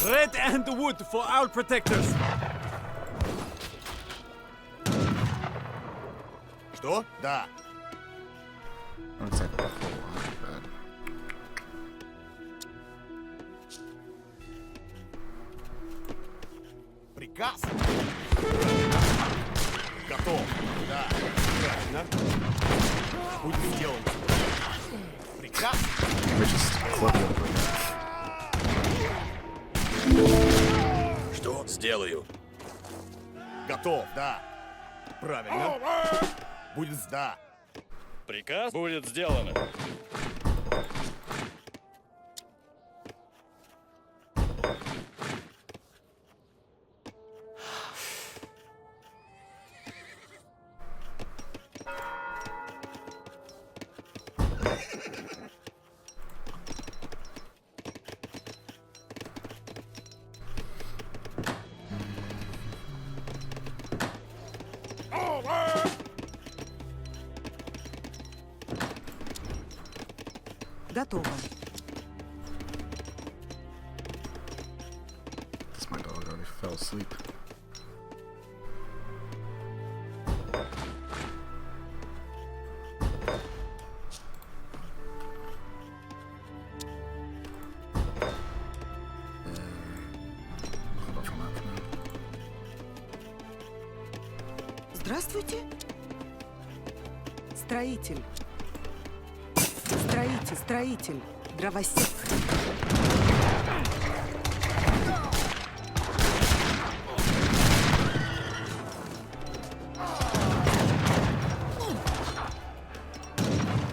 Red and wood for our protectors. Что? Да. Not exactly a whole lot, but... Приказ. Готов. Да. Правильно. Будет сделано. Приказ. We just club it over. Что? Сделаю. Готов. Да. Правильно. Будет да. Приказ будет сделано. Готово. Guess my dog already fell asleep. Hold off on that for now. Здравствуйте. Строитель. Строитель. Дровосек.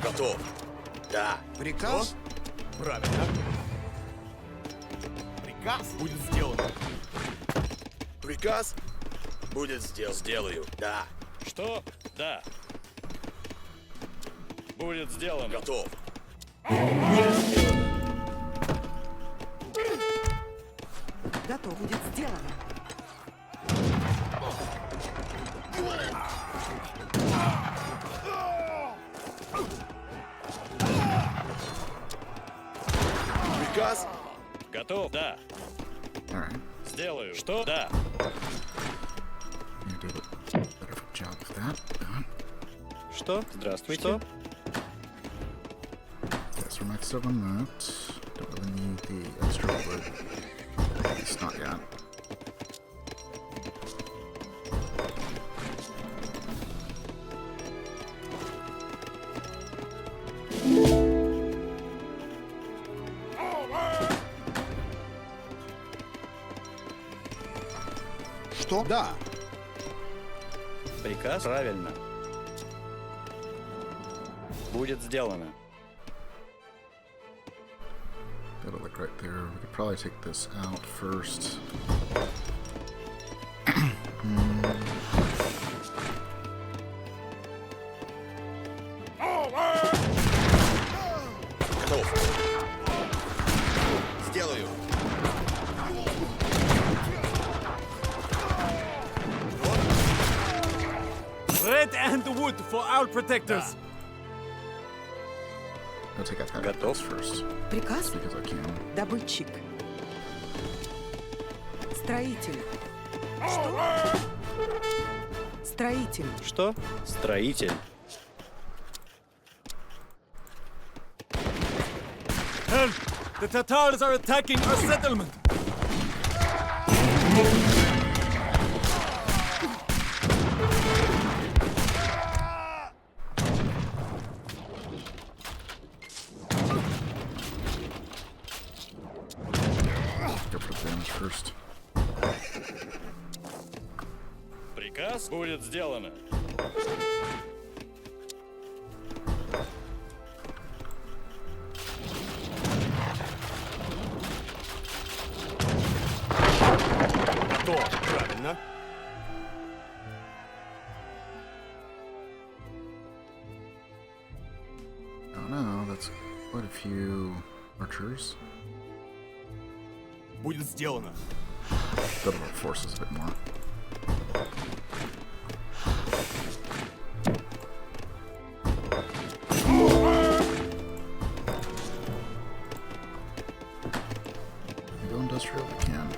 Готов. Да. Приказ? Что? Правильно. Приказ будет сделано. Приказ будет сделан. Сделаю. Да. Что? Да. Будет сделано. Готов. Готов. Будет сделано. Приказ? Готов? Да. Alright. Сделаю. Что? Да. You did a better job of that. Что? Здравствуйте. Что? Yes, we're maxed up on that. Don't really need the extra wood. At least not yet. Что? Да. Приказ? Правильно. Будет сделано. That'll look right there. We could probably take this out first. Готов. Сделаю. Red and wood for our protectors. I'll take out that this first. Приказ? Because I can. Добытчик. Строитель. Строитель. Что? Строитель. Help! The Tatars are attacking our settlement. Go for the damage first. Приказ будет сделано. Готов. Правильно. Oh no, that's quite a few archers. Будет сделано. Double our forces a bit more. Go industrial if we can.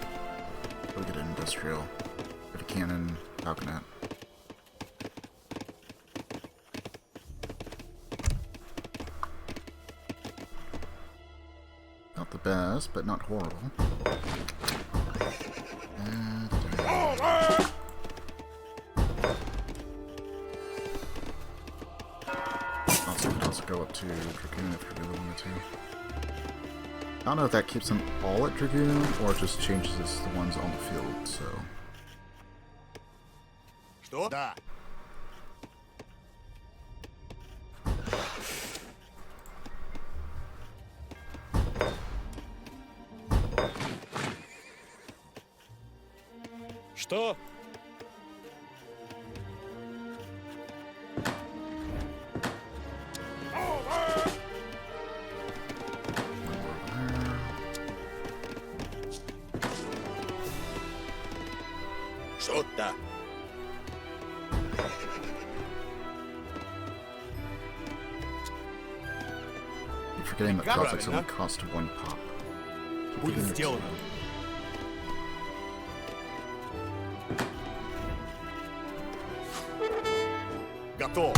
the best, but not horrible. Also, could also go up to Dragoon if we really wanted to. I don't know if that keeps them all at Dragoon or just changes the ones on the field, so. Что? Да. Что? Что? Да. I'm forgetting that Cossacks only cost 1 pop. Будет сделано. Готов.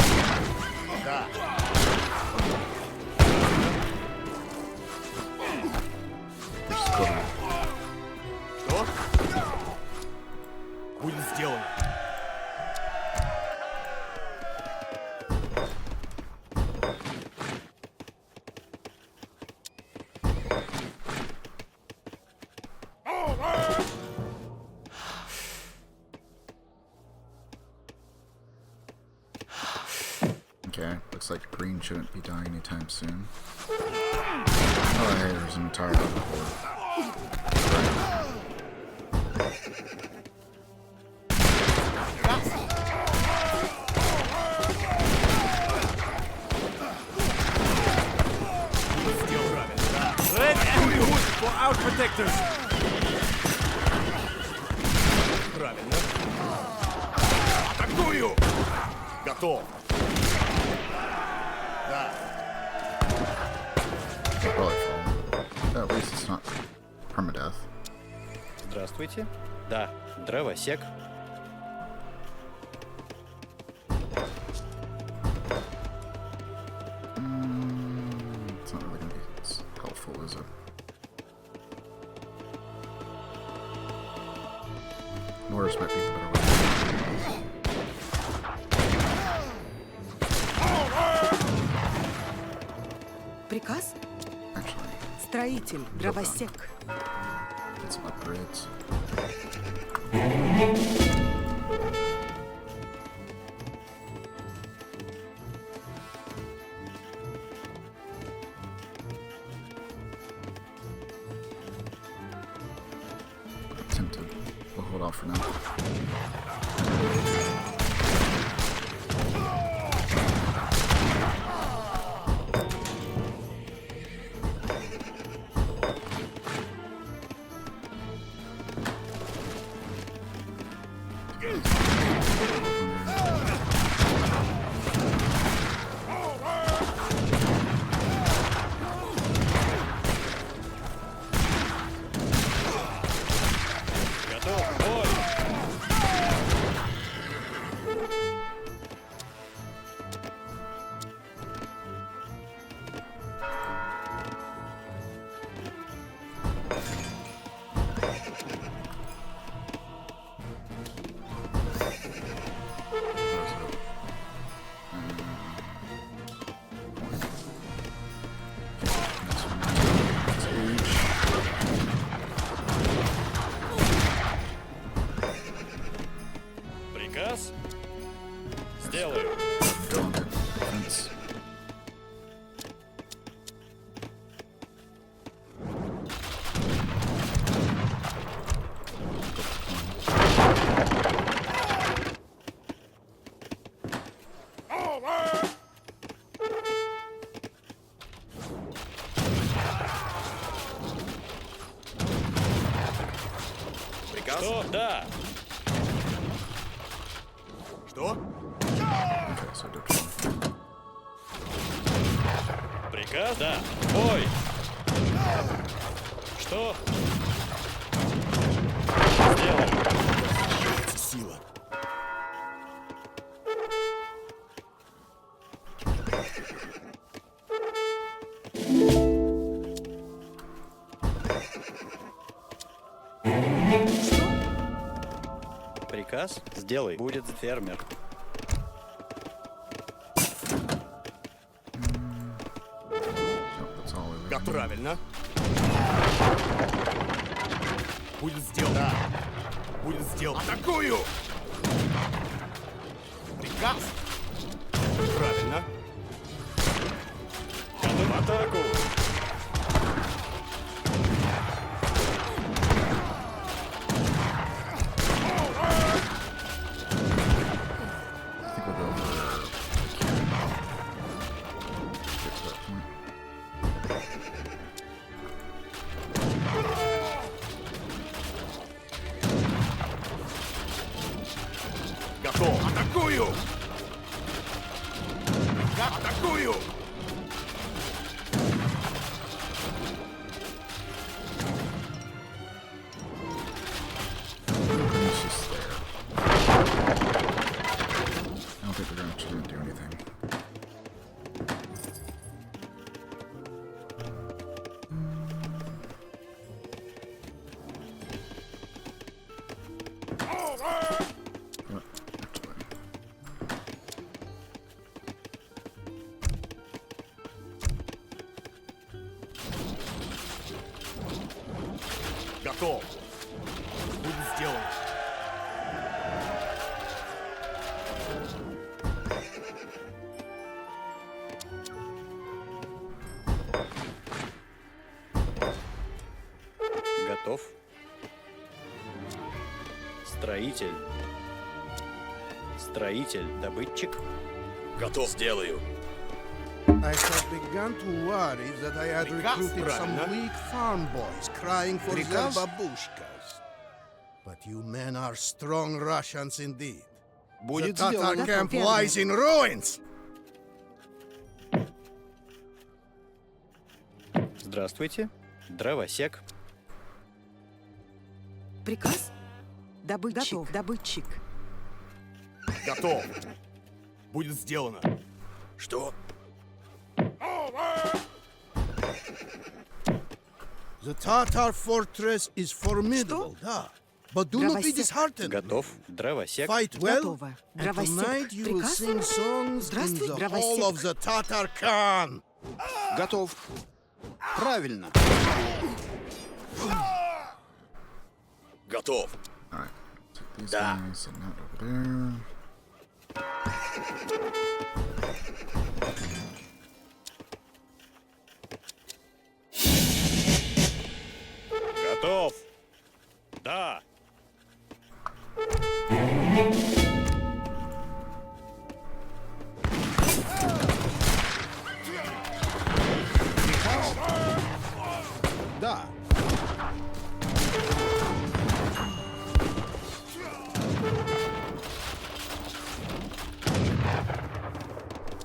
Да. Что? Будет сделано. Okay, looks like green shouldn't be dying anytime soon. Oh, hey, there's an entire other horde. Red enemy hood for our protectors. Правильно. Атакую! Готов. Да. They'll probably fall. At least it's not permadeath. Здравствуйте. Да, дровосек. It's not really gonna be as helpful, is it? Mortars might be the better way. Приказ? Actually, Строитель, дровосек. get some upgrades. Tempted. We'll hold off for now. Готов. Бой. Приказ? Сделаю. Defense. Приказ? Что? Да. Что? Okay, so Dipson. Приказ? Да. Бой. Что? Сделаю. Сила. Приказ? Сделай. Будет фермер. Правильно. Будет сделано. Да. Будет сделано. Атакую! Приказ. Правильно. Готов в атаку! Готов. Атакую! Атакую! I don't think they're actually going to do anything. Готов. Будет сделано. Готов. Строитель. Строитель. Добытчик. Готов. Сделаю. I had begun to worry that I had recruited some weak farm boys crying for their babushkas. But you men are strong Russians indeed. The Tatar camp lies in ruins! Здравствуйте. Дровосек. Приказ? Добытчик. Добытчик. Готов. Будет сделано. Что? The Tatar fortress is formidable, да. But do not be disheartened. Готов. Дровосек. Fight well, and tonight you will sing songs in the hall of the Tatar Khan. Готов. Правильно. Готов. Alright. Take these guys and that over there. Готов! Да! Да.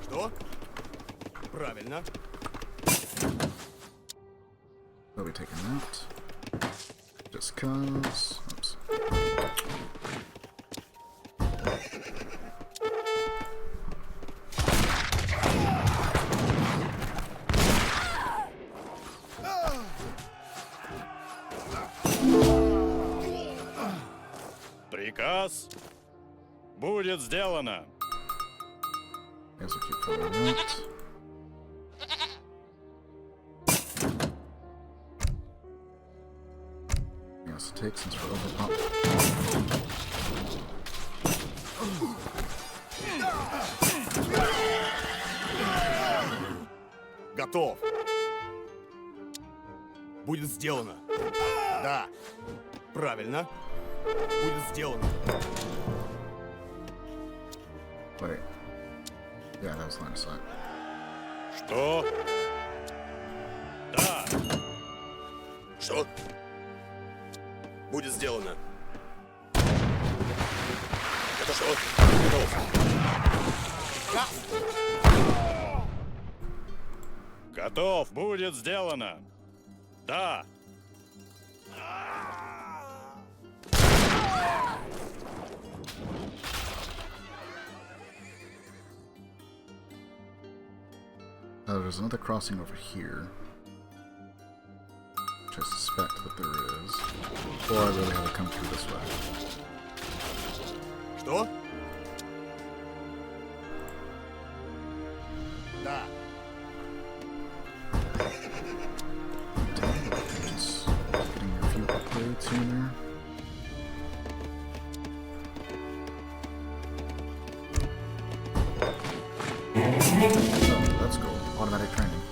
Что? Правильно. We'll be taking that. Just cause. Oops. Приказ будет сделано. Guess I'll keep following that. Yes, take since we're overpowered. Готов. Будет сделано. Да. Правильно. Будет сделано. Wait. Yeah, that was line of sight. Что? Да. Что? Будет сделано. Это что? Готов. Готов. Будет сделано. Да. There's another crossing over here, which I suspect that there is, or I really have to come through this way. Что? Да. Just getting a few uploads here and there. Oh, that's cool. Automatic training.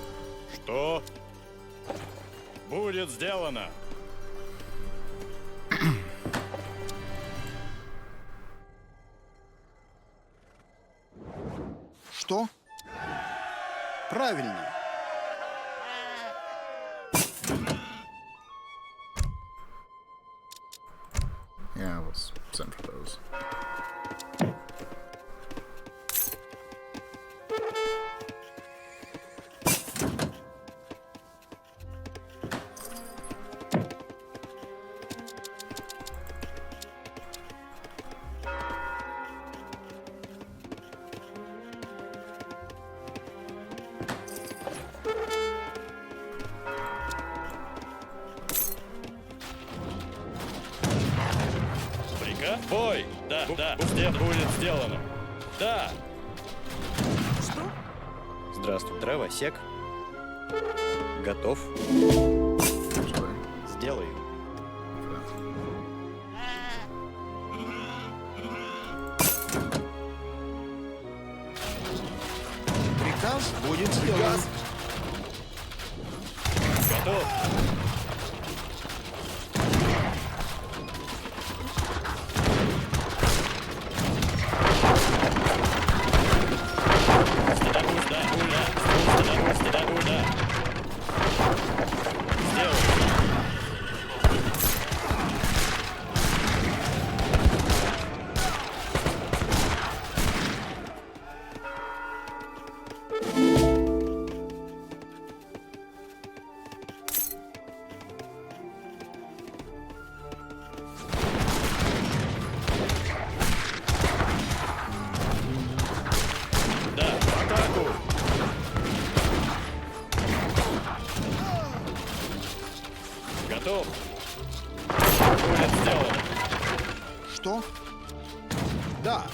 Что? Будет сделано. Что? Правильно. Yeah, I was sent for those. Бой! Да, да, будет сделано. Да! Что? Здравствуй, дровосек. Готов? Сделаю. Приказ будет сделан. Готов. Готов. Будет сделано. Что? Да.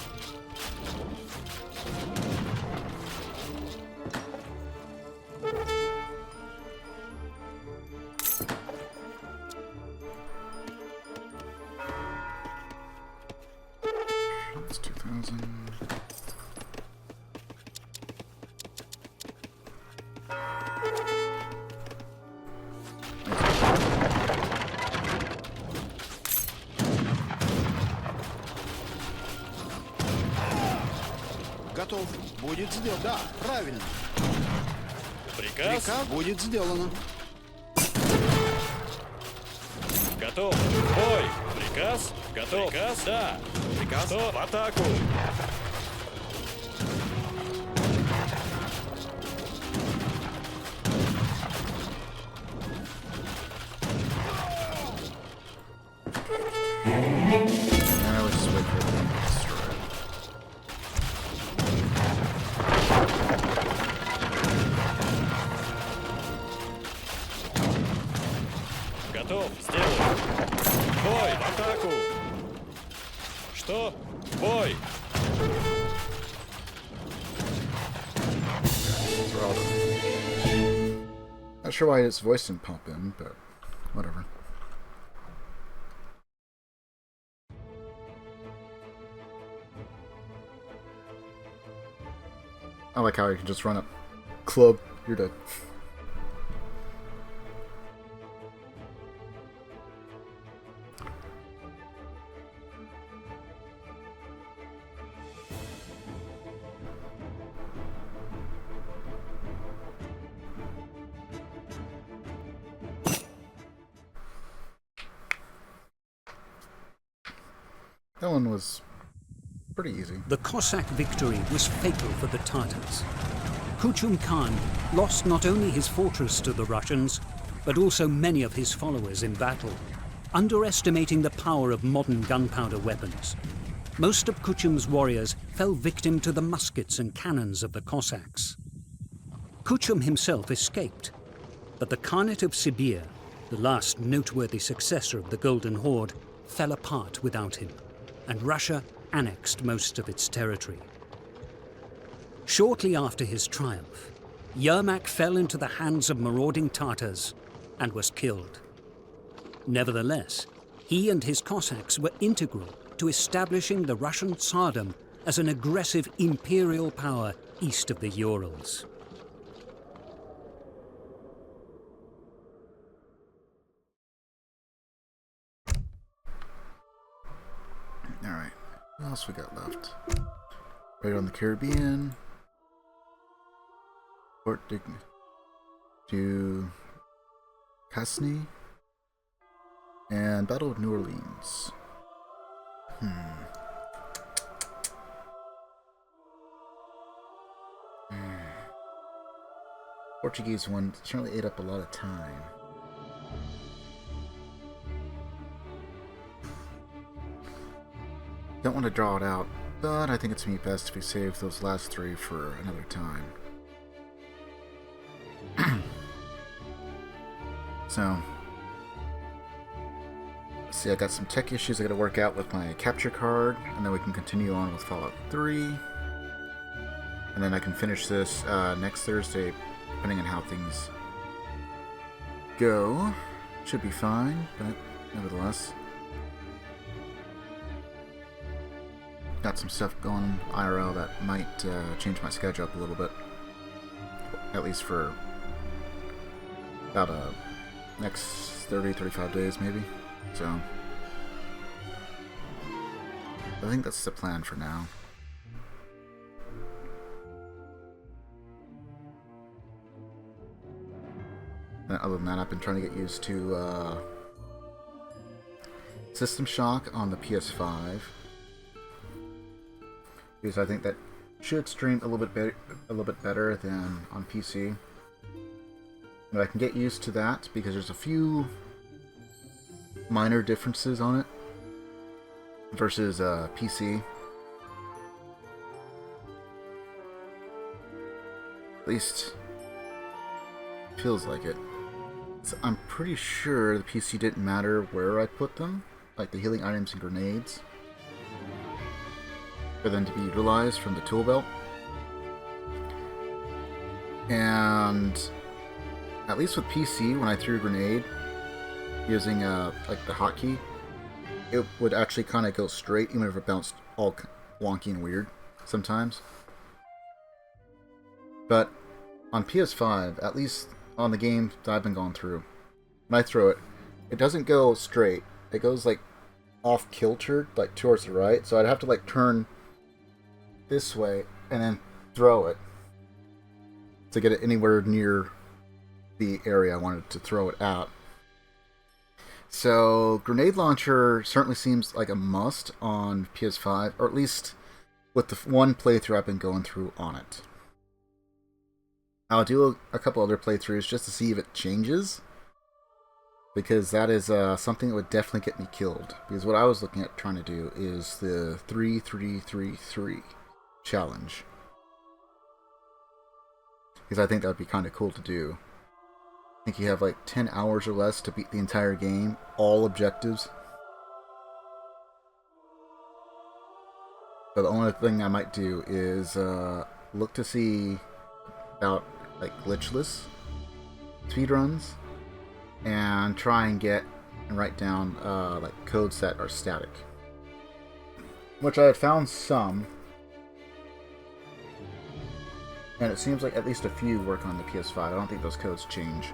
That's 2000. Готов. Будет сделано. Да, правильно. Приказ? Приказ будет сделано. Готов. Бой. Приказ? Готов. Приказ? Да. Приказ? Что? В атаку. I was just waiting for everything to destroy it. Готов. Сделаю. Бой. В атаку. Что? Бой. Not sure why his voice didn't pop in, but whatever. I like how you can just run up. Club, you're dead. That one was pretty easy. The Cossack victory was fatal for the Tartars. Kuchum Khan lost not only his fortress to the Russians, but also many of his followers in battle, underestimating the power of modern gunpowder weapons. Most of Kuchum's warriors fell victim to the muskets and cannons of the Cossacks. Kuchum himself escaped, but the Khanate of Sibir, the last noteworthy successor of the Golden Horde, fell apart without him, and Russia annexed most of its territory. Shortly after his triumph, Yermak fell into the hands of marauding Tatars and was killed. Nevertheless, he and his Cossacks were integral to establishing the Russian Tsardom as an aggressive imperial power east of the Urals. Alright, what else we got left? Right on the Caribbean. Fort to Casny. And Battle of New Orleans. Portuguese one certainly ate up a lot of time. Don't want to draw it out, but I think it's going to be best if we save those last three for another time. So, let's see, I got some tech issues I got to work out with my capture card, and then we can continue on with Fallout 3. And then I can finish this next Thursday, depending on how things go. Should be fine, but nevertheless. Got some stuff going IRL that might change my schedule up a little bit. At least for about next 30-35 days maybe. So I think that's the plan for now. And other than that, I've been trying to get used to System Shock on the PS5. Because I think that should stream a little bit better than on PC. But I can get used to that because there's a few minor differences on it versus PC. At least feels like it. So I'm pretty sure the PC didn't matter where I put them, like the healing items and grenades, for them to be utilized from the tool belt. And at least with PC, when I threw a grenade using like the hotkey, it would actually kind of go straight, even if it bounced all wonky and weird sometimes. But on PS5, at least on the game that I've been going through, when I throw it, it doesn't go straight. It goes like off kilter, like towards the right. So I'd have to like turn this way and then throw it to get it anywhere near the area I wanted to throw it at. So grenade launcher certainly seems like a must on PS5, or at least with the one playthrough I've been going through on it. I'll do a couple other playthroughs just to see if it changes, because that is something that would definitely get me killed. Because what I was looking at trying to do is the 3-3-3-3 challenge, because I think that would be kind of cool to do. I think you have like 10 hours or less to beat the entire game, all objectives. But the only thing I might do is look to see about like glitchless speedruns, and try and get and write down like codes that are static, which I had found some, and it seems like at least a few work on the PS5. I don't think those codes change.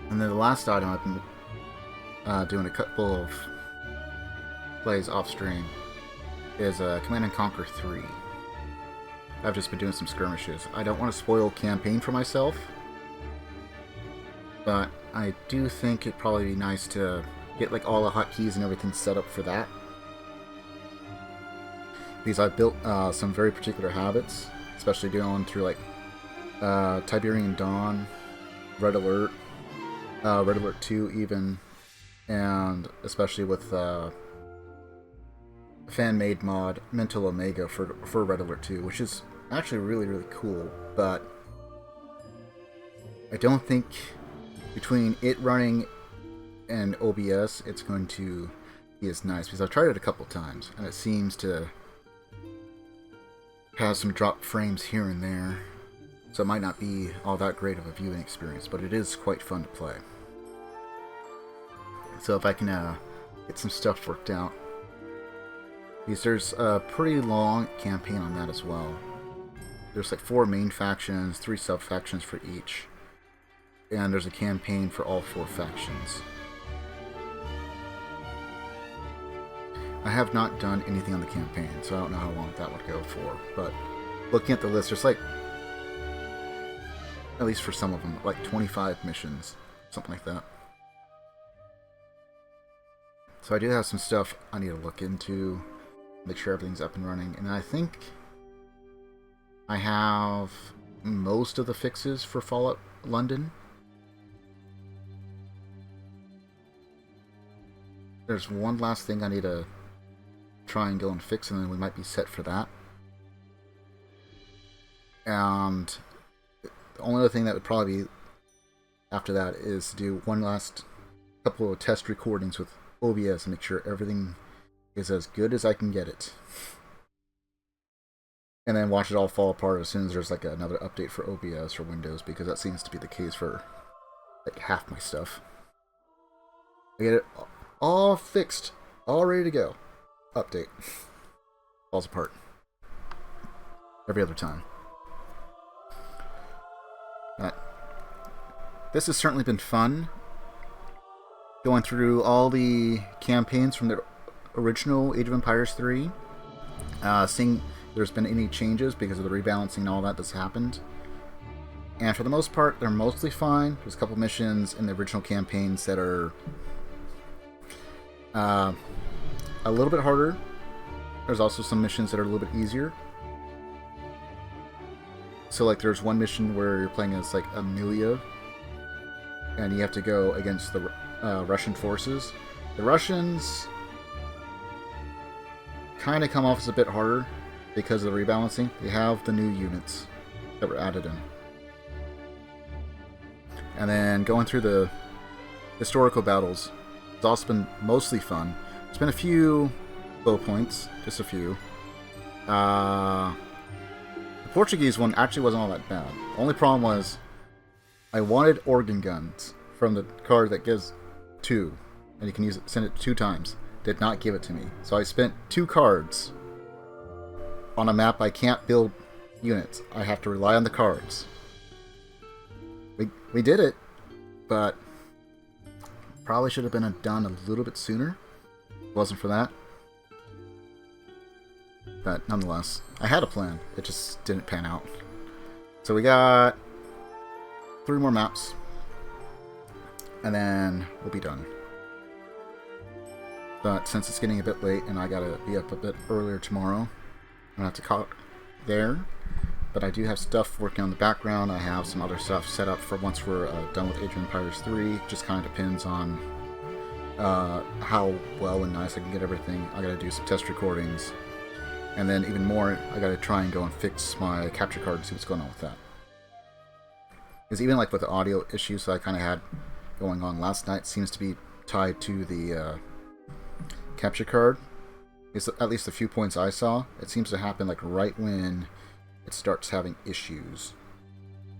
And then the last item I've been doing a couple of plays off stream is Command & Conquer 3. I've just been doing some skirmishes. I don't want to spoil campaign for myself, but I do think it'd probably be nice to get like all the hotkeys and everything set up for that. Because I've built some very particular habits, especially going through like Tiberian Dawn, Red Alert 2 even, and especially with fan-made mod Mental Omega for Red Alert 2, which is actually really, really cool. But I don't think between it running and OBS it's going to he is nice, because I've tried it a couple times, and it seems to have some drop frames here and there, so it might not be all that great of a viewing experience, but it is quite fun to play. So if I can get some stuff worked out, because there's a pretty long campaign on that as well. There's like 4 main factions, 3 sub-factions for each, and there's a campaign for all 4 factions. I have not done anything on the campaign, so I don't know how long that would go for, but looking at the list, there's like, at least for some of them, like 25 missions, something like that. So I do have some stuff I need to look into, make sure everything's up and running, and I think I have most of the fixes for Fallout London. There's one last thing I need to try and go and fix, and then we might be set for that. And the only other thing that would probably be after that is to do one last couple of test recordings with OBS and make sure everything is as good as I can get it. And then watch it all fall apart as soon as there's like another update for OBS or Windows, because that seems to be the case for like half my stuff. I get it all fixed, all ready to go. Update. Falls apart. Every other time. This has certainly been fun. Going through all the campaigns from the original Age of Empires 3. Seeing there's been any changes because of the rebalancing and all that that's happened. And for the most part, they're mostly fine. There's a couple missions in the original campaigns that are a little bit harder. There's also some missions that are a little bit easier. So like there's one mission where you're playing as like Amelia, and you have to go against the Russian forces. The Russians kind of come off as a bit harder because of the rebalancing. They have the new units that were added in. And then going through the historical battles, it's also been mostly fun. There's been a few low points, just a few. The Portuguese one actually wasn't all that bad. The only problem was I wanted organ guns from the card that gives 2, and you can use it, send it 2 times. Did not give it to me. So I spent 2 cards on a map I can't build units. I have to rely on the cards. We did it, but probably should have been done a little bit sooner. If it wasn't for that. But nonetheless, I had a plan. It just didn't pan out. So we got 3 more maps, and then we'll be done. But since it's getting a bit late and I gotta be up a bit earlier tomorrow, I'm gonna have to call it there. But I do have stuff working on the background. I have some other stuff set up for once we're done with Age of Empires 3. Just kind of depends on how well and nice I can get everything. I gotta do some test recordings. And then even more, I gotta try and go and fix my capture card and see what's going on with that. Because even like with the audio issues that I kind of had going on last night, seems to be tied to the capture card. It's at least a few points I saw. It seems to happen like right when it starts having issues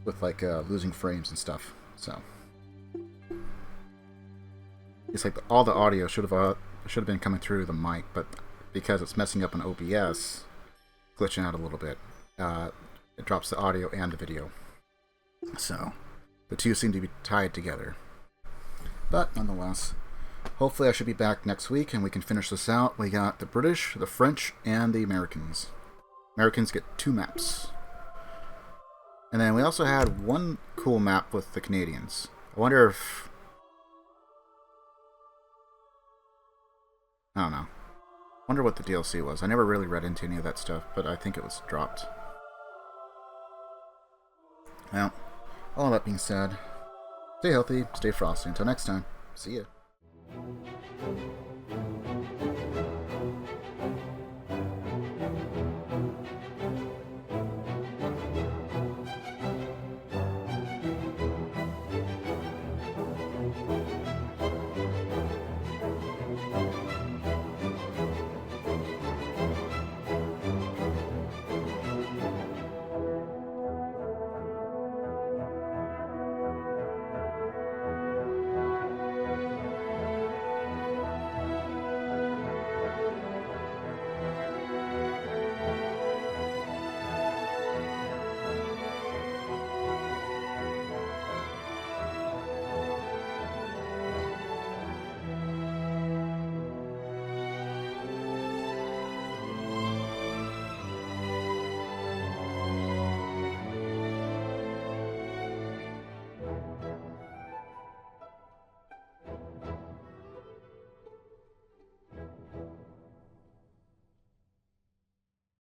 with like losing frames and stuff. So it's like all the audio should have been coming through the mic, but because it's messing up on OBS, glitching out a little bit, it drops the audio and the video. So the two seem to be tied together. But nonetheless, hopefully I should be back next week and we can finish this out. We got the British, the French, and the Americans. Americans get 2 maps. And then we also had one cool map with the Canadians. I wonder if... I don't know. I wonder what the DLC was. I never really read into any of that stuff, but I think it was dropped. Well, all that being said, stay healthy, stay frosty. Until next time, see ya.